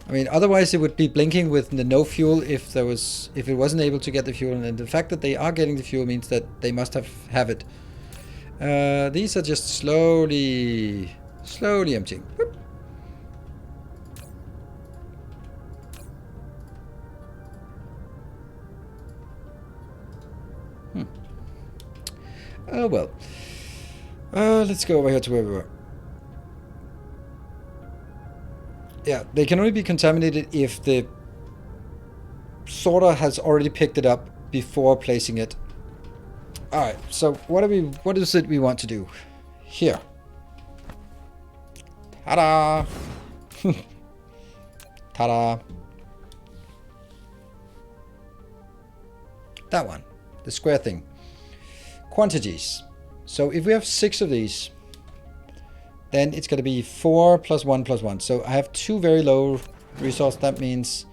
I mean, otherwise it would be blinking with the no fuel if it wasn't able to get the fuel, and the fact that they are getting the fuel means that they must have it. These are just slowly emptying. Whoop. Oh well. Let's go over here to where we were. Yeah, they can only be contaminated if the sorter has already picked it up before placing it. Alright, so what is it we want to do? Here. Ta-da! Ta-da! That one. The square thing. Quantities. So if we have 6 of these, then it's going to be 4 plus 1 plus 1. So I have 2 very low resource. That means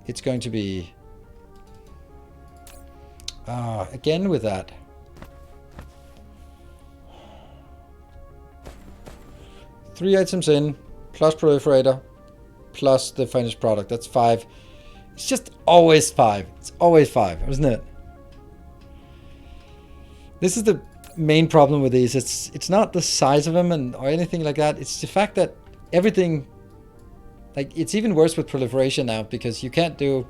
it's going to be... again with that. Three items in, plus proliferator, plus the finished product. That's 5. It's just always 5. It's always 5, isn't it? This is the main problem with these. It's not the size of them or anything like that. It's the fact that everything, like, it's even worse with proliferation now because you can't do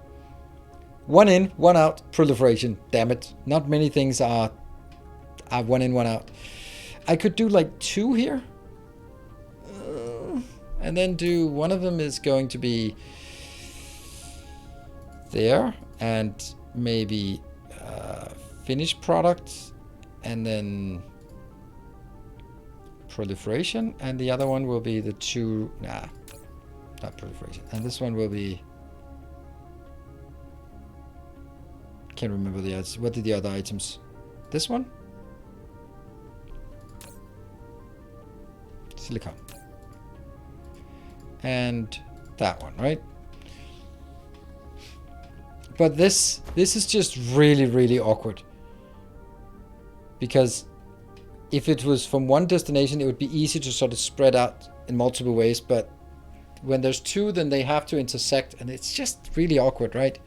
1 in, 1 out proliferation. Damn it! Not many things are 1 in, 1 out. I could do like 2 here, and then do one of them is going to be there, and maybe finished product. And then proliferation, and the other one will be the 2. Nah, not proliferation. And this one will be. Can't remember the others. What did the other items? This one? Silicon. And that one, right? But this is just really awkward. Because if it was from one destination, it would be easy to sort of spread out in multiple ways. But when there's 2, then they have to intersect. And it's just really awkward, right?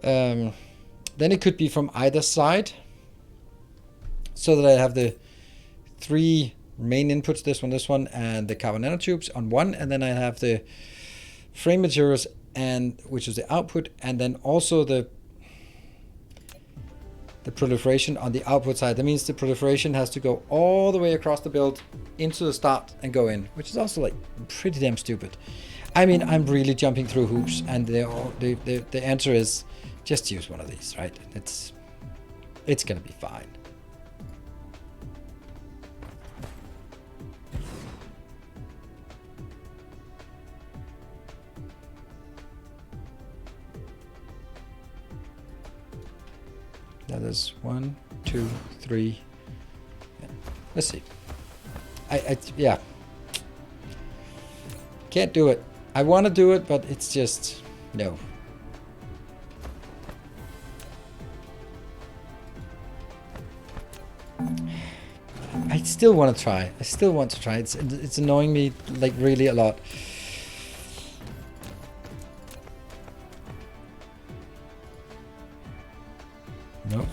Then it could be from either side. So that I have the 3 main inputs, this one, and the carbon nanotubes on one. And then I have the frame materials, which is the output. And then also the proliferation on the output side. That means the proliferation has to go all the way across the build into the start and go in, which is also like pretty damn stupid. I mean, I'm really jumping through hoops, and the answer is just use one of these, right? It's gonna be fine. Now there's 1, 2, 3. Yeah. Let's see. Yeah. Can't do it. I want to do it, but it's just no. I still want to try. I still want to try. It's annoying me like really a lot. Nope.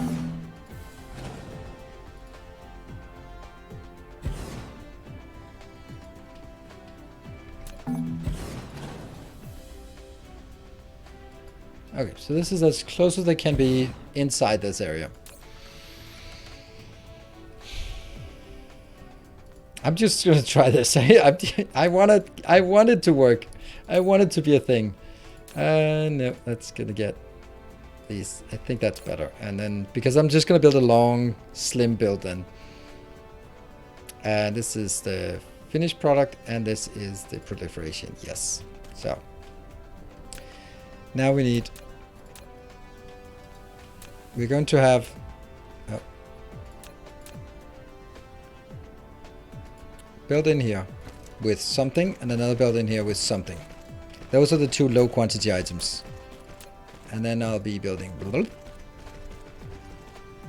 Okay, so this is as close as they can be inside this area. I'm just gonna try this. I want it to work. I want it to be a thing. No, that's gonna get these. I think that's better. And then, because I'm just gonna build a long, slim build then. And this is the finished product, and this is the proliferation. Yes. So now we're going to have build in here with something and another build in here with something. Those are the two low quantity items. And then I'll be building.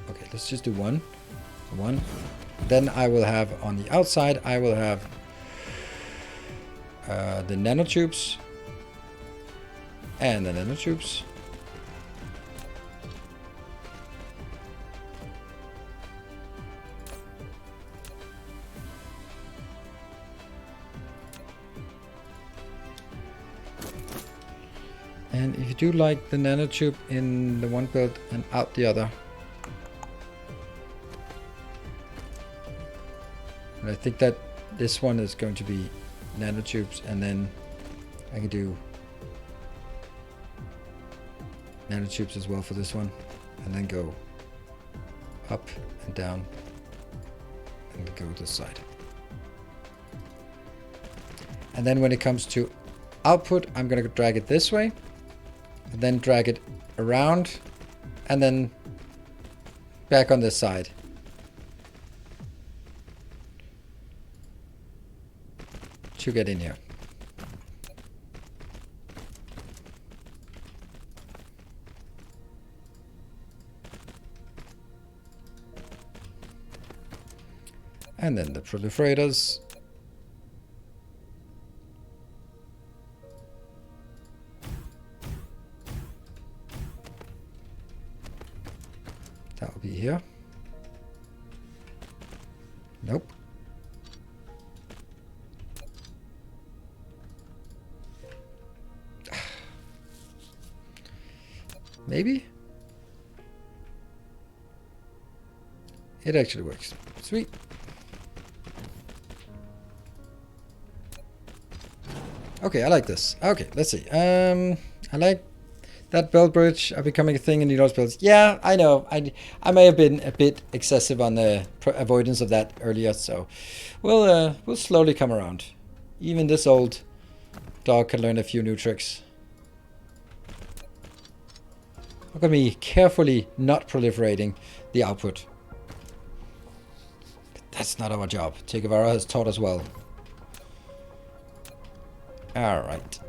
Okay, let's just do one. Then I will have on the outside, I will have the nanotubes and the nanotubes. And if you do like the nanotube in the one build and out the other. And I think that this one is going to be nanotubes, and then I can do nanotubes as well for this one, and then go up and down and go this side. And then when it comes to output, I'm going to drag it this way, and then drag it around, and then back on this side. To get in here. And then the proliferators. That will be here. Nope. Maybe? It actually works. Sweet. Okay, I like this. Okay, let's see. I like that belt bridge becoming a thing in the those builds. Yeah, I know. I may have been a bit excessive on the avoidance of that earlier, so we'll slowly come around. Even this old dog can learn a few new tricks. Look at me carefully not proliferating the output. That's not our job. Che Guevara has taught us well. Alright.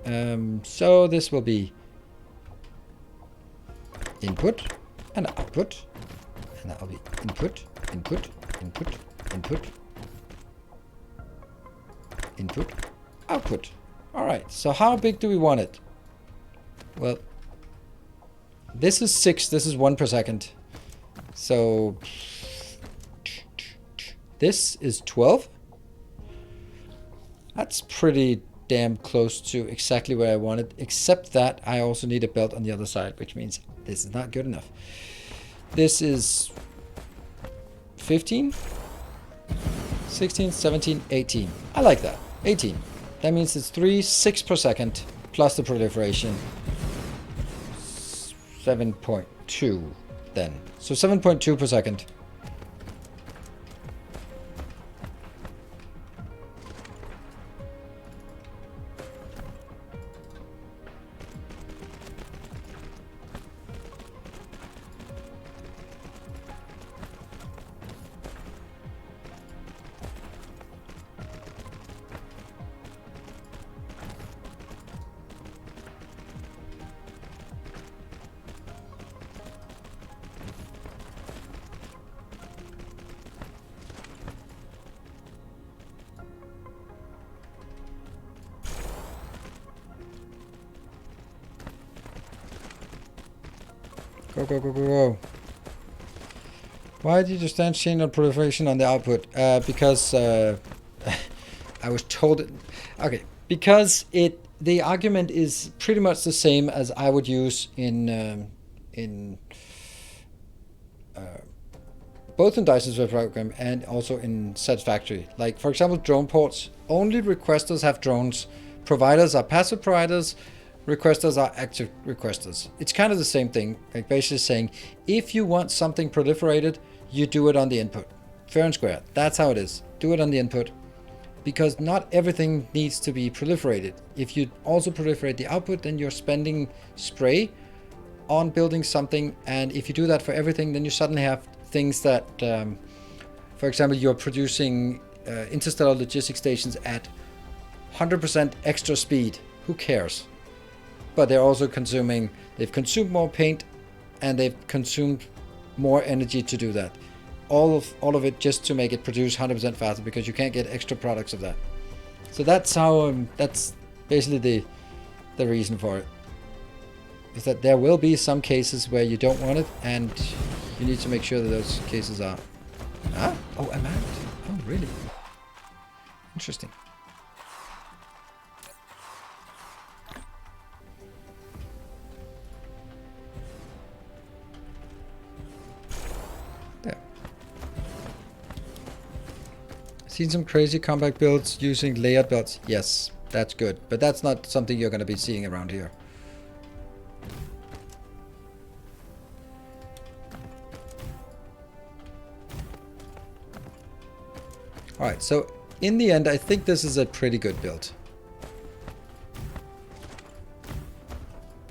So this will be input and output. And that will be input, input, input, input, input, output. Alright, so how big do we want it? Well, this is 6, this is 1 per second. So this is 12. That's pretty damn close to exactly where I want it, except that I also need a belt on the other side, which means this is not good enough. This is 15, 16, 17, 18. I like that. 18. That means it's 6 per second plus the proliferation. 7.2 then. So 7.2 per second. Go, go, go, go, go. Why did you stand chain on proliferation on the output? Because I was told... Okay, because the argument is pretty much the same as I would use in both in Dyson's web program and also in Satisfactory. Like, for example, drone ports. Only requesters have drones. Providers are passive providers. Requesters are active requesters. It's kind of the same thing. Like, basically saying, if you want something proliferated, you do it on the input. Fair and square. That's how it is. Do it on the input. Because not everything needs to be proliferated. If you also proliferate the output, then you're spending spray on building something. And if you do that for everything, then you suddenly have things that, for example, you're producing interstellar logistics stations at 100% extra speed. Who cares? But they're also they've consumed more paint and they've consumed more energy to do that. All of it just to make it produce 100% faster, because you can't get extra products of that. So that's how, that's basically the reason for it. Is that there will be some cases where you don't want it, and you need to make sure that those cases are... Ah? Oh, I'm out. Oh, really? Interesting. There. Seen some crazy compact builds using layered belts. Yes, that's good. But that's not something you're going to be seeing around here. Alright, so in the end, I think this is a pretty good build.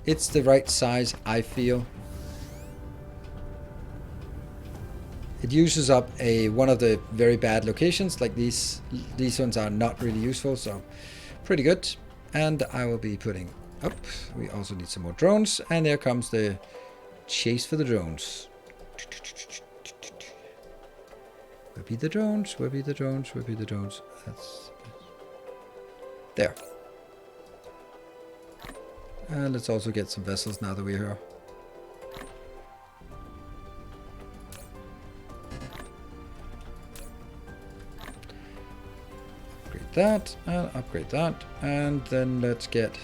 It's the right size, I feel. It uses up one of the very bad locations, like these ones are not really useful, so pretty good. And I will be putting up, we also need some more drones, and there comes the chase for the drones. Where be the drones? Where be the drones? Where be the drones? That's there. And let's also get some vessels now that we're here. Upgrade that, and upgrade that, and then let's get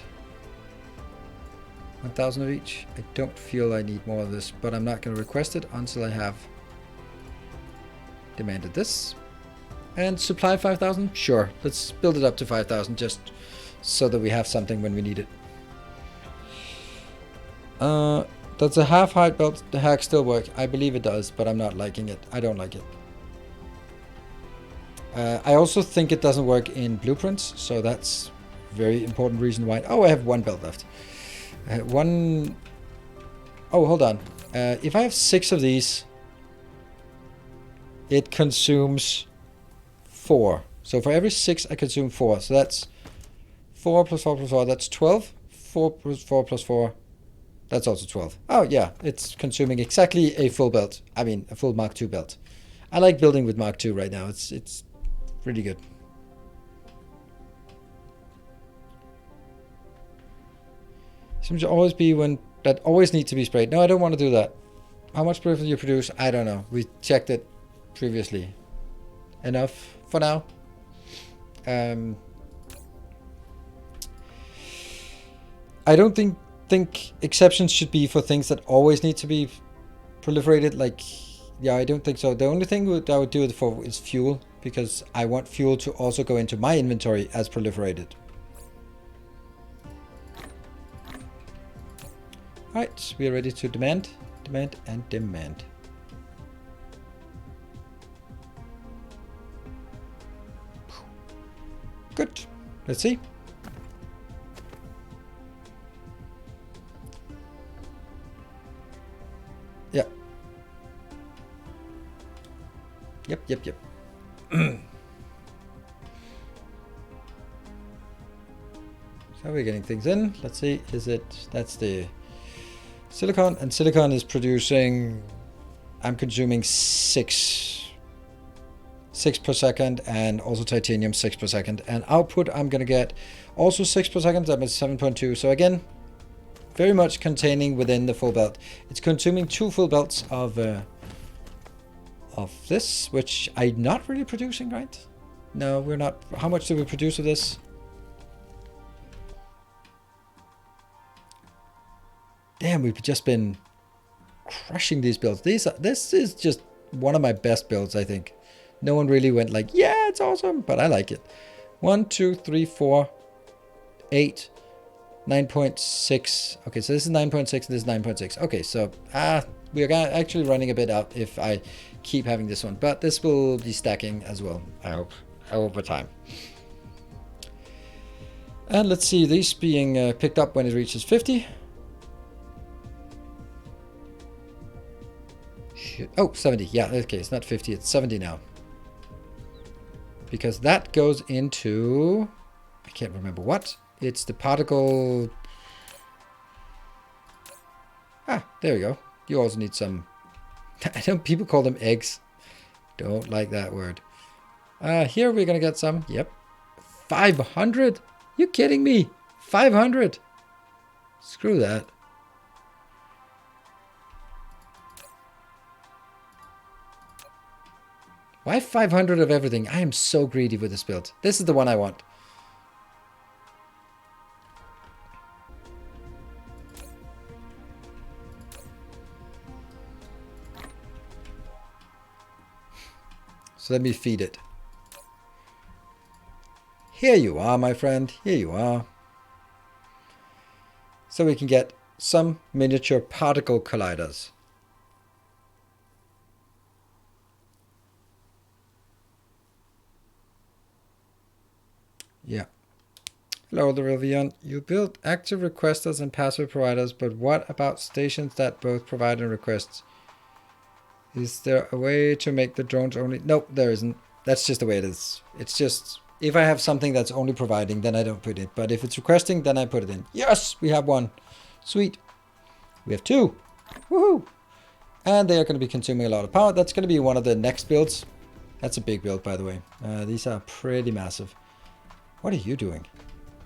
1,000 of each. I don't feel I need more of this, but I'm not going to request it until I have demanded this. And supply 5,000? Sure, let's build it up to 5,000 just so that we have something when we need it. Does the half height belt hack still work? I believe it does, but I'm not liking it. I don't like it. I also think it doesn't work in blueprints, so that's a very important reason why. Oh, I have one belt left. Oh, hold on. If I have 6 of these, it consumes 4. So for every 6, I consume 4. So that's 4 plus 4 plus 4. That's 12. 4 plus 4 plus 4. That's also 12. Oh, yeah. It's consuming exactly a full belt. I mean, a full Mark II belt. I like building with Mark II right now. It's really good. Seems to always be one that always needs to be sprayed. No, I don't want to do that. How much proof do you produce? I don't know. We checked it previously. Enough for now. I don't think exceptions should be for things that always need to be proliferated. Like, yeah, I don't think so. The only thing I would do it for is fuel, because I want fuel to also go into my inventory as proliferated. Alright, we are ready to demand, and demand. Good. Let's see. Yeah. Yep. So we're getting things in. Let's see. That's the silicon, and silicon is producing, I'm consuming 6 per second, and also titanium 6 per second, and output I'm gonna get also 6 per second. I'm at 7.2. So again, very much containing within the full belt. It's consuming 2 full belts of this, which I'm not really producing, right? No, we're not. How much do we produce of this? Damn, we've just been crushing these builds. This is just one of my best builds, I think. No one really went like, yeah, it's awesome, but I like it. 1, 2, 3, 4, 8, 9.6. Okay, so this is 9.6 and this is 9.6. Okay, so we are actually running a bit out if I keep having this one, but this will be stacking as well, I hope, over time. And let's see, these being picked up when it reaches 50. Oh, 70. Yeah, okay, it's not 50, it's 70 now. Because that goes into... I can't remember what. It's the particle... Ah, there we go. You also need some... I know people call them eggs. Don't like that word. Here we're going to get some. Yep. 500? You kidding me? 500? Screw that. Why 500 of everything? I am so greedy with this build. This is the one I want. So let me feed it. Here you are, my friend. Here you are. So we can get some miniature particle colliders. Yeah. Hello, the Rivian. You build active requesters and passive providers, but what about stations that both provide and request? Is there a way to make the drones only? Nope, there isn't. That's just the way it is. It's just, if I have something that's only providing, then I don't put it. But if it's requesting, then I put it in. Yes, we have one. Sweet. We have 2. Woohoo! And they are going to be consuming a lot of power. That's going to be one of the next builds. That's a big build, by the way. These are pretty massive. What are you doing?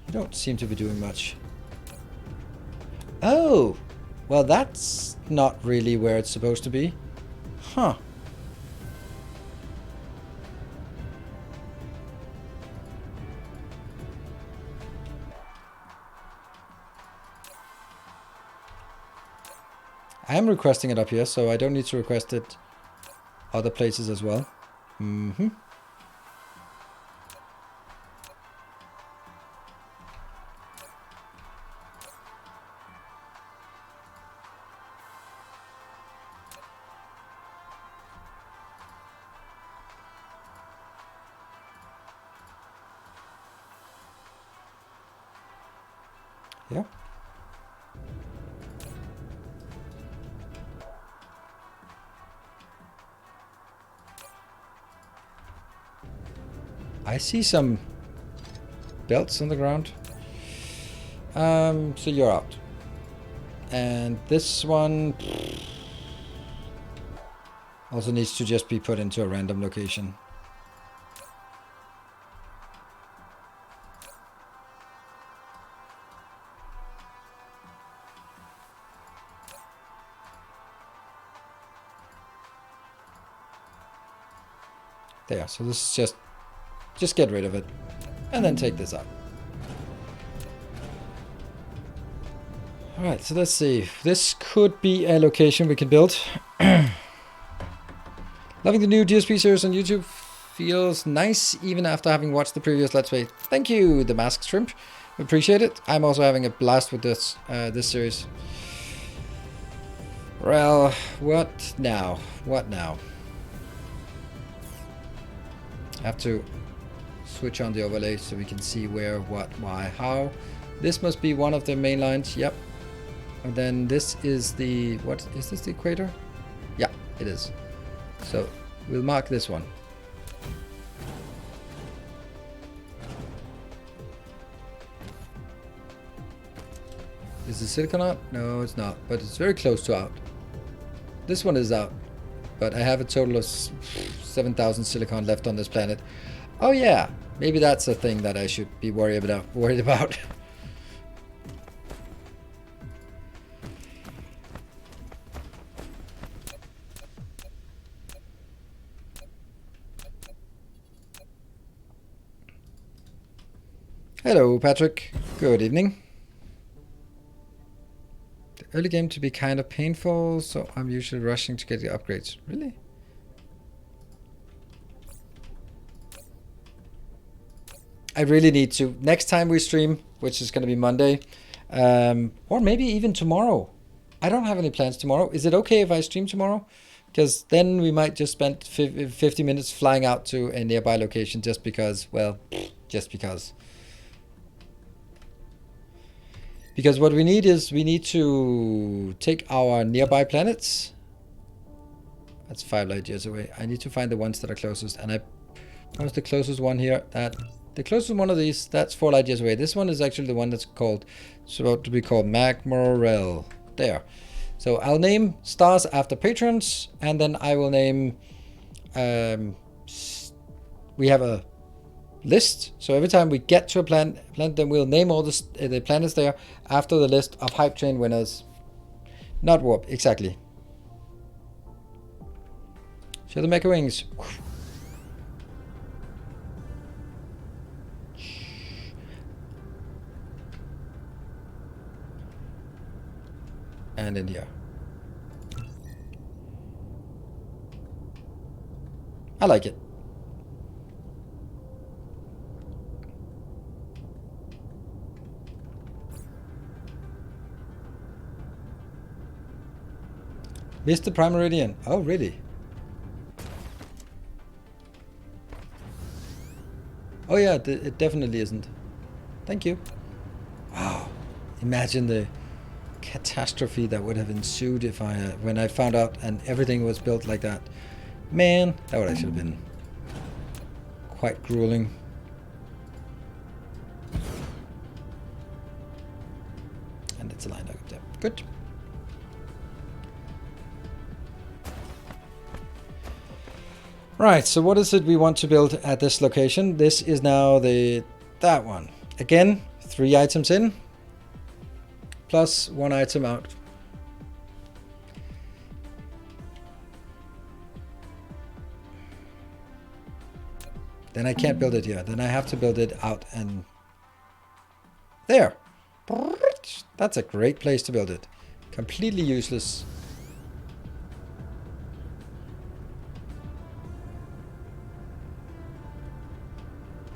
You don't seem to be doing much. Oh! Well, that's not really where it's supposed to be. Huh. I am requesting it up here, so I don't need to request it other places as well. Mm-hmm. Yeah. I see some belts on the ground. So you're out. And this one also needs to just be put into a random location. There, so this is just get rid of it. And then take this out. Alright, so let's see. This could be a location we can build. Loving the new DSP series on YouTube. Feels nice even after having watched the previous Let's Play. Thank you, the Masked Shrimp. Appreciate it. I'm also having a blast with this this series. Well, what now? What now? I have to switch on the overlay so we can see where, what, why, how. This must be one of the main lines. Yep. And then this is the, what is this, the equator? Yeah, it is. So we'll mark this one. Is the silicon out? No, it's not, but it's very close to out. This one is out, but I have a total of 7,000 silicon left on this planet. Oh yeah, maybe that's a thing that I should be worried about. Hello, Patrick. Good evening. The early game to be kind of painful, so I'm usually rushing to get the upgrades. Really? I really need to. Next time we stream, which is going to be Monday, or maybe even tomorrow. I don't have any plans tomorrow. Is it okay if I stream tomorrow? Because then we might just spend 50 minutes flying out to a nearby location just because, well, just because. Because what we need is we need to take our nearby planets. That's 5 light years away. I need to find the ones that are closest. And what's the closest one here? The closest one of these, that's 4 light years away. This one is actually the one that's supposed to be called Magmorel. There. So I'll name stars after patrons, and then I will name, we have a list. So every time we get to a planet, then we'll name all the planets there after the list of hype train winners. Not warp, exactly. Show the mecha wings. And in here. I like it. Missed the prime meridian. Oh, really? Oh yeah, it definitely isn't. Thank you. Wow. Imagine the catastrophe that would have ensued if when I found out and everything was built like that. Man, that would actually have been quite grueling. And it's a line up there. Good. Right, so what is it we want to build at this location? This is now that one. Again, 3 items in, plus 1 item out. Then I can't build it here. Then I have to build it out and there. That's a great place to build it. Completely useless.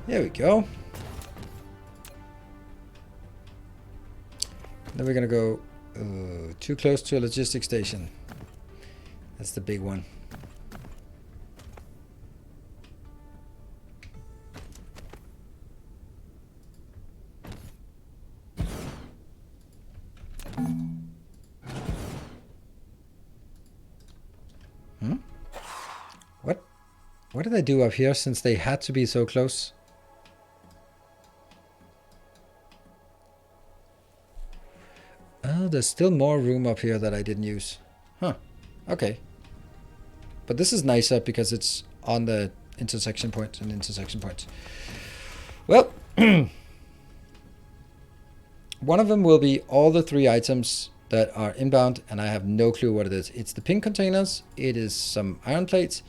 There we go. Then we're gonna go too close to a logistics station. That's the big one. What did I do up here since they had to be so close? Oh, there's still more room up here that I didn't use. Huh. Okay. But this is nicer because it's on the intersection point and intersection point. Well, one of them will be all the 3 items that are inbound, and I have no clue what it is. It's the pink containers, it is some iron plates,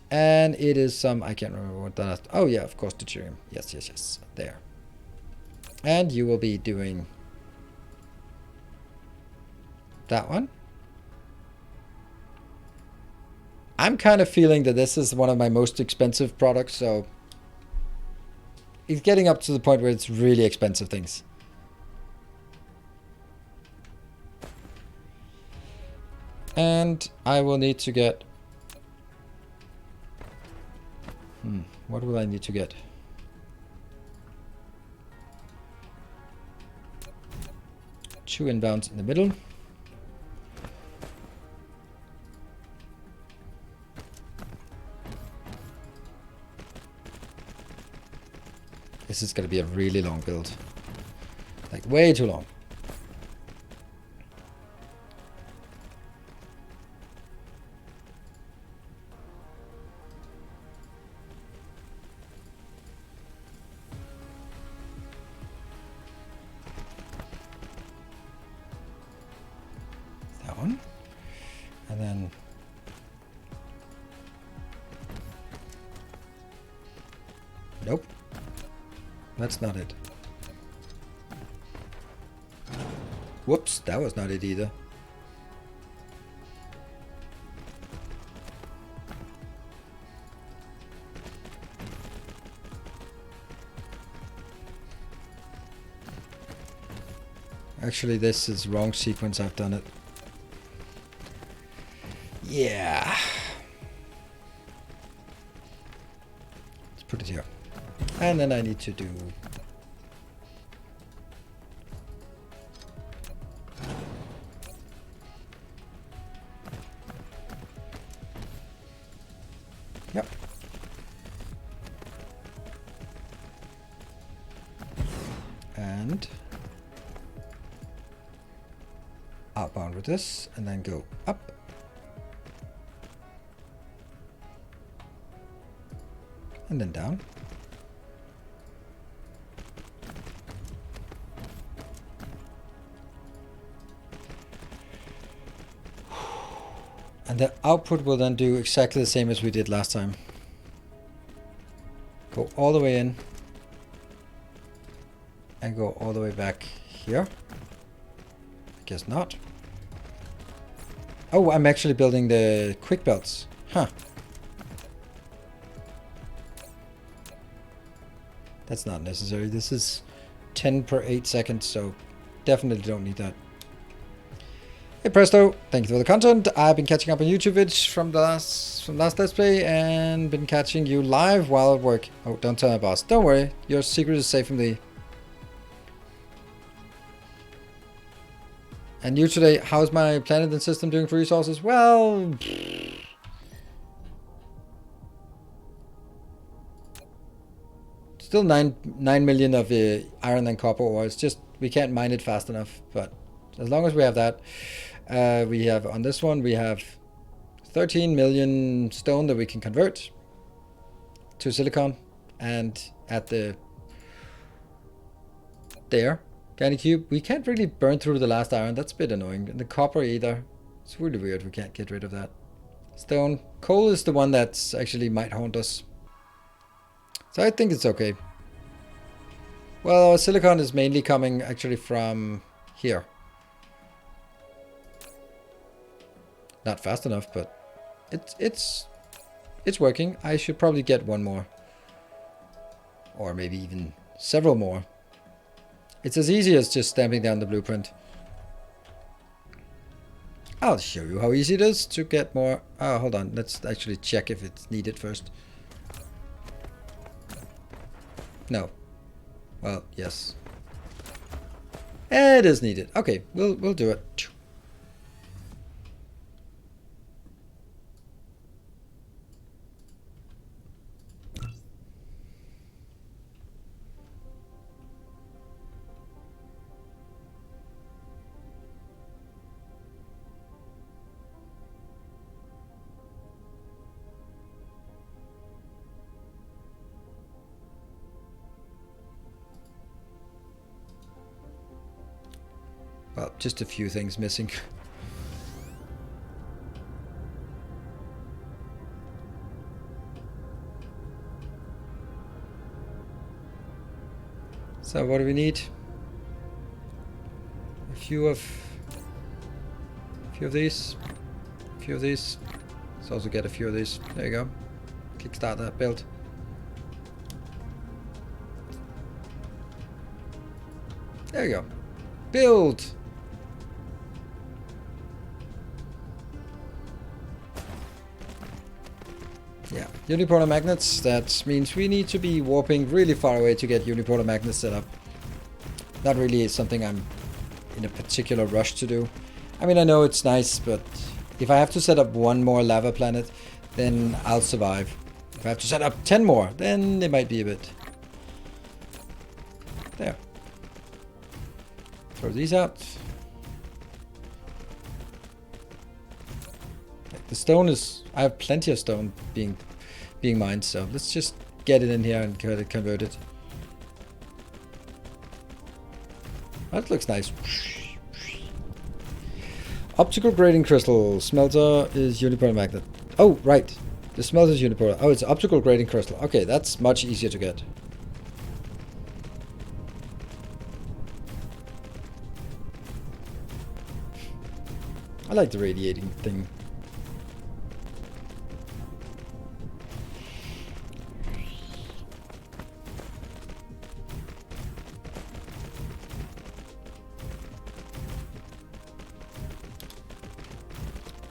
and it is some, I can't remember what that is. Oh yeah, of course, deuterium. Yes, yes, yes. There. And you will be doing that one. I'm kind of feeling that this is one of my most expensive products, so it's getting up to the point where it's really expensive things. And I will need to get... what will I need to get? Two inbounds in the middle. This is going to be a really long build. Like, way too long. That one. And then... nope. That's not it. Whoops, that was not it either. Actually, this is wrong sequence. I've done it. Yeah. Let's put it here. And then I need to do... Yep. And... outbound with this, and then go up. And then down. And the output will then do exactly the same as we did last time. Go all the way in. And go all the way back here. I guess not. Oh, I'm actually building the quick belts. Huh. That's not necessary. This is 10 per 8 seconds, so definitely don't need that. Hey Presto, thank you for the content. I've been catching up on YouTube vids from last Let's Play and been catching you live while at work. Oh, don't tell my boss. Don't worry, your secret is safe from me. And you today, how's my planet and system doing for resources? Well... Still 9 million of iron and copper ore. It's just we can't mine it fast enough. But as long as we have that, we have on this one we have 13 million stone that we can convert to silicon, and at the candy cube we can't really burn through the last iron. That's a bit annoying. And the copper either. It's really weird. We can't get rid of that. Stone, coal is the one that's actually might haunt us. So I think it's okay. Well, our silicon is mainly coming actually from here. Not fast enough, but it's working. I should probably get one more. Or maybe even several more. It's as easy as just stamping down the blueprint. I'll show you how easy it is to get more. Oh, hold on. Let's actually check if it's needed first. No. Well, yes. It is needed. Okay, we'll do it. Well, just a few things missing. So what do we need? A few of these. A few of these. Let's also get a few of these. There you go. Kickstart that build. There you go. Build! Yeah, unipolar magnets, that means we need to be warping really far away to get unipolar magnets set up. Not really something I'm in a particular rush to do. I mean, I know it's nice, but if I have to set up one more lava planet, then I'll survive. If I have to set up 10 more, then it might be a bit. There. Throw these out. The stone is... I have plenty of stone being mined, so let's just get it in here and get it converted. That looks nice. Optical grading crystal. Smelter is unipolar magnet. Oh, right. The smelter is unipolar. Oh, it's optical grading crystal. Okay, that's much easier to get. like the radiating thing.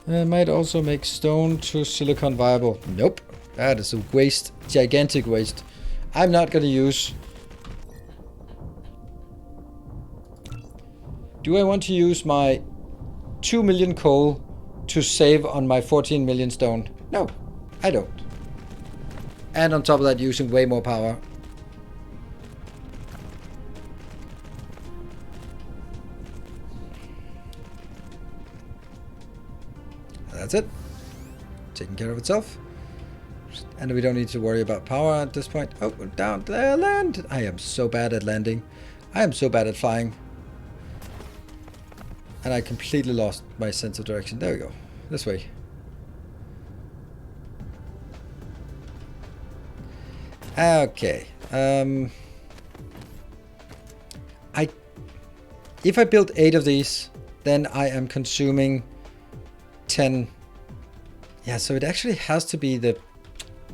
Might also make stone to silicon viable. Nope. That is a waste. Gigantic waste. I'm not gonna use... Do I want to use my 2 million coal to save on my 14 million stone? No, I don't. And on top of that, using way more power. That's it. Taking care of itself. And we don't need to worry about power at this point. Oh, down there, land. I am so bad at landing. I am so bad at flying. And I completely lost my sense of direction. There we go. This way. Okay. If I build 8 of these, then I am consuming 10. Yeah, so it actually has to be the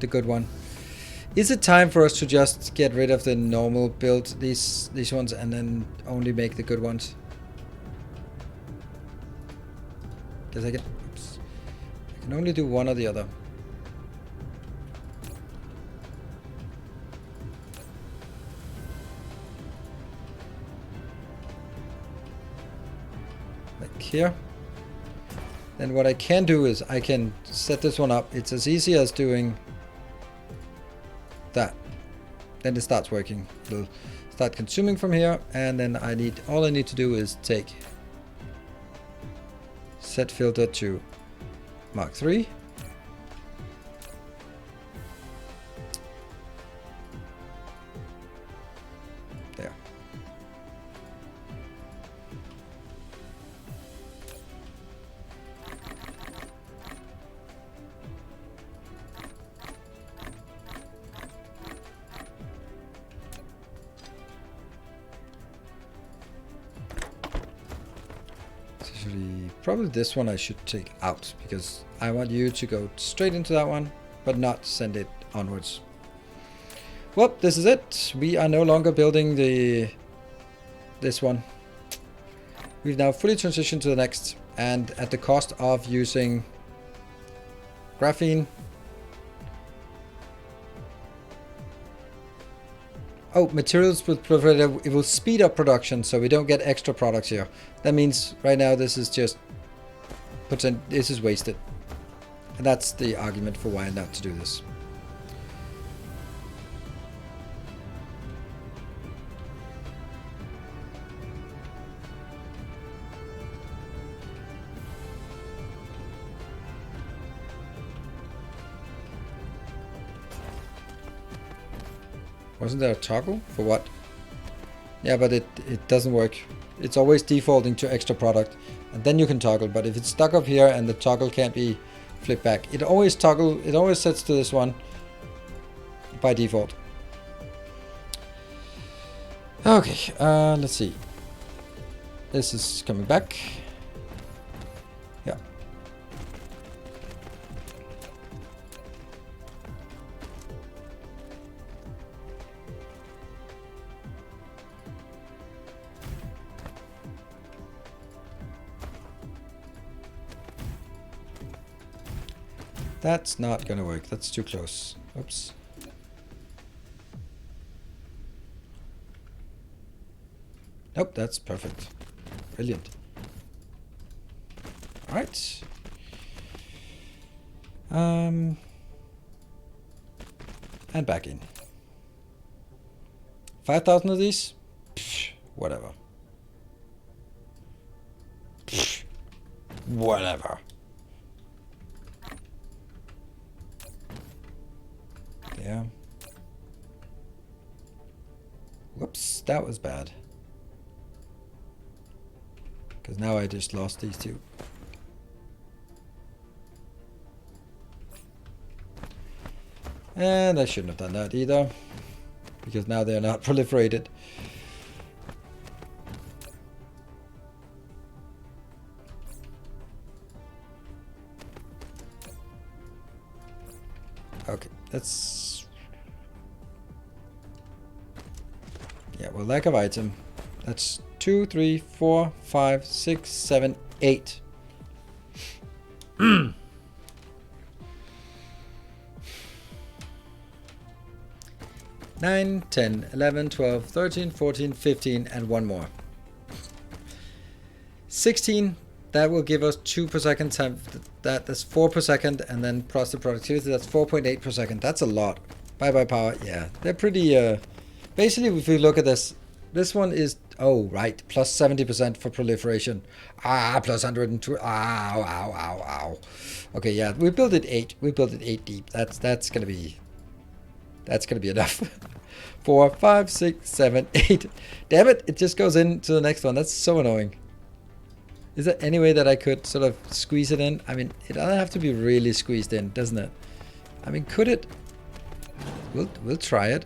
good one. Is it time for us to just get rid of the normal build, these ones, and then only make the good ones? Because I can only do one or the other. Like here. Then what I can do is I can set this one up. It's as easy as doing that. Then it starts working. It'll start consuming from here, and then all I need to do is take set filter to Mark 3. There. Probably this one I should take out, because I want you to go straight into that one, but not send it onwards. Well, this is it. We are no longer building this one. We've now fully transitioned to the next, and at the cost of using graphene. Oh, materials will provide, it will speed up production, so we don't get extra products here. That means right now this is just this is wasted, and that's the argument for why not to do this. Wasn't there a toggle for what? Yeah, but it doesn't work. It's always defaulting to extra product, and then you can toggle. But if it's stuck up here and the toggle can't be flipped back, it always sets to this one by default. Okay, let's see. This is coming back. Yeah. That's not gonna work. That's too close. Oops. Nope, that's perfect. Brilliant. All right. And back in. 5,000 of these? Psh, whatever. Psh, whatever. Yeah. Whoops, that was bad. Because now I just lost these two. And I shouldn't have done that either, because now they're not proliferated. That's... Yeah, well, lack of item. That's 2, 3, 4, 5, 6, 7, 8. 9, 10, 11, 12, 13, 14, 15, and one more. 16, that will give us 2 per second time. That's 4 per second, and then plus the productivity, that's 4.8 per second. That's a lot. Bye-bye power, yeah. They're pretty, basically, if you look at this one is, oh, right, plus 70% for proliferation. Ah, plus 102, ow, ow, ow, ow. Okay, yeah, we built it 8. We built it 8 deep. That's gonna be enough. 4, 5, 6, 7, 8. Damn it, it just goes into the next one. That's so annoying. Is there any way that I could sort of squeeze it in? I mean, it doesn't have to be really squeezed in, doesn't it? I mean, could it? We'll try it.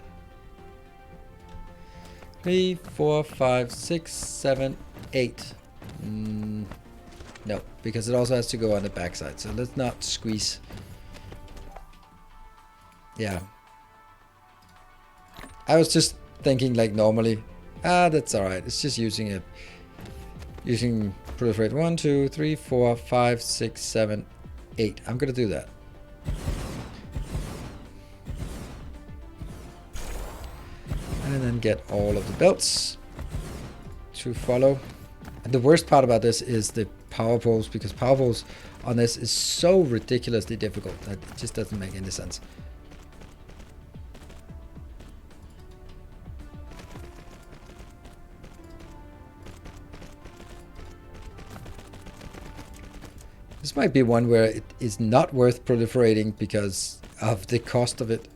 3, 4, 5, 6, 7, 8. No, because it also has to go on the backside. So let's not squeeze. Yeah. I was just thinking like normally. That's alright. It's just using proliferate 1, 2, 3, 4, 5, 6, 7, 8. I'm gonna do that. And then get all of the belts to follow. And the worst part about this is the power poles, because power poles on this is so ridiculously difficult that it just doesn't make any sense. This might be one where it is not worth proliferating because of the cost of it.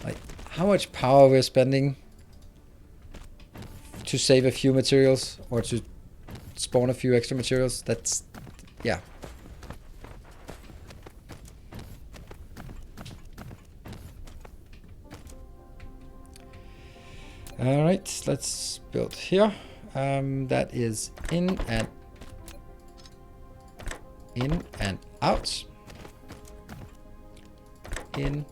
Like, how much power we're spending to save a few materials or to spawn a few extra materials. That's, yeah. All right, let's build here. That is in and out. In.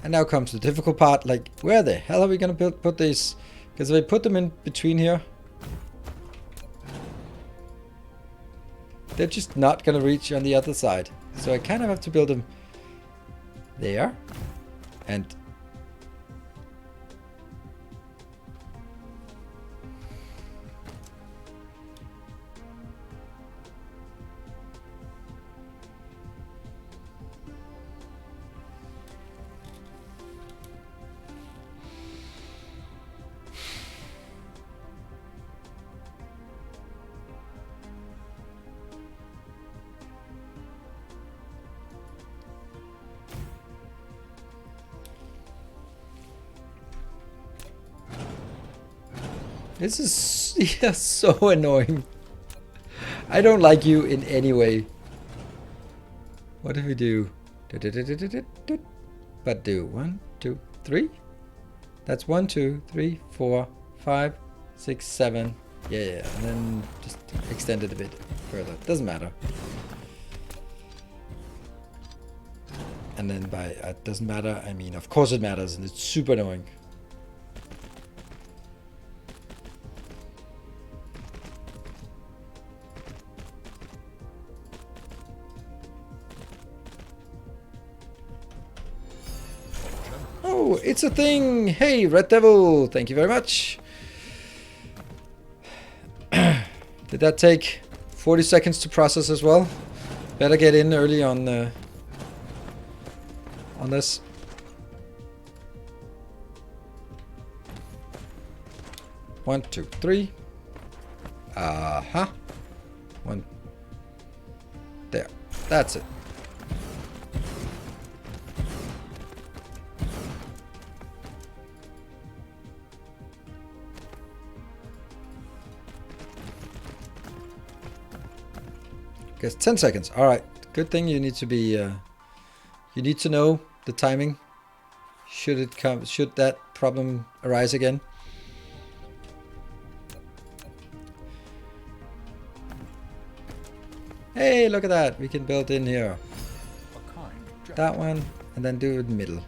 And now comes the difficult part, like where the hell are we gonna put these? Because if I put them in between here, they're just not gonna reach on the other side. So I kind of have to build them there and this is yeah, so annoying. I don't like you in any way. What if we do? But do 1, 2, 3. That's 1, 2, 3, 4, 5, 6, 7. Yeah, and then just extend it a bit further. Doesn't matter. And then by it doesn't matter, I mean, of course it matters, and it's super annoying. Oh, it's a thing! Hey, Red Devil! Thank you very much. Did that take 40 seconds to process as well? Better get in early on this. One, two, three. One. There. That's it. Guess 10 seconds. All right. Good thing you need to be. You need to know the timing. Should it come? Should that problem arise again? Hey, look at that. We can build in here. A kind gesture. That one, and then do it in the middle.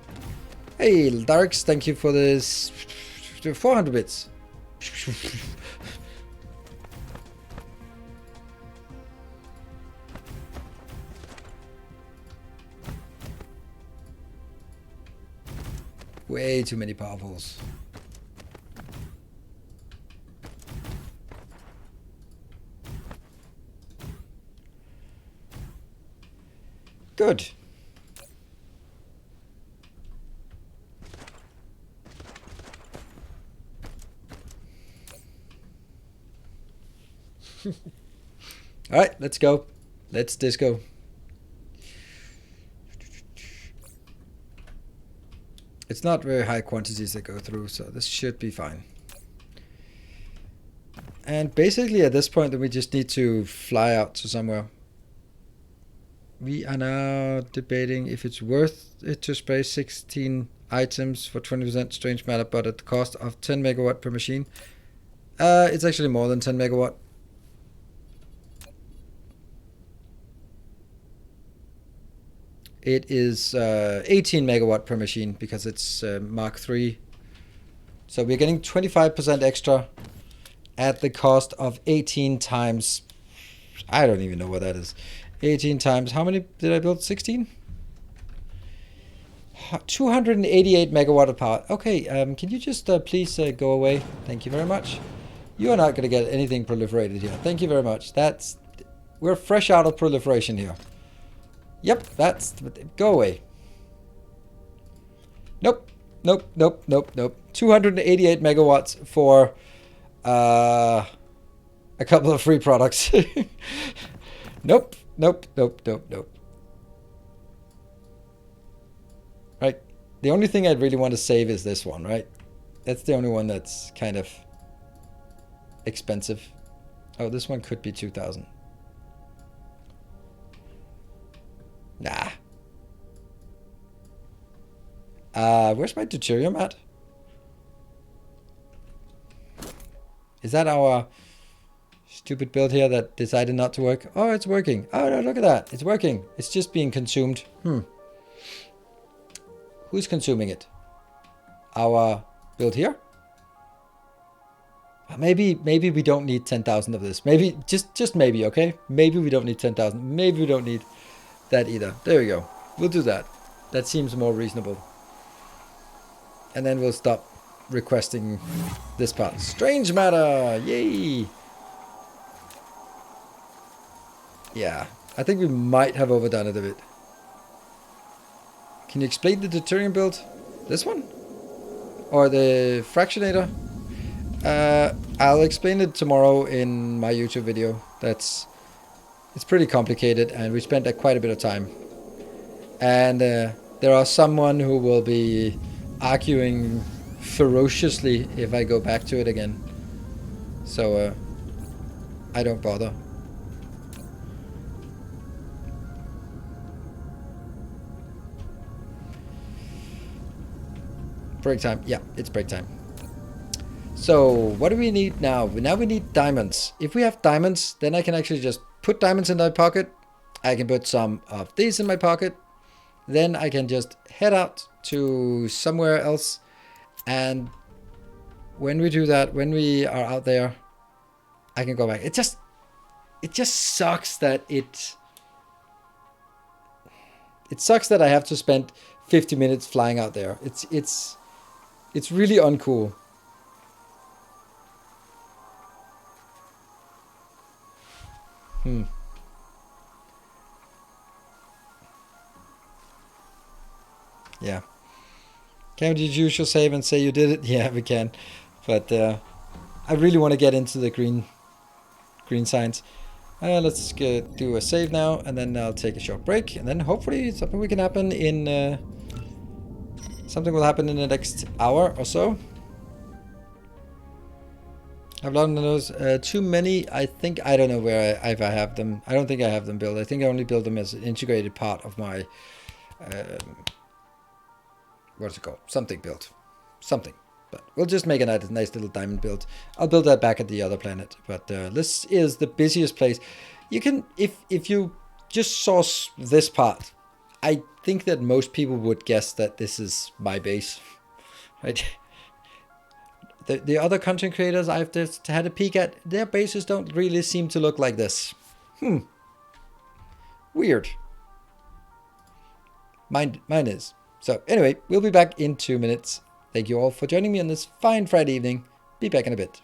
Hey, Darks, thank you for this 400 bits. Way too many powerfuls. Good. All right, let's go. Let's disco. It's not very high quantities that go through, so this should be fine. And basically at this point, we just need to fly out to somewhere. We are now debating if it's worth it to spray 16 items for 20% strange matter, but at the cost of 10 megawatt per machine. It's actually more than 10 megawatt. It is 18 megawatt per machine because it's Mark III. So we're getting 25% extra at the cost of 18 times. I don't even know what that is. 18 times. How many did I build? 16? 288 megawatt of power. Okay, can you just please go away? Thank you very much. You are not going to get anything proliferated here. Thank you very much. We're fresh out of proliferation here. Yep, go away. Nope, nope, nope, nope, nope. 288 megawatts for a couple of free products. Nope, nope, nope, nope, nope. Right, the only thing I really want to save is this one, right? That's the only one that's kind of expensive. Oh, this one could be 2,000. Nah. Where's my deuterium at? Is that our stupid build here that decided not to work? Oh, it's working. Oh, no, look at that. It's working. It's just being consumed. Who's consuming it? Our build here? Maybe we don't need 10,000 of this. Maybe, just maybe, okay? Maybe we don't need 10,000. Maybe we don't need that either. There we go. We'll do that. That seems more reasonable. And then we'll stop requesting this part. Strange matter! Yay! Yeah, I think we might have overdone it a bit. Can you explain the deuterium build? This one? Or the fractionator? I'll explain it tomorrow in my YouTube video. It's pretty complicated and we spent quite a bit of time. And there are someone who will be arguing ferociously if I go back to it again. So I don't bother. Break time. Yeah, it's break time. So what do we need now? Now we need diamonds. If we have diamonds, then I can actually just put diamonds in my pocket. I can put some of these in my pocket. Then I can just head out to somewhere else. And when we do that, when we are out there, I can go back. It just sucks that it sucks that I have to spend 50 minutes flying out there. It's really uncool. Yeah. Can we use your save and say you did it? Yeah, we can. But I really want to get into the green signs. Let's do a save now, and then I'll take a short break, and then hopefully something will happen in the next hour or so. I've learned those too many. I don't know where if I have them. I don't think I have them built. I think I only build them as an integrated part of my what's it called? Something built. Something. But we'll just make a nice little diamond build. I'll build that back at the other planet. But this is the busiest place. You can, if you just saw this part, I think that most people would guess that this is my base, right? The other content creators I've just had a peek at, their bases don't really seem to look like this. Weird. Mine is. So anyway, we'll be back in 2 minutes. Thank you all for joining me on this fine Friday evening. Be back in a bit.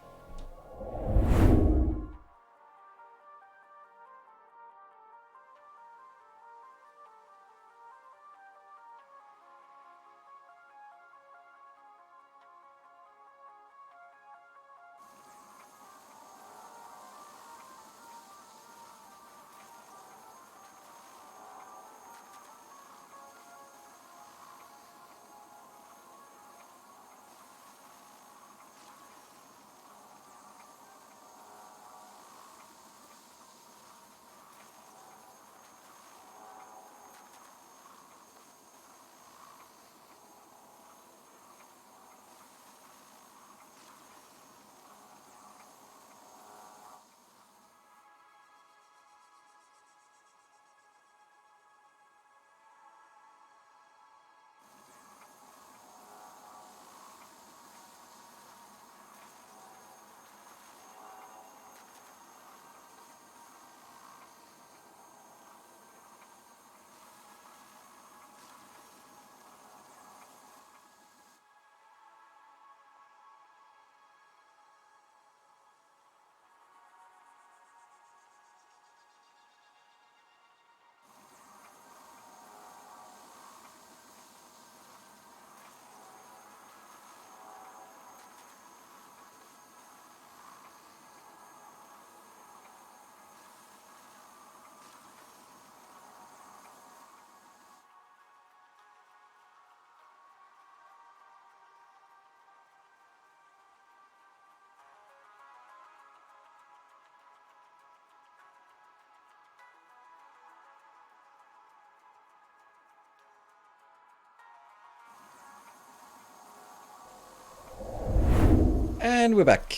And we're back.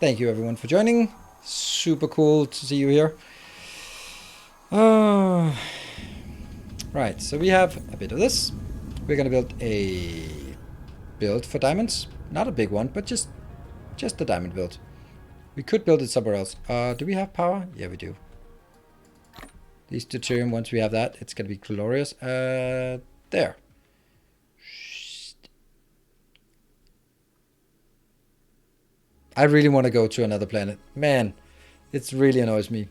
Thank you everyone for joining. Super cool to see you here. Right, so we have a bit of this. We're gonna build a build for diamonds. Not a big one, but just a diamond build. We could build it somewhere else. Do we have power? Yeah, we do. These deuterium, once we have that, it's gonna be glorious. There. I really want to go to another planet. Man, it really annoys me.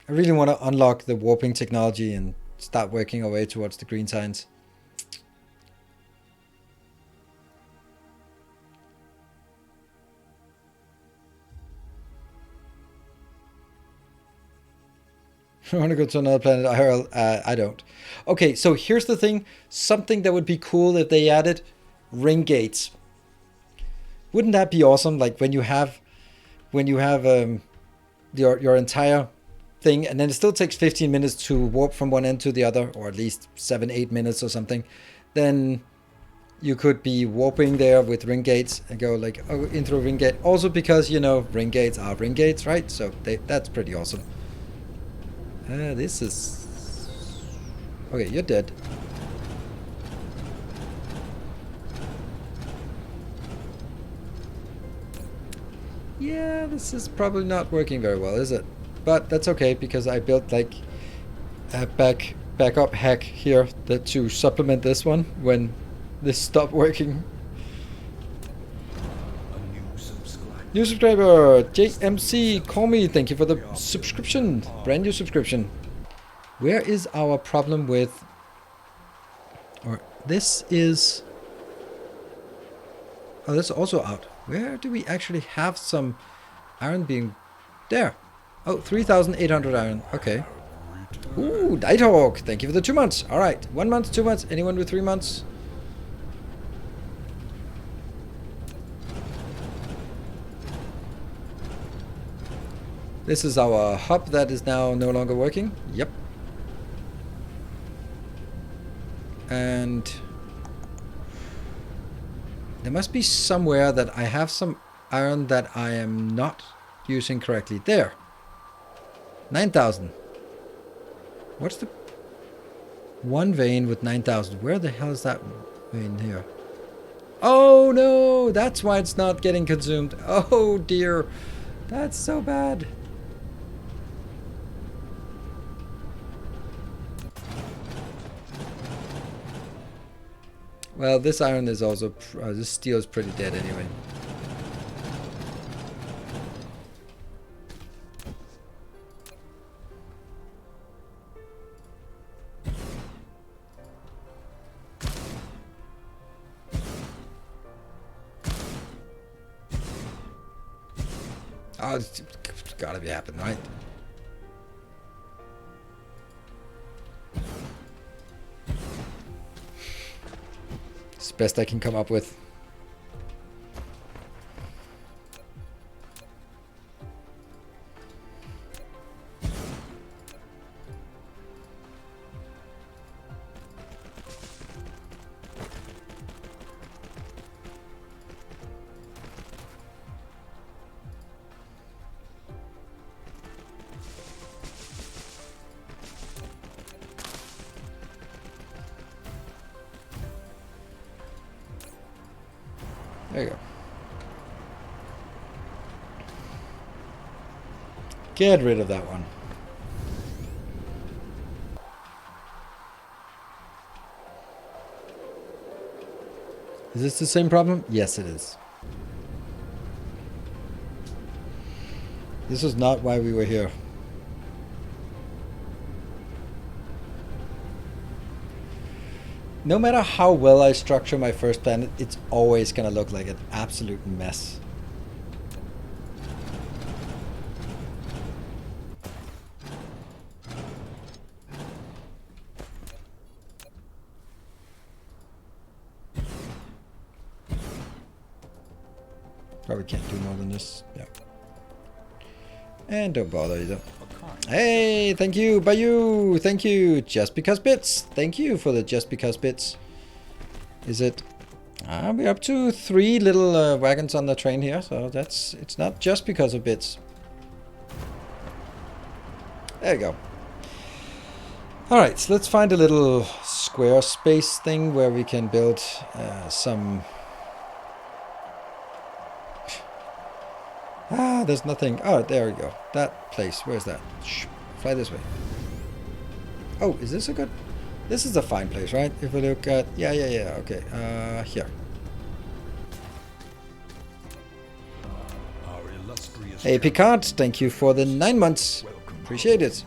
I really want to unlock the warping technology and start working our way towards the green signs. I want to go to another planet IRL. I don't. Okay, so here's the thing. Something that would be cool if they added ring gates. Wouldn't that be awesome? Like when you have your entire thing, and then it still takes 15 minutes to warp from one end to the other, or at least 7-8 minutes or something. Then you could be warping there with ring gates and go like into a ring gate. Also because, you know, ring gates are ring gates, right? So that's pretty awesome. This is okay. You're dead. Yeah, this is probably not working very well, is it? But that's okay, because I built like a backup hack here to supplement this one when this stopped working. New subscriber, JMC, call me. Thank you for the subscription. Brand new subscription. Where is our problem with... Or this is... Oh, that's also out. Where do we actually have some iron being... There. Oh, 3,800 iron. Okay. Ooh, Nighthawk. Thank you for the 2 months. All right. 1 month, 2 months. Anyone with 3 months? This is our hub that is now no longer working. Yep. And there must be somewhere that I have some iron that I am not using correctly. There. 9,000. What's the... One vein with 9,000. Where the hell is that vein here? Oh no! That's why it's not getting consumed. Oh dear. That's so bad. Well, this iron is also... this steel is pretty dead anyway. Oh, it's gotta be happening, right? It's the best I can come up with. There you go. Get rid of that one. Is this the same problem? Yes, it is. This is not why we were here. No matter how well I structure my first planet, it's always gonna look like an absolute mess. Probably can't do more than this. Yeah. And don't bother either. Hey, thank you, Bayou. Thank you, Just Because Bits. Thank you for the Just Because Bits. Is it? We're up to 3 little wagons on the train here, so it's not just because of bits. There you go. All right, so let's find a little square space thing where we can build some. There's nothing. Oh, there we go. That place. Where's that? Shh. Fly this way. Oh, is this a good... This is a fine place, right? If we look at... Yeah. Okay. Here. Hey, Picard. Thank you for the 9 months. Appreciate it.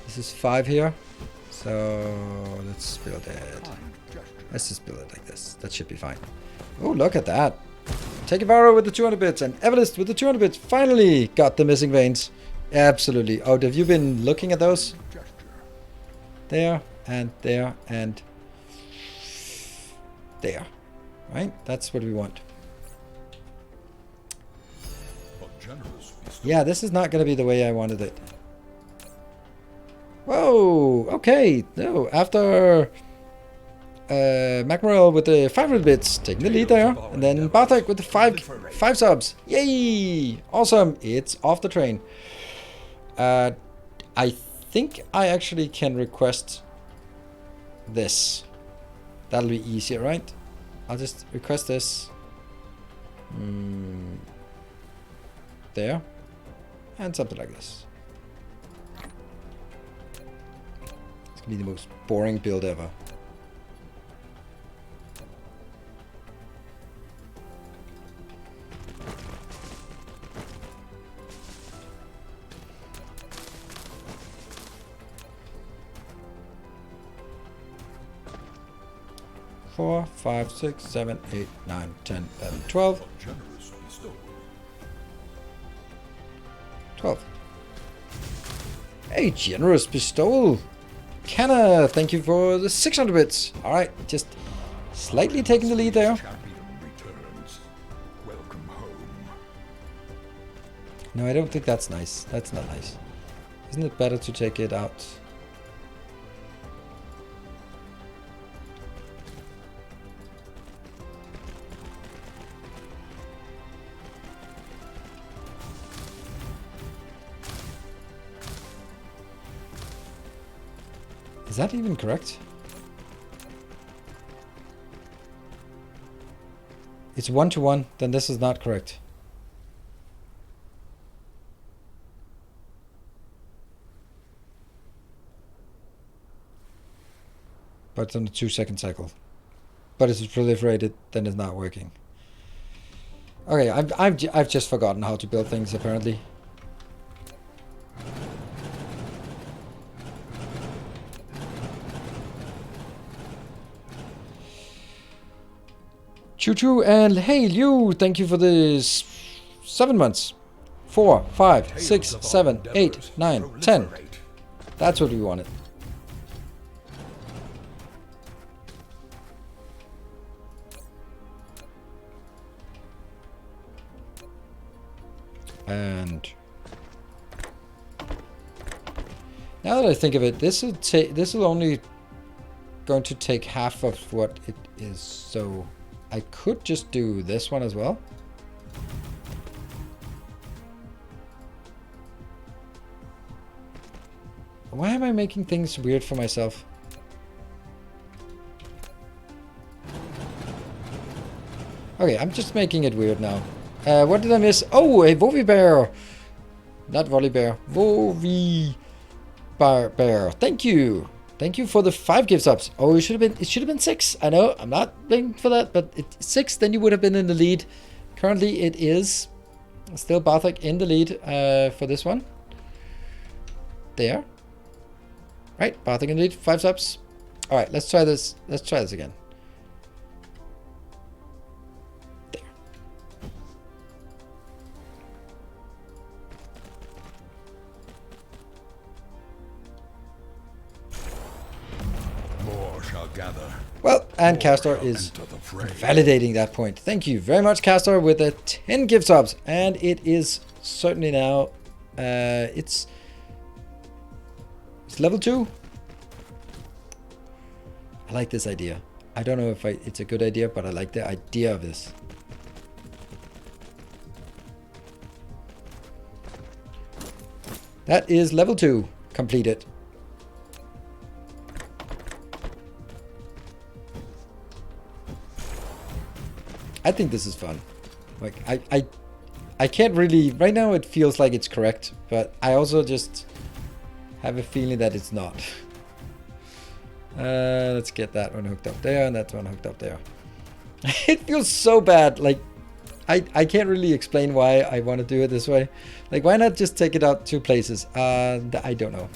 This is 5 here. So, let's build it. Let's just build it like this. That should be fine. Oh, look at that. Tekivaro with the 200 bits and Evelist with the 200 bits finally got the missing veins. Absolutely. Oh, have you been looking at those? There and there and there. Right? That's what we want. Yeah, this is not going to be the way I wanted it. Whoa. Okay. No, after... Macmorel with the 500 bits, taking the lead there. And then Bartek with the 5 subs. Yay! Awesome. It's off the train. I think I actually can request this. That'll be easier, right? I'll just request this. There. And something like this. It's gonna be the most boring build ever. Four, 5, 6, 7, 8, 9, 10, 11, 12. 12. Hey, generous bestowal. Canna, thank you for the 600 bits. Alright, just slightly taking the lead there. No, I don't think that's nice. That's not nice. Isn't it better to take it out? Is that even correct? It's 1-to-1, then this is not correct. But it's on a 2-second cycle. But if it's proliferated, then it's not working. Okay, I've just forgotten how to build things apparently. Choo choo, and hey you, thank you for this 7 months. 4, 5, 6, 7, 8, 9, 10. That's what we wanted. And now that I think of it, this will only going to take half of what it is, so I could just do this one as well. Why am I making things weird for myself? Okay, I'm just making it weird now. What did I miss? Oh, a Vovi bear. Not volley bear. Vovi bear. Thank you. Thank you for the 5 gift subs. Oh, it should have been 6. I know, I'm not blaming for that, but it's 6, then you would have been in the lead. Currently it is still Barthak in the lead for this one. There. Right, Barthak in the lead, 5 subs. Alright, let's try this. Let's try this again. Gather. Well, and Castor is validating that point. Thank you very much, Castor, with the 10 gift subs. And it is certainly now, it's level 2. I like this idea. I don't know if it's a good idea, but I like the idea of this. That is level 2 completed. I think this is fun. Like I can't really right now. It feels like it's correct, but I also just have a feeling that it's not. Let's get that one hooked up there, and that one hooked up there. It feels so bad. Like I can't really explain why I want to do it this way. Like, why not just take it out 2 places? I don't know.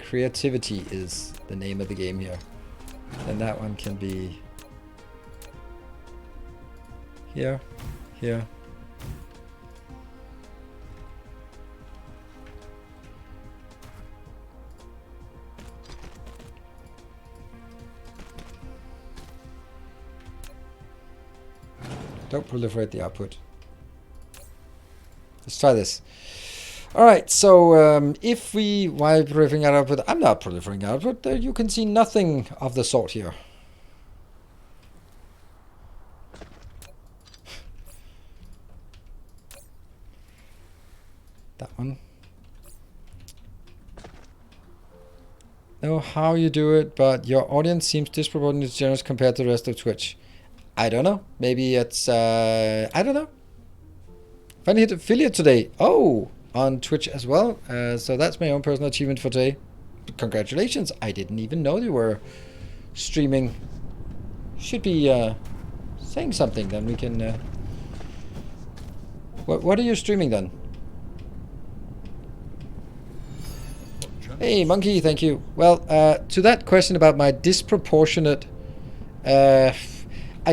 Creativity is the name of the game here. And that one can be here, here. Don't proliferate the output. Let's try this. Alright, so if we, while proliferating output, I'm not proliferating output, you can see nothing of the sort here. That one. Know how you do it, but your audience seems disproportionately generous compared to the rest of Twitch. I don't know. Maybe it's, I don't know. Finally hit affiliate today. Oh! On Twitch as well, so that's my own personal achievement for today. Congratulations! I didn't even know you were streaming. Should be saying something, then we can. What are you streaming then? Hey Monkey, thank you. Well, to that question about my disproportionate, I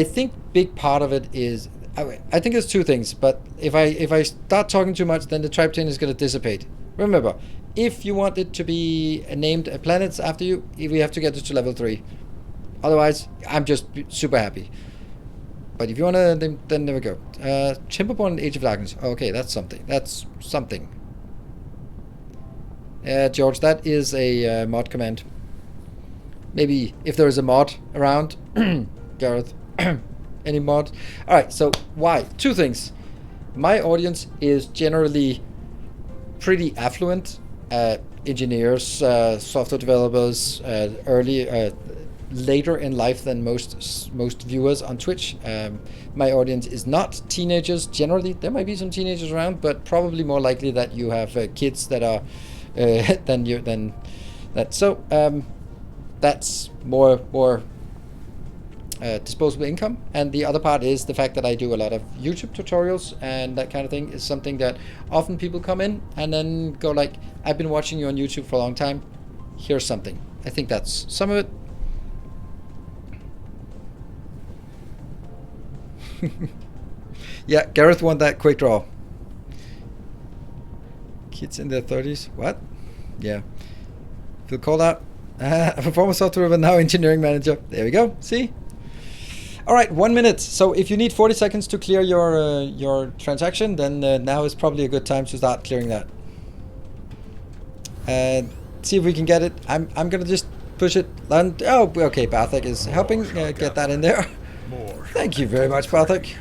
think big part of it is. I think there's 2 things, but if I start talking too much, then the tribe chain is going to dissipate. Remember, if you want it to be named planets after you, we have to get it to level 3. Otherwise, I'm just super happy. But if you want to, then there we go. Timberborn and Age of Darkness. Okay, that's something. That's something. George, that is a mod command. Maybe if there is a mod around, Gareth. Any mod? Alright, so why? 2 things. my audience is generally pretty affluent. Engineers, software developers, later in life than most viewers on Twitch. My audience is not teenagers generally. There might be some teenagers around, but probably more likely that you have kids that are than that. So that's more disposable income. And the other part is the fact that I do a lot of YouTube tutorials and that kind of thing is something that often people come in and then go like, I've been watching you on YouTube for a long time. Here's something. I think that's some of it. Yeah, Gareth won that quick draw. Kids in their 30s. What? Yeah. Feel called out. A former software but now engineering manager. There we go. See? All right, 1 minute. So if you need 40 seconds to clear your transaction, then now is probably a good time to start clearing that. See if we can get it. I'm gonna just push it. And, oh, okay. Barthik is helping get that in there. Thank you very much, Barthik.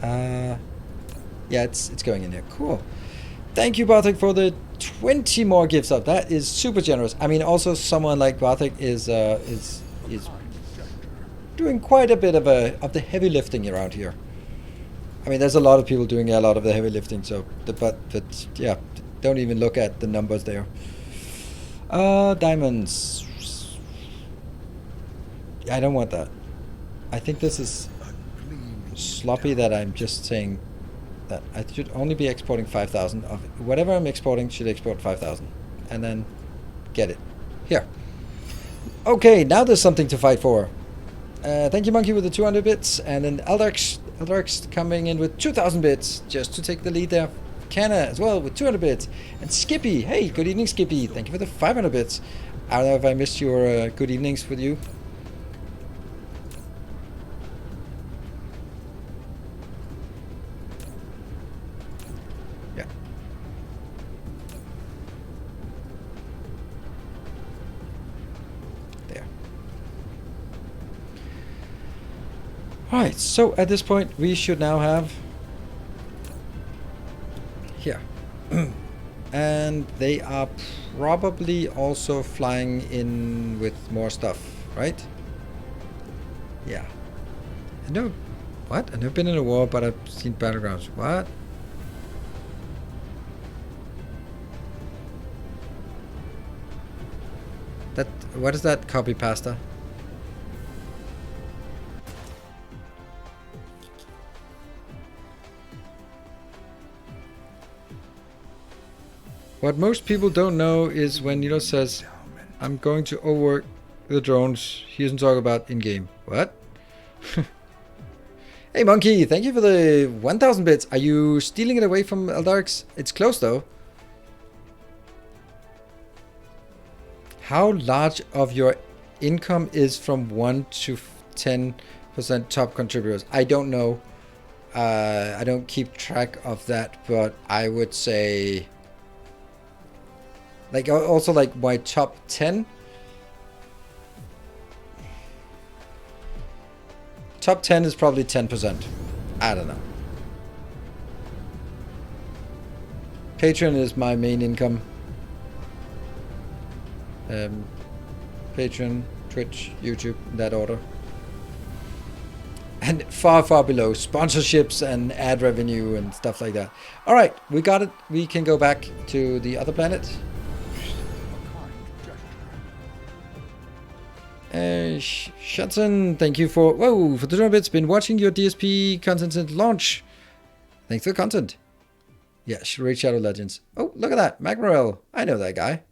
Yeah, it's going in there. Cool. Thank you, Barthik, for the 20 more gifts up. That is super generous. I mean, also someone like Barthik is doing quite a bit of the heavy lifting around here. I mean, there's a lot of people doing a lot of the heavy lifting. So, but yeah, don't even look at the numbers there. Diamonds. I don't want that. I think this is sloppy that I'm just saying that I should only be exporting 5,000 of it. Whatever I'm exporting should export 5,000 and then get it here. Okay, now there's something to fight for. Thank you, Monkey, with the 200 bits, and then Eldarx coming in with 2,000 bits just to take the lead there. Canna as well with 200 bits, and Skippy. Hey, good evening, Skippy. Thank you for the 500 bits. I don't know if I missed your good evenings with you. Right, so at this point we should now have here and they are probably also flying in with more stuff, right? Yeah. No, what? I've never been in a war, but I've seen battlegrounds. What? What is that? Copy pasta? What most people don't know is when Nilo says, I'm going to overwork the drones, he doesn't talk about in-game. What? Hey, Monkey, thank you for the 1,000 bits. Are you stealing it away from Eldarx? It's close, though. How large of your income is from 1 to 10% top contributors? I don't know. I don't keep track of that, but I would say... Like, also, like, my top 10. Top 10 is probably 10%. I don't know. Patreon is my main income. Patreon, Twitch, YouTube, in that order. And far, far below sponsorships and ad revenue and stuff like that. All right, we got it. We can go back to the other planet. Shutson, thank you for 200 bits. Been watching your DSP content since launch. Thanks for the content. Yeah, Raid Shadow Legends. Oh, look at that, Magmarel. I know that guy.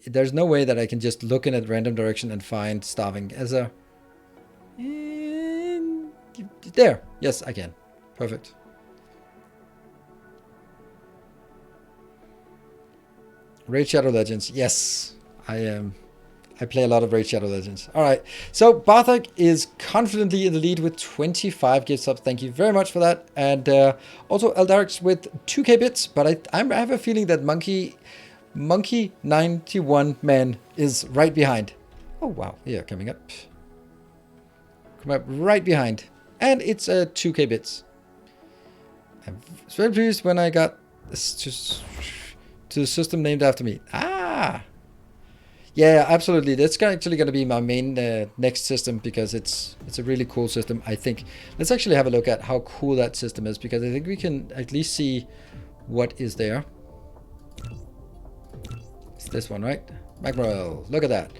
There's no way that I can just look in a random direction and find Starving as a. There, yes, I can. Perfect. Raid Shadow Legends. Yes, I am. I play a lot of Raid Shadow Legends. All right. So Barthik is confidently in the lead with 25 gift subs. Thank you very much for that. And also Eldarx with 2k bits. But I have a feeling that Monkey 91 man is right behind. Oh, wow. Yeah, coming up. Come up right behind. And it's 2k bits. I was very pleased when I got this to the system named after me. Ah! Yeah, absolutely. That's actually going to be my main next system because it's a really cool system, I think. Let's actually have a look at how cool that system is because I think we can at least see what is there. It's this one, right? Magma. Look at that.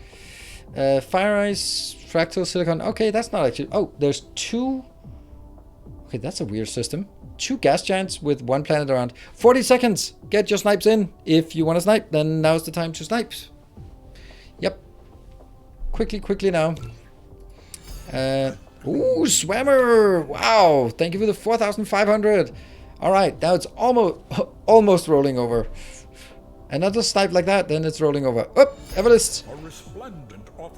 Fire ice, fractal silicon. Okay, that's not actually... Oh, there's two... Okay, that's a weird system. 2 gas giants with 1 planet around. 40 seconds! Get your snipes in. If you want to snipe, then now's the time to snipe. Yep. Quickly now. Ooh, Swammer! Wow, thank you for the 4,500. Alright, now it's almost rolling over. Another snipe like that, then it's rolling over. Up, Everlist.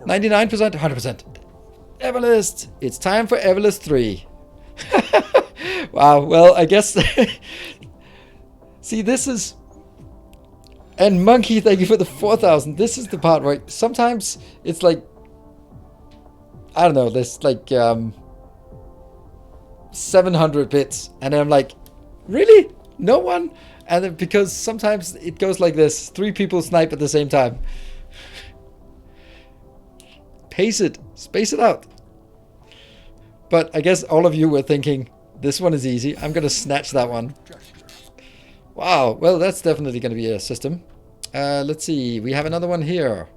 99%, 100%. Everlist! It's time for Everlist 3. Wow, well, I guess... See, this is... And Monkey, thank you for the 4,000. This is the part where sometimes it's like... I don't know, there's like 700 bits. And I'm like, really? No one? And then, because sometimes it goes like this. 3 people snipe at the same time. Pace it. Space it out. But I guess all of you were thinking, this one is easy. I'm going to snatch that one. Wow. Well, that's definitely going to be a system. Let's see. We have another one here.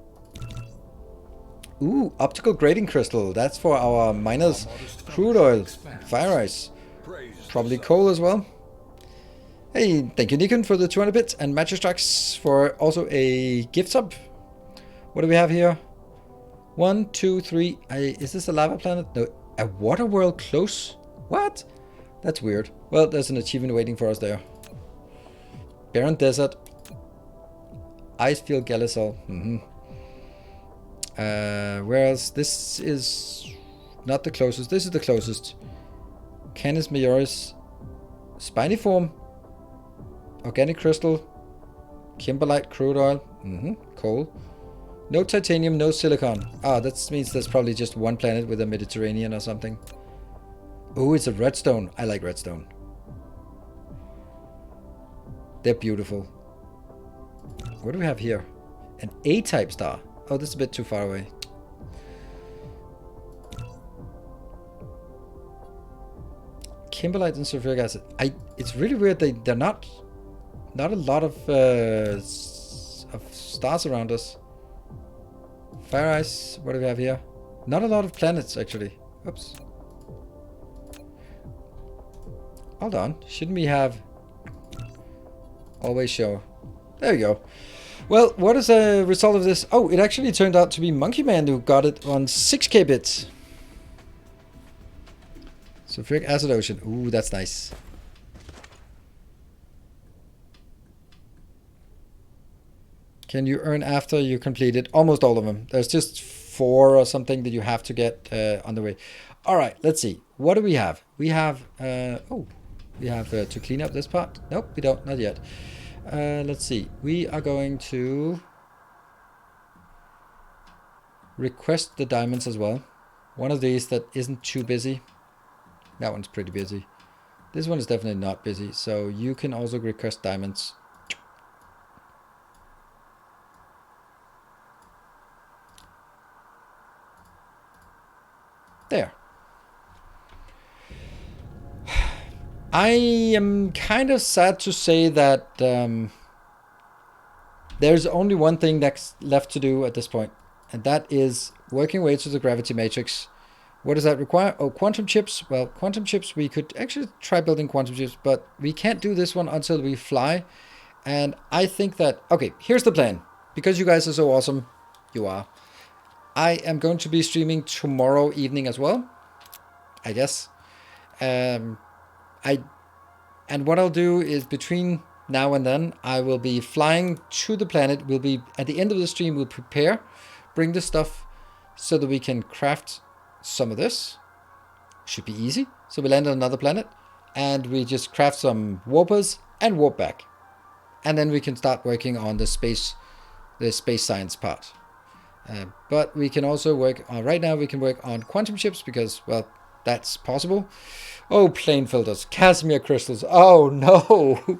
Ooh, optical grading crystal. That's for our miners. Crude oil. Fire ice. Probably coal as well. Hey, thank you, Nikon, for the 200 bits. And Magistrax for also a gift sub. What do we have here? 1, 2, 3. Is this a lava planet? No. A water world close? What? That's weird. Well, there's an achievement waiting for us there. Barren Desert. Icefield Galisol. Whereas this is not the closest. This is the closest. Canis Majoris. Spiniform. Organic crystal. Kimberlite crude oil. Coal. No titanium, no silicon. Ah, that means there's probably just one planet with a Mediterranean or something. Oh, it's a redstone. I like redstone. They're beautiful. What do we have here? An A-type star. Oh, this is a bit too far away. Kimberlite and sulfuric acid. It's really weird. They're not a lot of stars around us. Fire ice. What do we have here? Not a lot of planets, actually. Oops. Hold on. Shouldn't we have... Always show. There we go. Well, what is the result of this? Oh, it actually turned out to be Monkey Man who got it on 6k bits. Sulfuric acid ocean. Ooh, that's nice. Can you earn after you complete it? Almost all of them. There's just 4 or something that you have to get on the way. All right, let's see. What do we have? We have... we have to clean up this part. Nope, we don't. Not yet. Let's see. We are going to request the diamonds as well. One of these that isn't too busy. That one's pretty busy. This one is definitely not busy. So you can also request diamonds. There. I am kind of sad to say that there's only one thing that's left to do at this point, and that is working way to the gravity matrix. What does that require? Oh, quantum chips. Well, quantum chips, we could actually try building quantum chips, but we can't do this one until we fly. And I think that, okay, here's the plan. Because you guys are so awesome, you are. I am going to be streaming tomorrow evening as well, I guess. And what I'll do is between now and then, I will be flying to the planet. We'll be, at the end of the stream, we'll prepare, bring the stuff so that we can craft some of this. Should be easy. So we land on another planet and we just craft some warpers and warp back. And then we can start working on the space science part. But we can also work on, right now we can work on quantum chips because, well, that's possible. Oh, plane filters, Casimir crystals. Oh no,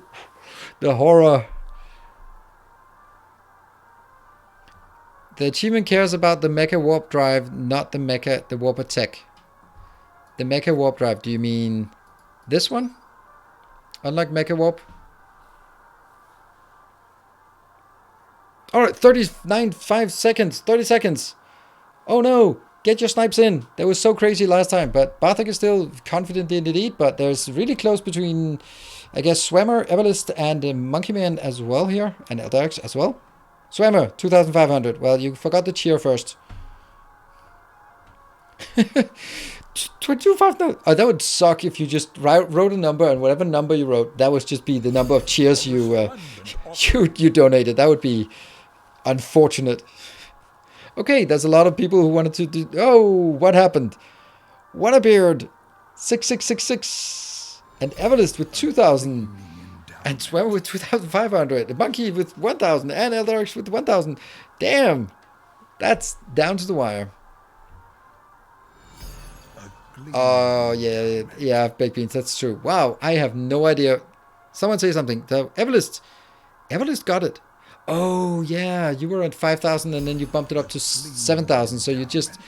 the horror. The achievement cares about the mecha warp drive, not the warp attack. The mecha warp drive, do you mean this one? Unlike mecha warp? Alright, 5 seconds, 30 seconds. Oh no, get your snipes in. That was so crazy last time, but Bartek is still confident in the lead, but there's really close between, I guess, Swammer, Everlist, and Monkeyman as well here, and Eldarix as well. Swammer, 2,500. Well, you forgot the cheer first. 22,500. Oh, that would suck if you just wrote a number, and whatever number you wrote, that would just be the number of cheers you you donated. That would be unfortunate. Okay, there's a lot of people who wanted to do... Oh, what happened? Wonderbeard, 6666. And Everlist with 2,000. And Swammer with 2,500. The Monkey with 1,000. And Eldarix with 1,000. Damn. That's down to the wire. Oh, yeah, baked beans. That's true. Wow, I have no idea. Someone say something. The Everlist got it. Oh, yeah, you were at 5,000 and then you bumped it up to 7,000. So you just...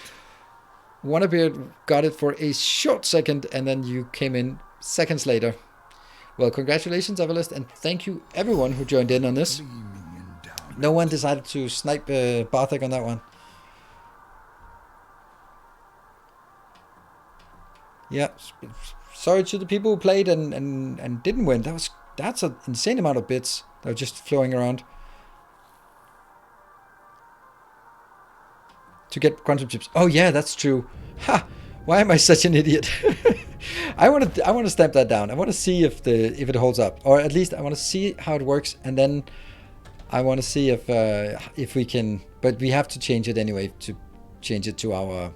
Wonderbeard got it for a short second and then you came in seconds later. Well, congratulations, Everlist, and thank you everyone who joined in on this. No one decided to snipe Bartek on that one. Yeah, sorry to the people who played and didn't win. That's an insane amount of bits that are just flowing around. To get quantum chips. Oh yeah, that's true. Ha! Why am I such an idiot? I want to stamp that down. I want to see if it holds up, or at least I want to see how it works, and then I want to see if we can. But we have to change it anyway to change it to our.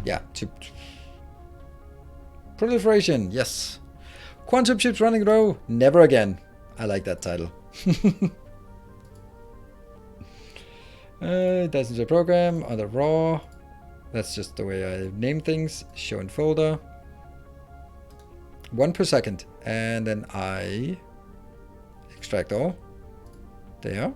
Yeah, to proliferation. Yes, quantum chips running row. Never again. I like that title. Dyson program on the raw. That's just the way I name things. Show in folder. 1 per second. And then I extract all. There.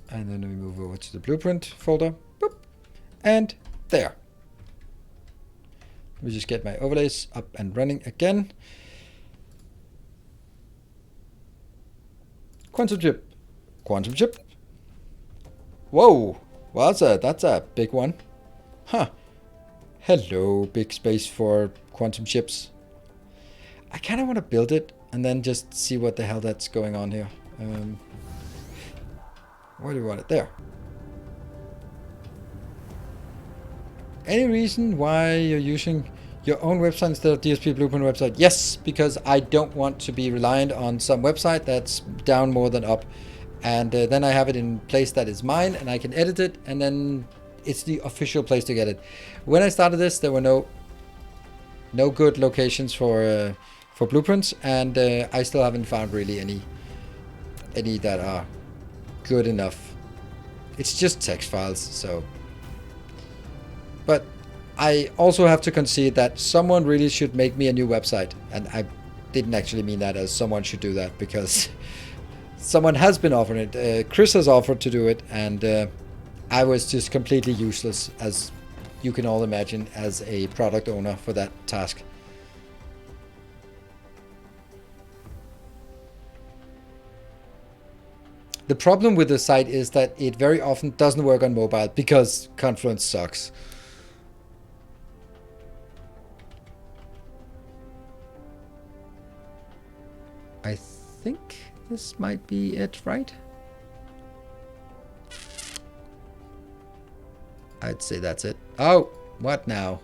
And then we move over to the blueprint folder. Boop. And there. Let me just get my overlays up and running again. Quantum chip. Quantum chip. Whoa. Well, that's a big one. Huh. Hello, big space for quantum chips. I kind of want to build it and then just see what the hell that's going on here. Where do you want it? There. Any reason why you're using your own website instead of DSP Blueprint website? Yes, because I don't want to be reliant on some website that's down more than up. And then I have it in place that is mine and I can edit it, and then it's the official place to get it. When I started this, there were no good locations for blueprints, and I still haven't found really any that are good enough. It's just text files, so. But I also have to concede that someone really should make me a new website, and I didn't actually mean that as someone should do that, because someone has been offering it. Chris has offered to do it, and I was just completely useless, as you can all imagine, as a product owner for that task. The problem with the site is that it very often doesn't work on mobile because Confluence sucks. I think this might be it, right? I'd say that's it. Oh, what now?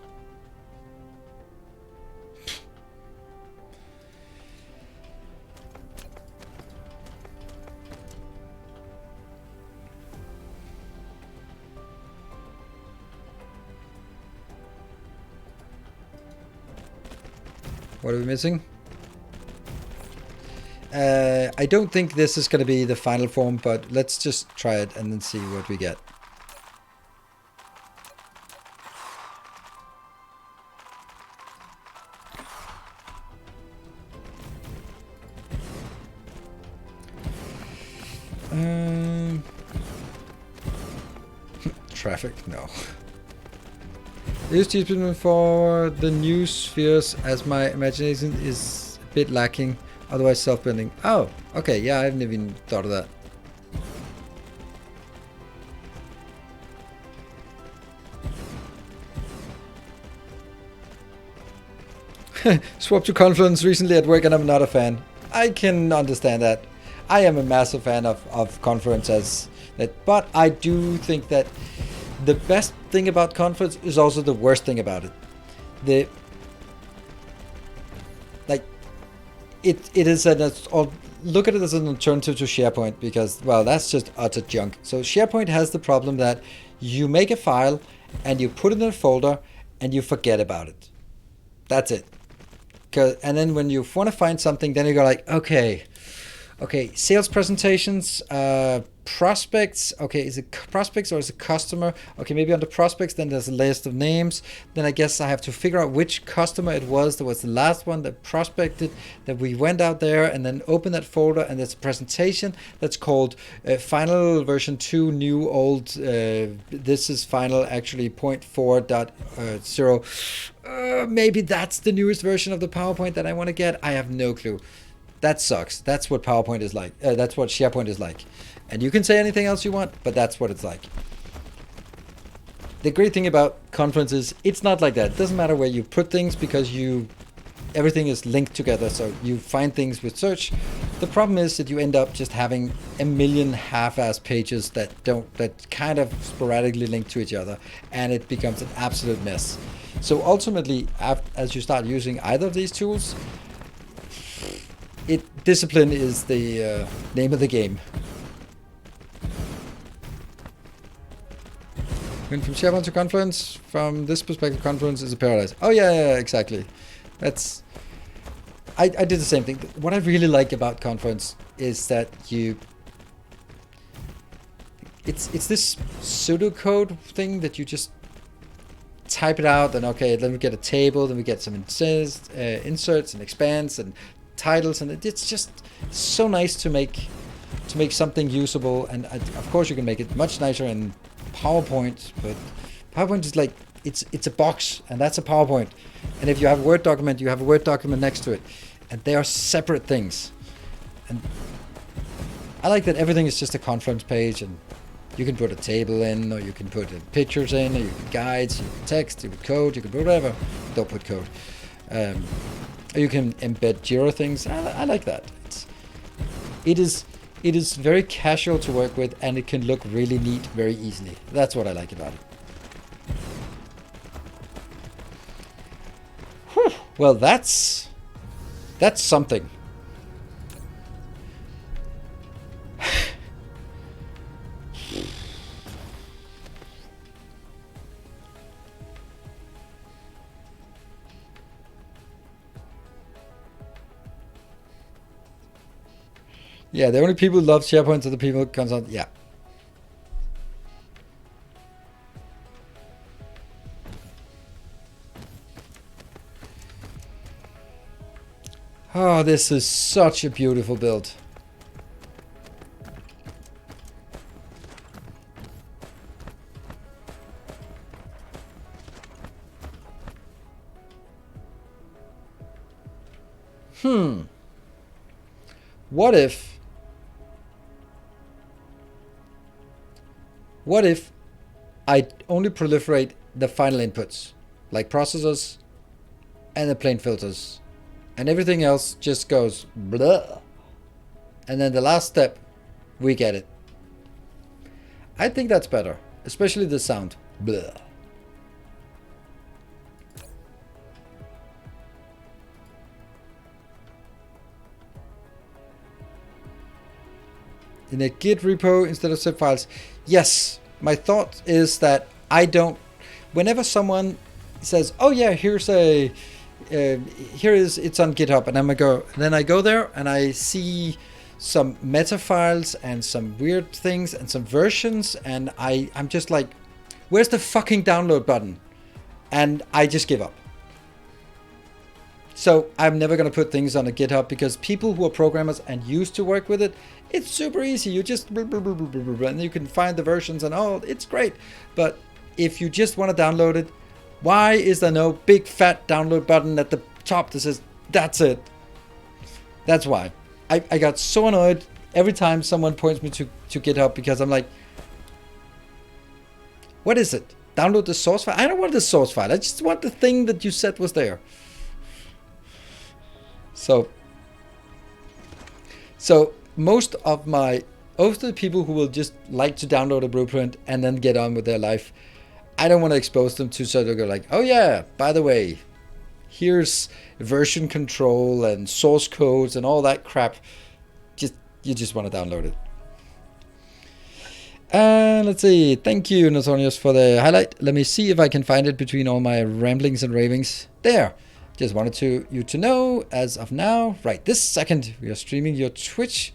What are we missing? I don't think this is going to be the final form, but let's just try it and then see what we get. Traffic? No. I used to use it for the new spheres as my imagination is a bit lacking. Otherwise self-building. Oh, okay. Yeah, I haven't even thought of that. Swap to Confluence recently at work and I'm not a fan. I can understand that. I am a massive fan of Confluence as that, but I do think that the best thing about Confluence is also the worst thing about it. It is look at it as an alternative to SharePoint because, well, that's just utter junk. So SharePoint has the problem that you make a file and you put it in a folder and you forget about it. That's it. And then when you want to find something, then you go like, okay, sales presentations, prospects. Okay, is it prospects or is it customer? Okay, maybe under prospects, then there's a list of names. Then I guess I have to figure out which customer it was that was the last one that prospected, that we went out there and then open that folder, and there's a presentation that's called final version 2, new old, this is final actually 0.4.0. Maybe that's the newest version of the PowerPoint that I want to get. I have no clue. That sucks. That's what PowerPoint is like. That's what SharePoint is like. And you can say anything else you want, but that's what it's like. The great thing about Confluence is it's not like that. It doesn't matter where you put things because everything is linked together. So you find things with search. The problem is that you end up just having a million half-ass pages that kind of sporadically link to each other, and it becomes an absolute mess. So ultimately, as you start using either of these tools, discipline is the name of the game. Going from SharePoint to Confluence, from this perspective, Confluence is a paradise. Oh yeah, exactly. I did the same thing. What I really like about Confluence is that it's this pseudocode thing that you just type it out, and okay, then we get a table, then we get some inserts and expands and titles, and it's just so nice to make something usable. And of course you can make it much nicer in PowerPoint, but PowerPoint is like it's a box, and that's a PowerPoint. And if you have a Word document, you have a Word document next to it, and they are separate things. And I like that everything is just a Confluence page, and you can put a table in, or you can put pictures in, or you can guides, you can text, you can code, you can put whatever. Don't put code. You can embed Jira things. I like that. It is very casual to work with, and it can look really neat very easily. That's what I like about it. Whew. Well, that's something. Yeah, the only people who love SharePoint are the people who consult. Yeah. Oh, this is such a beautiful build. What if I only proliferate the final inputs, like processors and the plain filters, and everything else just goes blah, and then the last step, we get it. I think that's better, especially the sound blah. In a Git repo instead of zip files. Yes, my thought is that I don't. Whenever someone says, "Oh yeah, here's a here it's on GitHub, and then I go there and I see some meta files and some weird things and some versions, and I'm just like, where's the fucking download button? And I just give up. So I'm never going to put things on a GitHub, because people who are programmers and used to work with it, it's super easy. You just blah, blah, blah, blah, blah, blah, and you can find the versions and it's great. But if you just want to download it, why is there no big fat download button at the top that says that's it? That's why. I got so annoyed every time someone points me to GitHub, because I'm like, what is it? Download the source file? I don't want the source file. I just want the thing that you said was there. So most of the people who will just like to download a blueprint and then get on with their life, I don't want to expose them to, so they go like, oh yeah, by the way, here's version control and source codes and all that crap. You just want to download it. And let's see. Thank you, Natonius, for the highlight. Let me see if I can find it between all my ramblings and ravings. There. Just wanted you to know, as of now, right this second, we are streaming your Twitch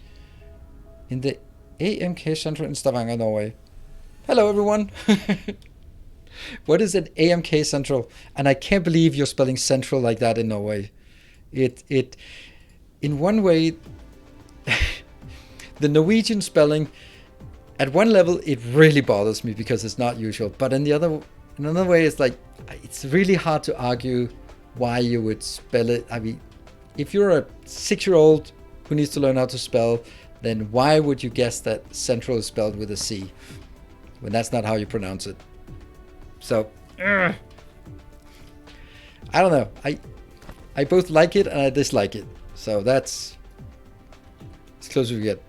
in the AMK Central in Stavanger, Norway. Hello, everyone. What is an AMK Central? And I can't believe you're spelling central like that in Norway. It in one way, the Norwegian spelling, at one level, it really bothers me because it's not usual. But in another way, it's like, it's really hard to argue why you would spell it. I mean, if you're a 6-year-old who needs to learn how to spell, then why would you guess that central is spelled with a C when that's not how you pronounce it? So, I don't know. I both like it and I dislike it. So that's as close as we get.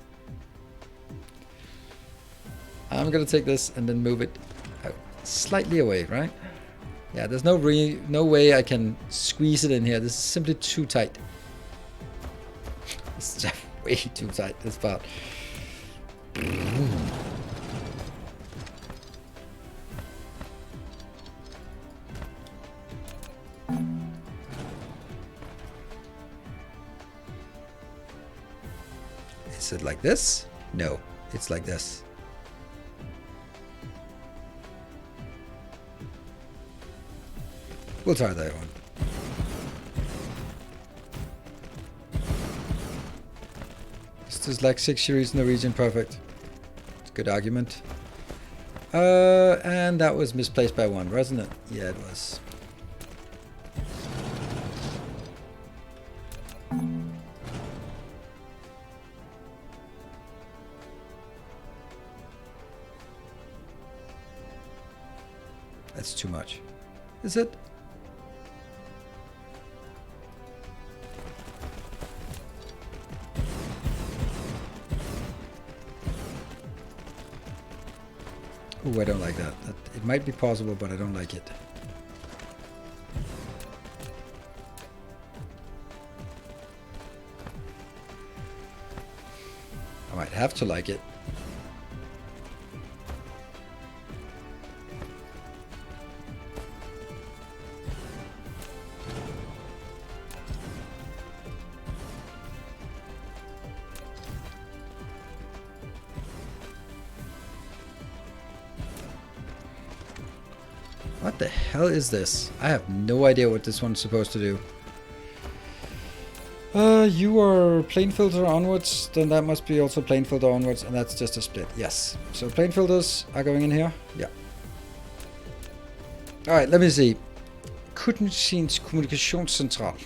I'm gonna take this and then move it slightly away, right? Yeah, there's no way I can squeeze it in here. This is simply too tight. This is way too tight, this part. Is it like this? No, it's like this. We'll try that one. This is like 6 series Norwegian perfect. It's a good argument. And that was misplaced by 1, wasn't it? Yeah, it was. That's too much. Is it? Ooh, I don't like that. It might be possible, but I don't like it. I might have to like it. What the hell is this? I have no idea what this one's supposed to do. You are plane filter onwards, then that must be also plane filter onwards, and that's just a split. Yes. So plane filters are going in here. Yeah. Alright, let me see. Kundens Kommunikationscentral.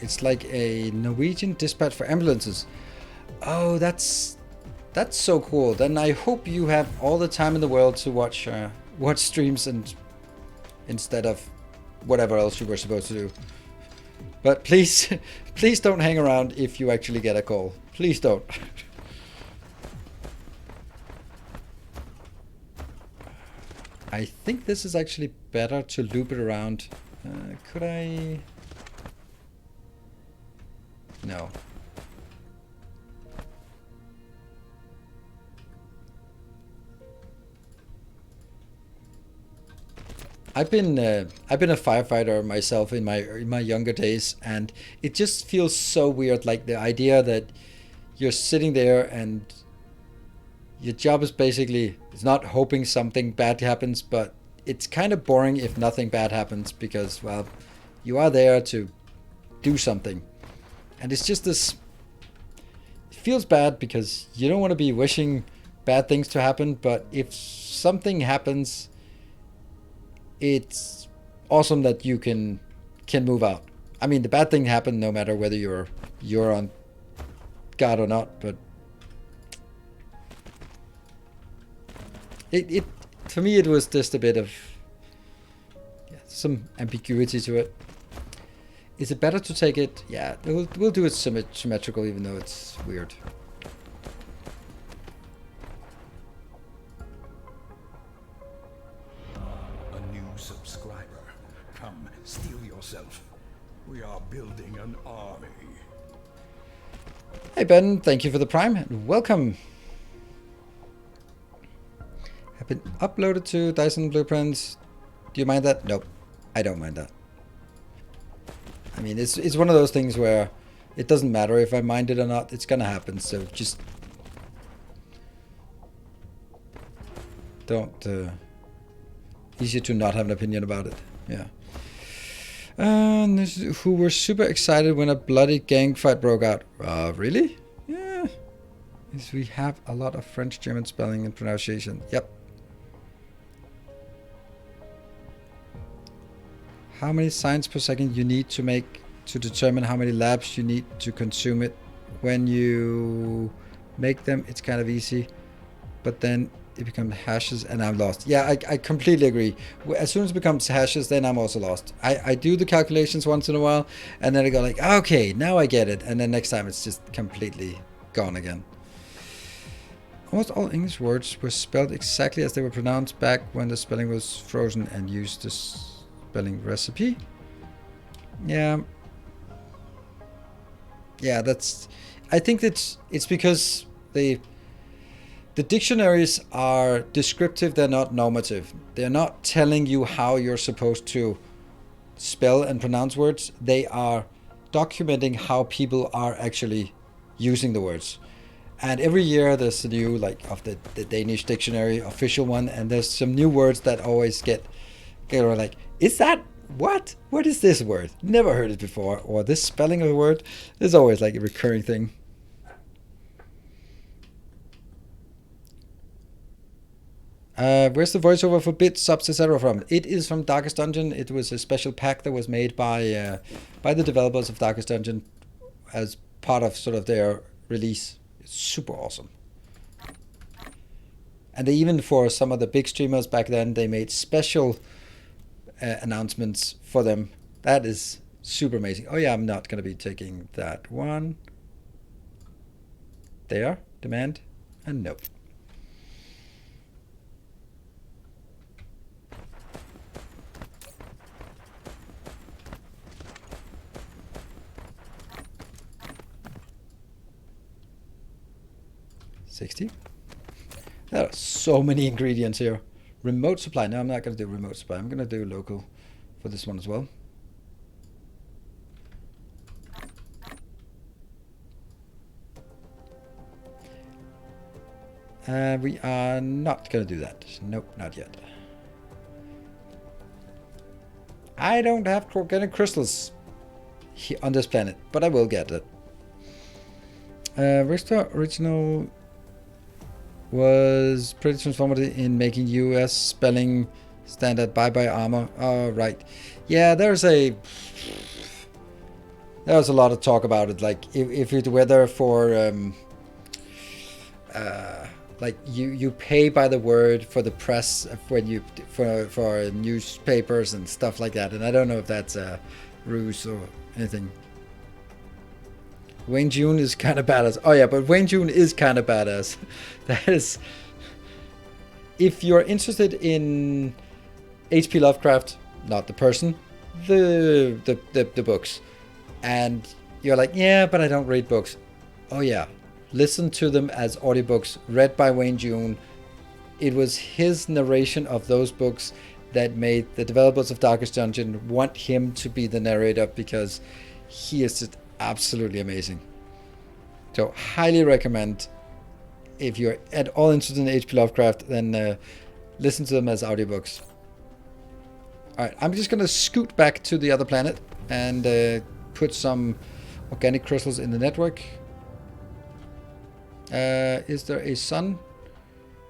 It's like a Norwegian dispatch for ambulances. Oh, that's so cool. Then I hope you have all the time in the world to watch streams and instead of whatever else you were supposed to do. But please, please don't hang around if you actually get a call. Please don't. I think this is actually better to loop it around. Could I? No. I've been a firefighter myself in my younger days, and it just feels so weird. Like the idea that you're sitting there and your job is basically, it's not hoping something bad happens, but it's kind of boring if nothing bad happens because, well, you are there to do something. And it's just this, it feels bad because you don't want to be wishing bad things to happen, but if something happens, it's awesome that you can move out. I mean, the bad thing happened no matter whether you're on guard or not, but it for me it was just a bit of some ambiguity to it. Is it better to take it? Yeah, we'll do it symmetrical, even though it's weird. A new subscriber. Come, steel yourself. We are building an army. Hey Ben, thank you for the Prime and welcome. Have been uploaded to Dyson Blueprints. Do you mind that? Nope, I don't mind that. I mean, it's one of those things where it doesn't matter if I mind it or not. It's gonna happen. So just don't. Easier to not have an opinion about it. Yeah. Who were super excited when a bloody gang fight broke out. Really? Yeah. Yes, we have a lot of French, German spelling and pronunciation. Yep. How many signs per second you need to make to determine how many labs you need to consume it. When you make them, it's kind of easy, but then it becomes hashes and I'm lost. Yeah, I completely agree. As soon as it becomes hashes, then I'm also lost. I do the calculations once in a while, and then I go like, okay, now I get it. And then next time it's just completely gone again. Almost all English words were spelled exactly as they were pronounced back when the spelling was frozen and used the spelling recipe. Yeah. Yeah, that's... I think it's because the dictionaries are descriptive, they're not normative. They're not telling you how you're supposed to spell and pronounce words. They are documenting how people are actually using the words. And every year there's a new, like, of the Danish dictionary, official one, and there's some new words that always get like, is that, what? What is this word? Never heard it before. Or this spelling of a word. There's always like a recurring thing. Where's the voiceover for bits, subs, etc. from? It is from Darkest Dungeon. It was a special pack that was made by the developers of Darkest Dungeon as part of sort of their release. It's super awesome. And they even, for some of the big streamers back then, they made special announcements for them. That is super amazing. Oh yeah, I'm not going to be taking that one. There, demand, and nope. $60. There are so many ingredients here. Remote supply. No, I'm not going to do remote supply. I'm going to do local for this one as well. We are not going to do that. Nope, not yet. I don't have organic crystals on this planet, but I will get it. Restore original was pretty transformative in making US spelling standard. Bye armor. Oh, right. Yeah, there's a lot of talk about it. Like if it whether for like you pay by the word for the press when you for newspapers and stuff like that, and I don't know if that's a ruse or anything. Wayne June is kind of badass. Oh yeah, but Wayne June is kind of badass. That is... If you're interested in H.P. Lovecraft, not the person, the books, and you're like, yeah, but I don't read books. Oh yeah, listen to them as audiobooks read by Wayne June. It was his narration of those books that made the developers of Darkest Dungeon want him to be the narrator, because he is just absolutely amazing. So highly recommend, if you're at all interested in H.P. Lovecraft, then listen to them as audiobooks. Alright, I'm just going to scoot back to the other planet and put some organic crystals in the network. Is there a sun?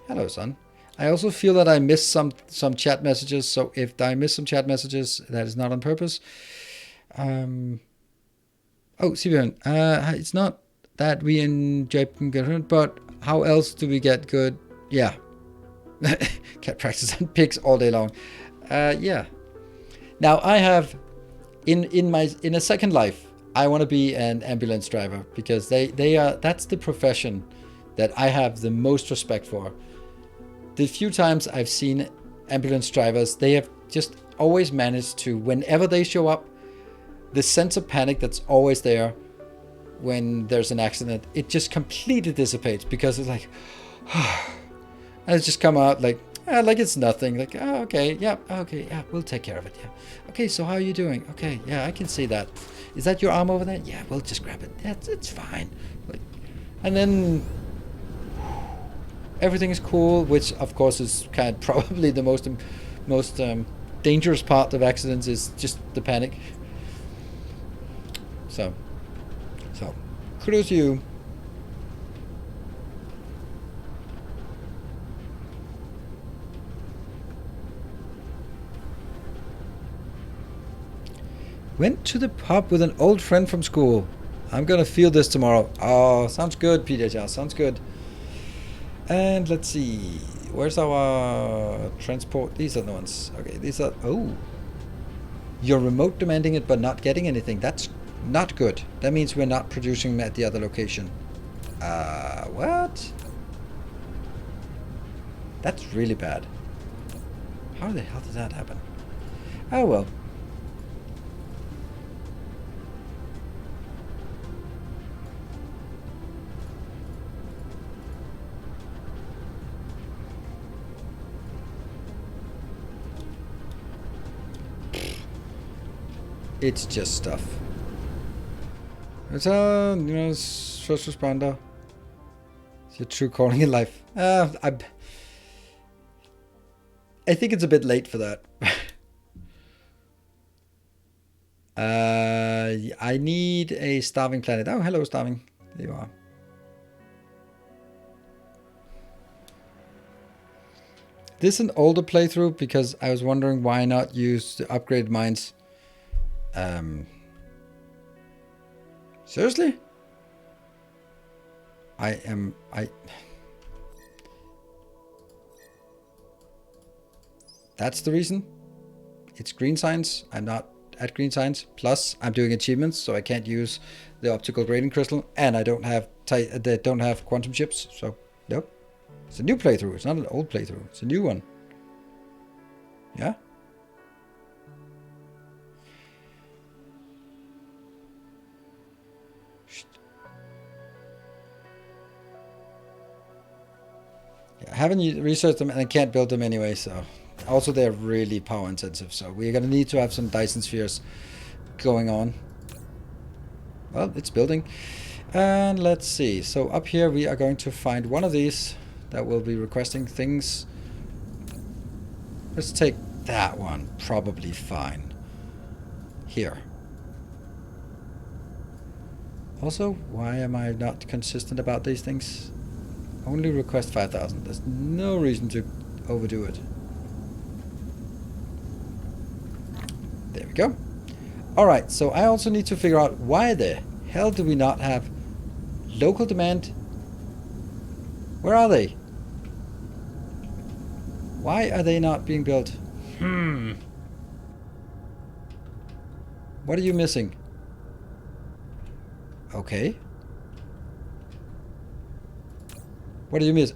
Hello, sun. I also feel that I missed some chat messages, so if I miss some chat messages, that is not on purpose. Oh, Sibjørn, it's not that we enjoy good, but how else do we get good? Yeah. Cat practice and pigs all day long. Yeah. Now I have in a second life, I want to be an ambulance driver, because that's the profession that I have the most respect for. The few times I've seen ambulance drivers, they have just always managed to, whenever they show up, the sense of panic that's always there when there's an accident, it just completely dissipates, because it's like, and it's just come out like it's nothing. Like, oh, okay, yeah, we'll take care of it. Yeah, okay. So how are you doing? Okay, yeah, I can see that. Is that your arm over there? Yeah, we'll just grab it. Yeah, it's fine. Like, and then everything is cool, which of course is kind of probably the most dangerous part of accidents, is just the panic. So kudos to you. Went to the pub with an old friend from school. I'm gonna feel this tomorrow. Oh, sounds good, PJ. Sounds good. And let's see. Where's our transport? These are the ones. Okay, these are... Oh. You're remote demanding it but not getting anything. That's not good. That means we're not producing at the other location. What? That's really bad. How the hell did that happen? Oh, well. It's just stuff. It's first responder. It's your true calling in life. I think it's a bit late for that. I need a starving planet. Oh, hello, starving. There you are. This is an older playthrough, because I was wondering why not use the upgraded mines. Seriously? That's the reason? It's green science. I'm not at green science. Plus, I'm doing achievements, so I can't use the optical grading crystal, and I don't have quantum chips, so nope. It's a new playthrough. It's not an old playthrough. It's a new one. Yeah? I haven't researched them, and I can't build them anyway, so... Also, they're really power intensive, so we're going to need to have some Dyson spheres going on. Well, it's building. And let's see. So up here we are going to find one of these that will be requesting things. Let's take that one. Probably fine. Here. Also, why am I not consistent about these things? Only request 5,000. There's no reason to overdo it. There we go. Alright, so I also need to figure out why the hell do we not have local demand? Where are they? Why are they not being built? What are you missing? Okay. What do you miss?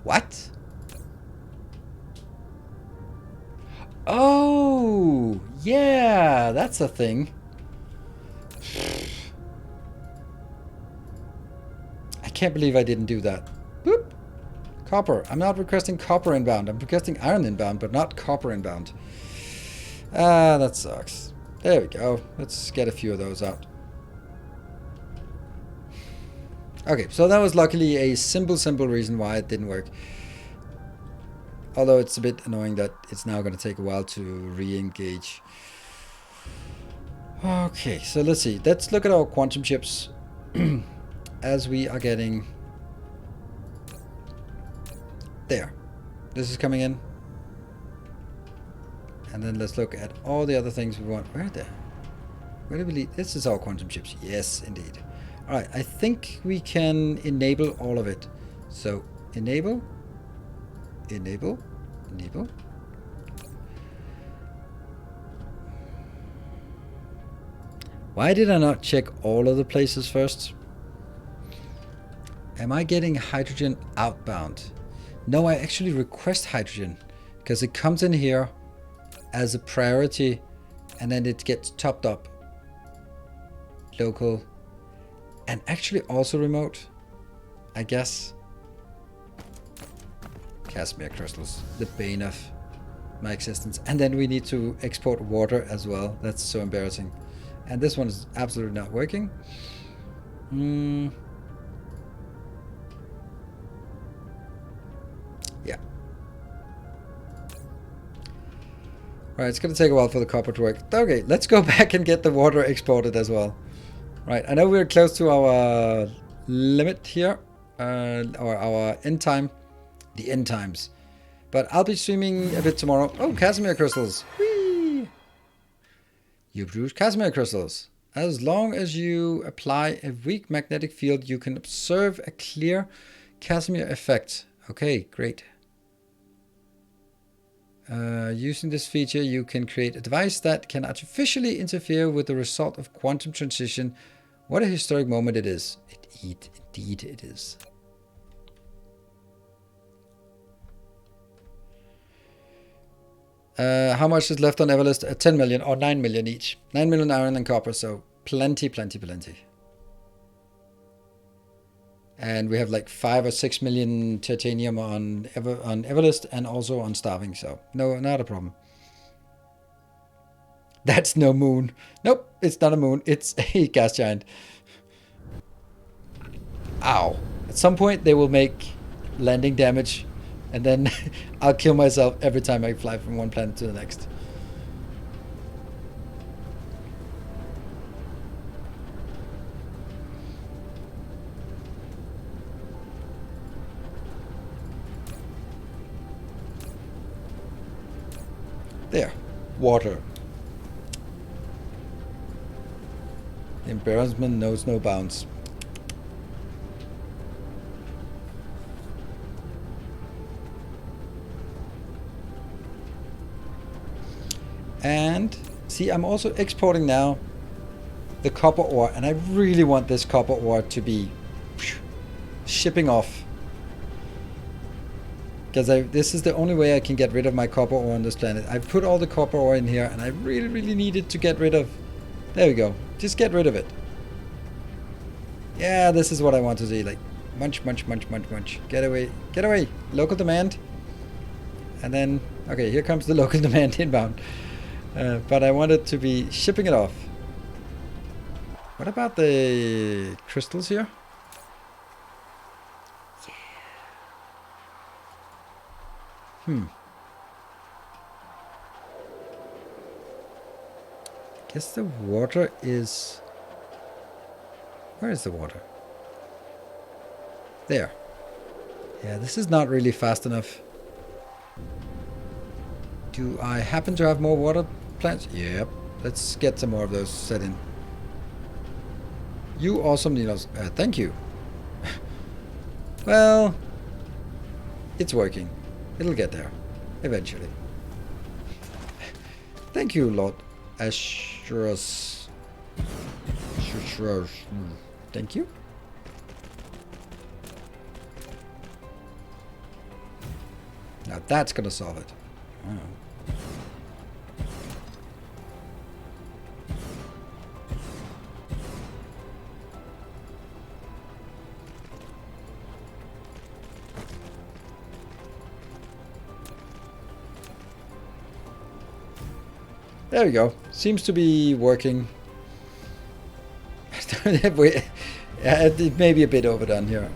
What? Oh, yeah, that's a thing. I can't believe I didn't do that. Boop. Copper. I'm not requesting copper inbound. I'm requesting iron inbound, but not copper inbound. Ah, that sucks. There we go. Let's get a few of those out. Okay, so that was luckily a simple reason why it didn't work. Although it's a bit annoying that it's now going to take a while to re-engage. Okay, so let's see. Let's look at our quantum chips as we are getting... There. This is coming in. And then let's look at all the other things we want. Where do we lead? This is our quantum chips. Yes, indeed. Alright, I think we can enable all of it. So, enable. Enable. Enable. Why did I not check all of the places first? Am I getting hydrogen outbound? No, I actually request hydrogen because it comes in here as a priority and then it gets topped up. Local and actually also remote, I guess. Casimir crystals, the bane of my existence. And then we need to export water as well. That's so embarrassing. And this one is absolutely not working. Yeah. Right, it's going to take a while for the copper to work. Okay, let's go back and get the water exported as well. Right, I know we're close to our limit here, or our end time. The end times. But I'll be streaming a bit tomorrow. Oh, Casimir crystals. Whee! You produce Casimir crystals. As long as you apply a weak magnetic field, you can observe a clear Casimir effect. Okay, great. Using this feature, you can create a device that can artificially interfere with the result of quantum transition. What a historic moment it is. Indeed it is. How much is left on Everlist? 10 million or 9 million each. 9 million iron and copper, so plenty. And we have like 5 or 6 million titanium on Everlist and also on Starving, so no, not a problem. That's no moon. Nope, it's not a moon. It's a gas giant. Ow. At some point they will make landing damage. And then I'll kill myself every time I fly from one planet to the next. There. Water. Embarrassment knows no bounds. And see, I'm also exporting now the copper ore, and I really want this copper ore to be shipping off, because this is the only way I can get rid of my copper ore on this planet. I've put all the copper ore in here, and I really need it to get rid of. There we go. Just get rid of it. Yeah, this is what I want to see. Like munch. Get away. Local demand. And then okay, here comes the local demand inbound. But I wanted to be shipping it off. What about the crystals here? Yeah. I guess the water is... Where is the water? There. Yeah, this is not really fast enough. Do I happen to have more water plants? Yep. Let's get some more of those set in. You awesome, Ninos. Thank you. Well, it's working. It'll get there. Eventually. Thank you, Lord Ashros. Thank you. Now that's gonna solve it. Oh. There we go. Seems to be working. It may be a bit overdone here.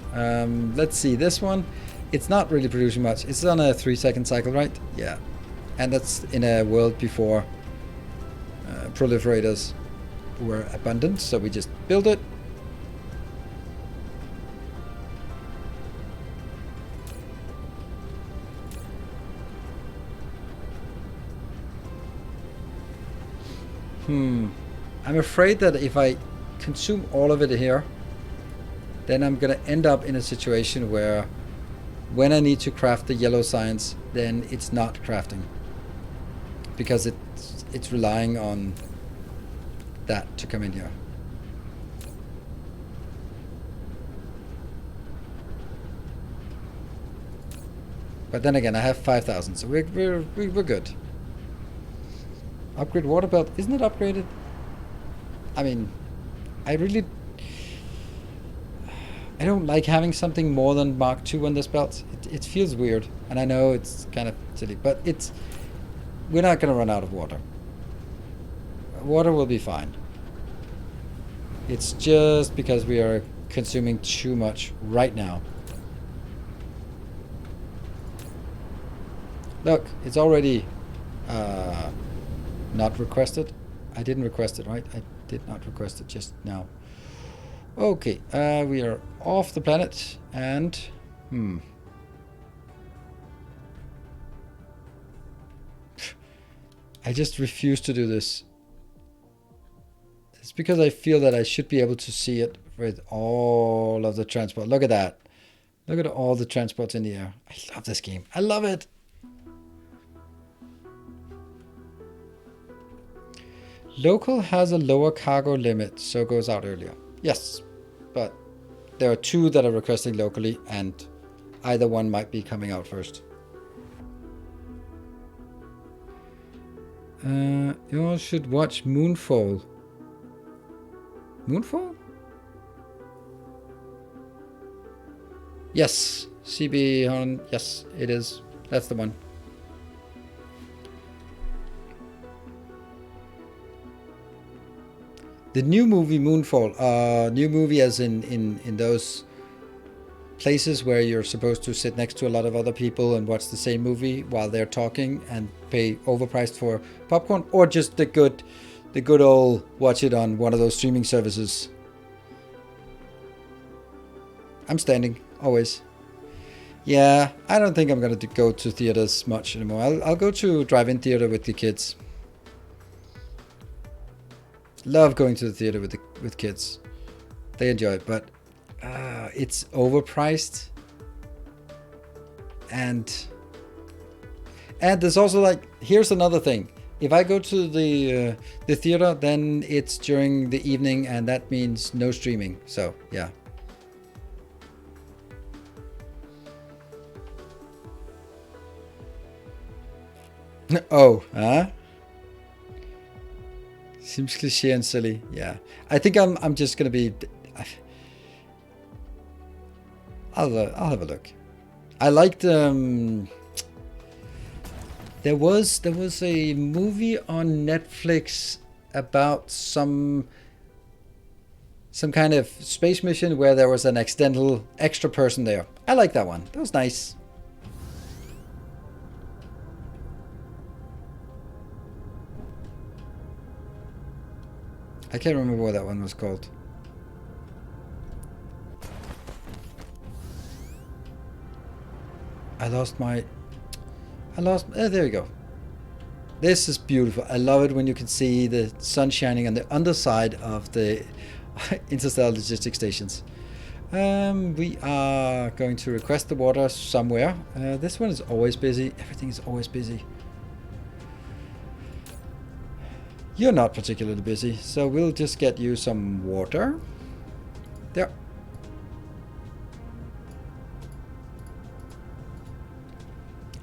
Let's see. This one, it's not really producing much. It's on a 3-second cycle, right? Yeah. And that's in a world before proliferators were abundant. So we just build it. I'm afraid that if I consume all of it here, then I'm gonna end up in a situation where when I need to craft the yellow science, then it's not crafting. Because it's relying on that to come in here. But then again, I have 5,000, so we're good. Upgrade water belt, isn't it upgraded? I mean, I don't like having something more than Mark II on this belt. It feels weird, and I know it's kind of silly, but we're not going to run out of water. Water will be fine. It's just because we are consuming too much right now. Look, it's already not requested. I didn't request it, right? I did not request it just now. Okay, we are off the planet, and I just refuse to do this. It's because I feel that I should be able to see it with all of the transport. Look at that. Look at all the transports in the air. I love this game. I love it. Local has a lower cargo limit, so goes out earlier. Yes, but there are 2 that are requesting locally, and either one might be coming out first. You all should watch Moonfall. Moonfall? Yes, CB Hon. Yes, it is. That's the one. The new movie Moonfall, new movie as in those places where you're supposed to sit next to a lot of other people and watch the same movie while they're talking and pay overpriced for popcorn, or just the good old watch it on one of those streaming services. I'm standing, always. Yeah, I don't think I'm going to go to theaters much anymore. I'll go to drive-in theater with the kids. Love going to the theater with kids. They enjoy it, but it's overpriced, and there's also, like, here's another thing. If I go to the theater, then it's during the evening, and that means no streaming. So yeah. Oh, huh? Seems cliche and silly. Yeah, I think I'm just gonna be. I'll have a look. I liked there was a movie on Netflix about some kind of space mission where there was an accidental extra person there. I like that one. That was nice. I can't remember what that one was called. There we go. This is beautiful. I love it when you can see the sun shining on the underside of the interstellar logistics stations. We are going to request the water somewhere. This one is always busy. Everything is always busy. You're not particularly busy, so we'll just get you some water. There.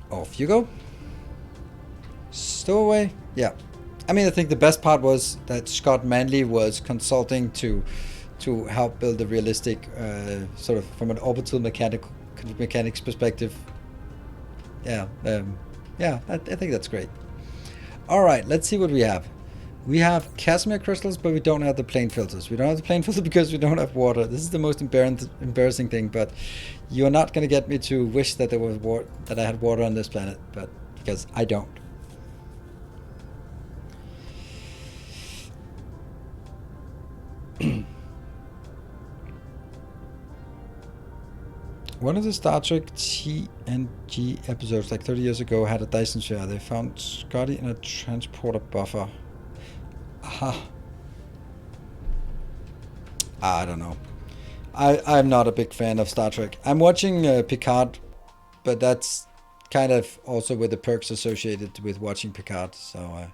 Off you go. Stowaway. Yeah. I mean, I think the best part was that Scott Manley was consulting to help build a realistic, sort of from an orbital mechanics perspective. Yeah. Yeah, I think that's great. All right, let's see what we have. We have Casimir crystals, but we don't have the plane filters. We don't have the plane filter because we don't have water. This is the most embarrassing thing, but you're not going to get me to wish that there was that I had water on this planet, but because I don't. One of the Star Trek TNG episodes, like 30 years ago, had a Dyson sphere. They found Scotty in a transporter buffer. Aha. I don't know. I'm not a big fan of Star Trek. I'm watching Picard, but that's kind of also with the perks associated with watching Picard. So.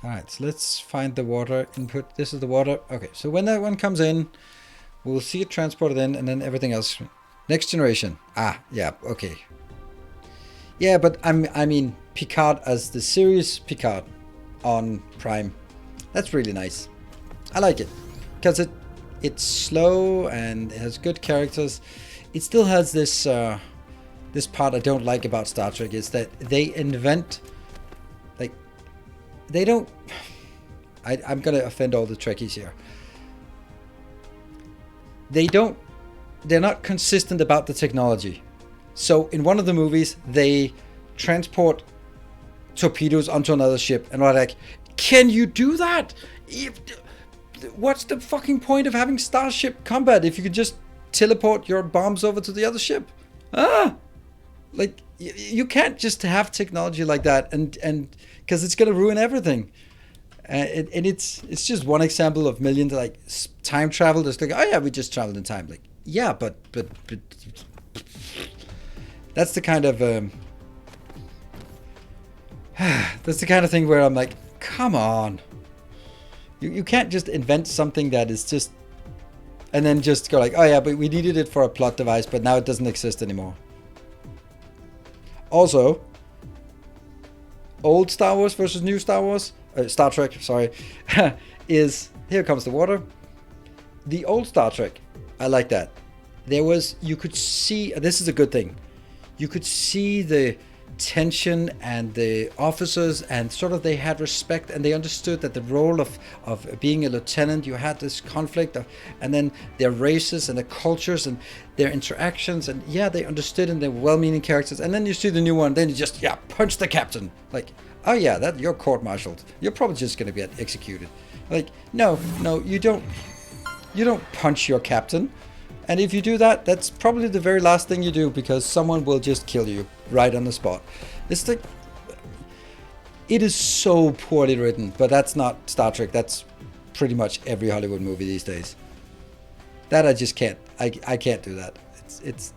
Alright, so let's find the water input. This is the water. Okay, so when that one comes in, we'll see it transported in, and then everything else. Next generation. Ah, yeah, okay. Yeah, but I mean Picard as the series Picard on Prime. That's really nice. I like it because it's slow and it has good characters. It still has this this part I don't like about Star Trek is that they invent, like, they don't. I'm gonna offend all the Trekkies here. They're not consistent about the technology. So in one of the movies, they transport torpedoes onto another ship, and are like, "Can you do that? What's the fucking point of having starship combat if you could just teleport your bombs over to the other ship?" Like you can't just have technology like that, and because it's gonna ruin everything. And it's just one example of millions. Like time travel, just like, oh yeah, we just traveled in time. Like, yeah, but that's the kind of that's the kind of thing where I'm like, come on. You can't just invent something that is just, and then just go like, oh yeah, but we needed it for a plot device, but now it doesn't exist anymore. Also, old Star Wars versus new Star Wars, Star Trek, sorry, is, here comes the water. The old Star Trek, I like that. You could see, this is a good thing. You could see the tension and the officers, and sort of they had respect, and they understood that the role of being a lieutenant, you had this conflict of, and then their races and their cultures and their interactions, and yeah, they understood, and they were well-meaning characters. And then you see the new one, then you just, yeah, punch the captain. Like, oh yeah, that you're court-martialed. You're probably just going to get executed. Like, no, you don't punch your captain. And if you do that, that's probably the very last thing you do, because someone will just kill you right on the spot. It's like, it is so poorly written, but that's not Star Trek. That's pretty much every Hollywood movie these days. That I just can't. I can't do that. It's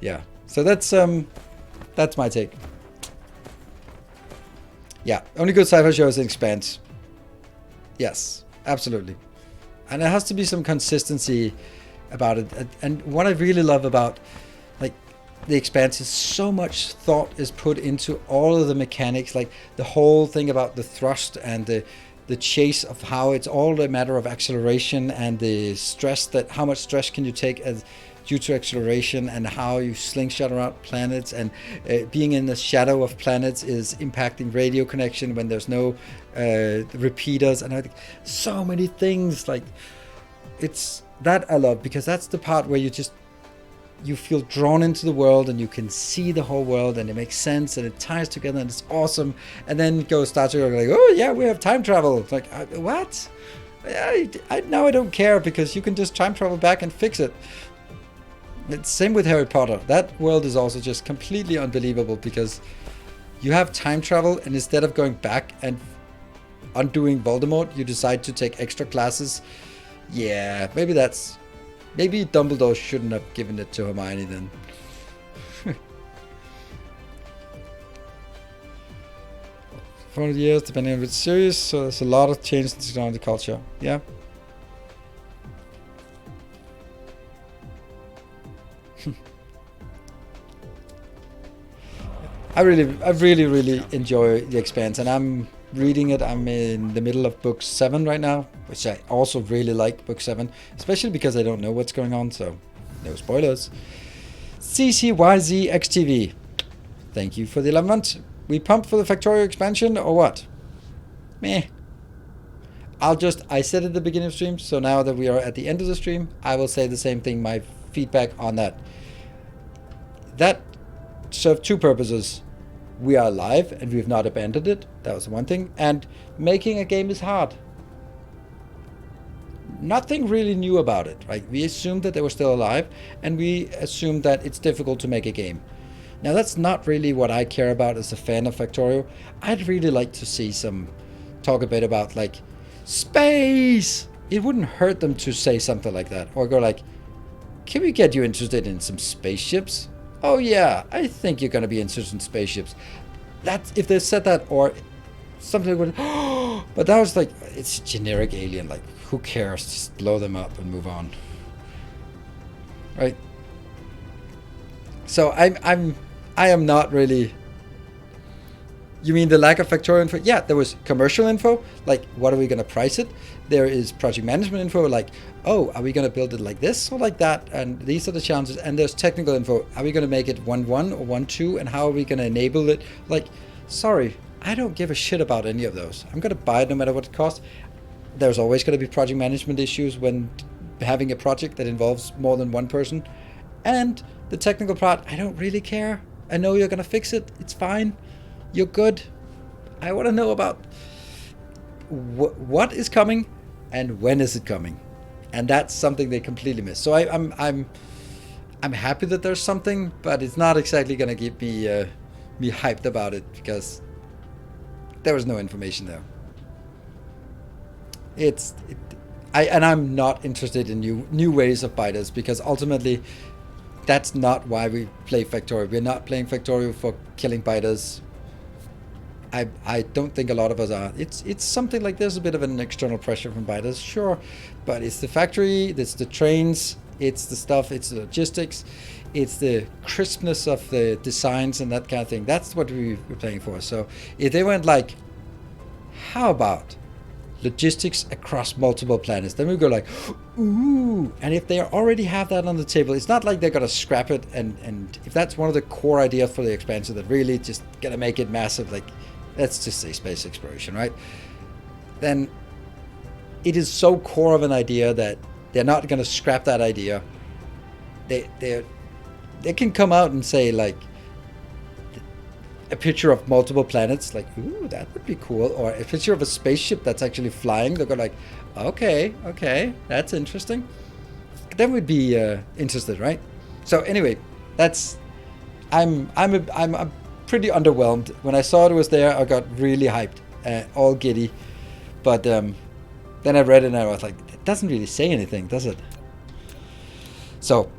yeah. So that's my take. Yeah, only good sci-fi show is Expanse. Yes, absolutely. And there has to be some consistency about it. And what I really love about, like, The Expanse is so much thought is put into all of the mechanics, like the whole thing about the thrust and the chase, of how it's all a matter of acceleration, and the stress, that how much stress can you take as due to acceleration, and how you slingshot around planets, and being in the shadow of planets is impacting radio connection when there's no repeaters, and I think so many things. Like, it's that I love, because that's the part where you feel drawn into the world, and you can see the whole world, and it makes sense, and it ties together, and it's awesome. And then go Star Trek, like, oh yeah, we have time travel. It's like, what? Now I don't care, because you can just time travel back and fix it. It's same with Harry Potter. That world is also just completely unbelievable, because you have time travel, and instead of going back and undoing Voldemort, you decide to take extra classes. Yeah, maybe Dumbledore shouldn't have given it to Hermione then. 400 years, depending on which series, so there's a lot of changes in the culture. Yeah. I really enjoy The Expanse, and I'm reading it. I'm in the middle of book 7 right now, which I also really like book 7, especially because I don't know what's going on, so no spoilers. CCYZXTV, thank you for the 11 months. We pumped for the Factorio expansion or what? Meh. I said at the beginning of stream, so now that we are at the end of the stream, I will say the same thing, my feedback on that. That served two purposes. We are alive and we've not abandoned it. That was one thing. And making a game is hard. Nothing really new about it, right? We assumed that they were still alive, and we assumed that it's difficult to make a game. Now that's not really what I care about as a fan of Factorio. I'd really like to see talk a bit about like space. It wouldn't hurt them to say something like that, or go like, can we get you interested in some spaceships? Oh yeah, I think you're gonna be interested in spaceships. That's if they said that, or something would. But that was like, it's generic alien. Like, who cares? Just blow them up and move on, right? So I am not really. You mean the lack of Factorio info? Yeah, there was commercial info, like what are we gonna price it? There is project management info, like, oh, are we gonna build it like this or like that? And these are the challenges. And there's technical info. Are we gonna make it 1.1 or 1.2? And how are we gonna enable it? Like, sorry, I don't give a shit about any of those. I'm gonna buy it no matter what it costs. There's always gonna be project management issues when having a project that involves more than one person. And the technical part, I don't really care. I know you're gonna fix it. It's fine. You're good. I want to know about what is coming and when is it coming, and that's something they completely miss. So I'm happy that there's something, but it's not exactly gonna get me hyped about it because there was no information there. I'm not interested in new ways of biters, because ultimately that's not why we play Factorio. We're not playing Factorio for killing biters. I don't think a lot of us are. It's something like there's a bit of an external pressure from biters, sure, but it's the factory, it's the trains, it's the stuff, it's the logistics, it's the crispness of the designs and that kind of thing. That's what we were playing for. So if they went like, how about logistics across multiple planets, then we go like, ooh. And if they already have that on the table, it's not like they're gonna scrap it. And if that's one of the core ideas for the expansion, that really just gonna make it massive, like, let's just say space exploration, right? Then it is so core of an idea that they're not gonna scrap that idea. They can come out and say like a picture of multiple planets, like, ooh, that would be cool, or a picture of a spaceship that's actually flying. They'll go like, okay, that's interesting. Then we'd be interested, right? So anyway, that's I'm pretty underwhelmed. When I saw it was there, I got really hyped, all giddy. But then I read it and I was like, it doesn't really say anything, does it? So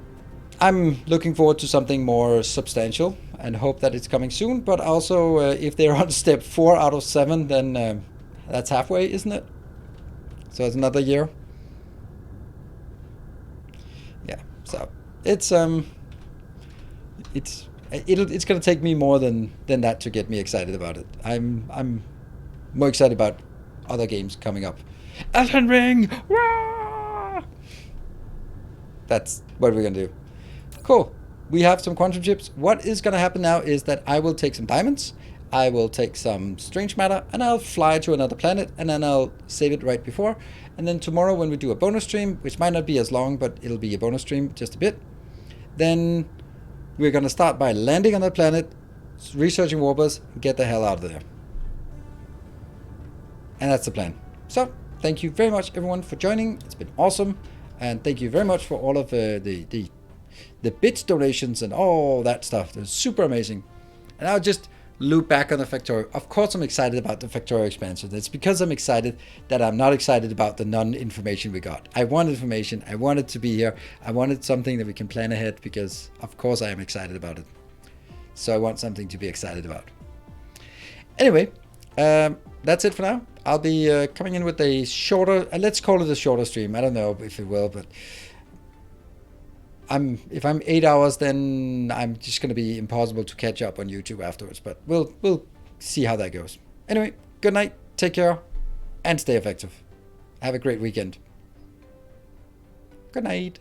I'm looking forward to something more substantial and hope that it's coming soon. But also, if they're on step 4 out of 7, then that's halfway, isn't it? So it's another year. Yeah. So it's gonna take me more than that to get me excited about it. I'm more excited about other games coming up. Elden Ring! Wah! That's what we're gonna do. Cool. We have some quantum chips. What is gonna happen now is that I will take some diamonds, I will take some strange matter, and I'll fly to another planet, and then I'll save it right before. And then tomorrow when we do a bonus stream, which might not be as long, but it'll be a bonus stream just a bit, then we're going to start by landing on that planet, researching warpers, and get the hell out of there. And that's the plan. So, thank you very much everyone for joining. It's been awesome. And thank you very much for all of the bits donations and all that stuff. It's super amazing. And I'll just loop back on the Factorio. Of course I'm excited about the Factorio expansion. It's because I'm excited that I'm not excited about the non-information we got. I want information. I want it to be here. I wanted something that we can plan ahead, because of course I am excited about it. So I want something to be excited about. Anyway, that's it for now. I'll be coming in with a shorter, let's call it a shorter stream. I don't know if it will, but if I'm 8 hours, then I'm just gonna be impossible to catch up on YouTube afterwards. But we'll see how that goes. Anyway, good night, take care, and stay effective. Have a great weekend. Good night.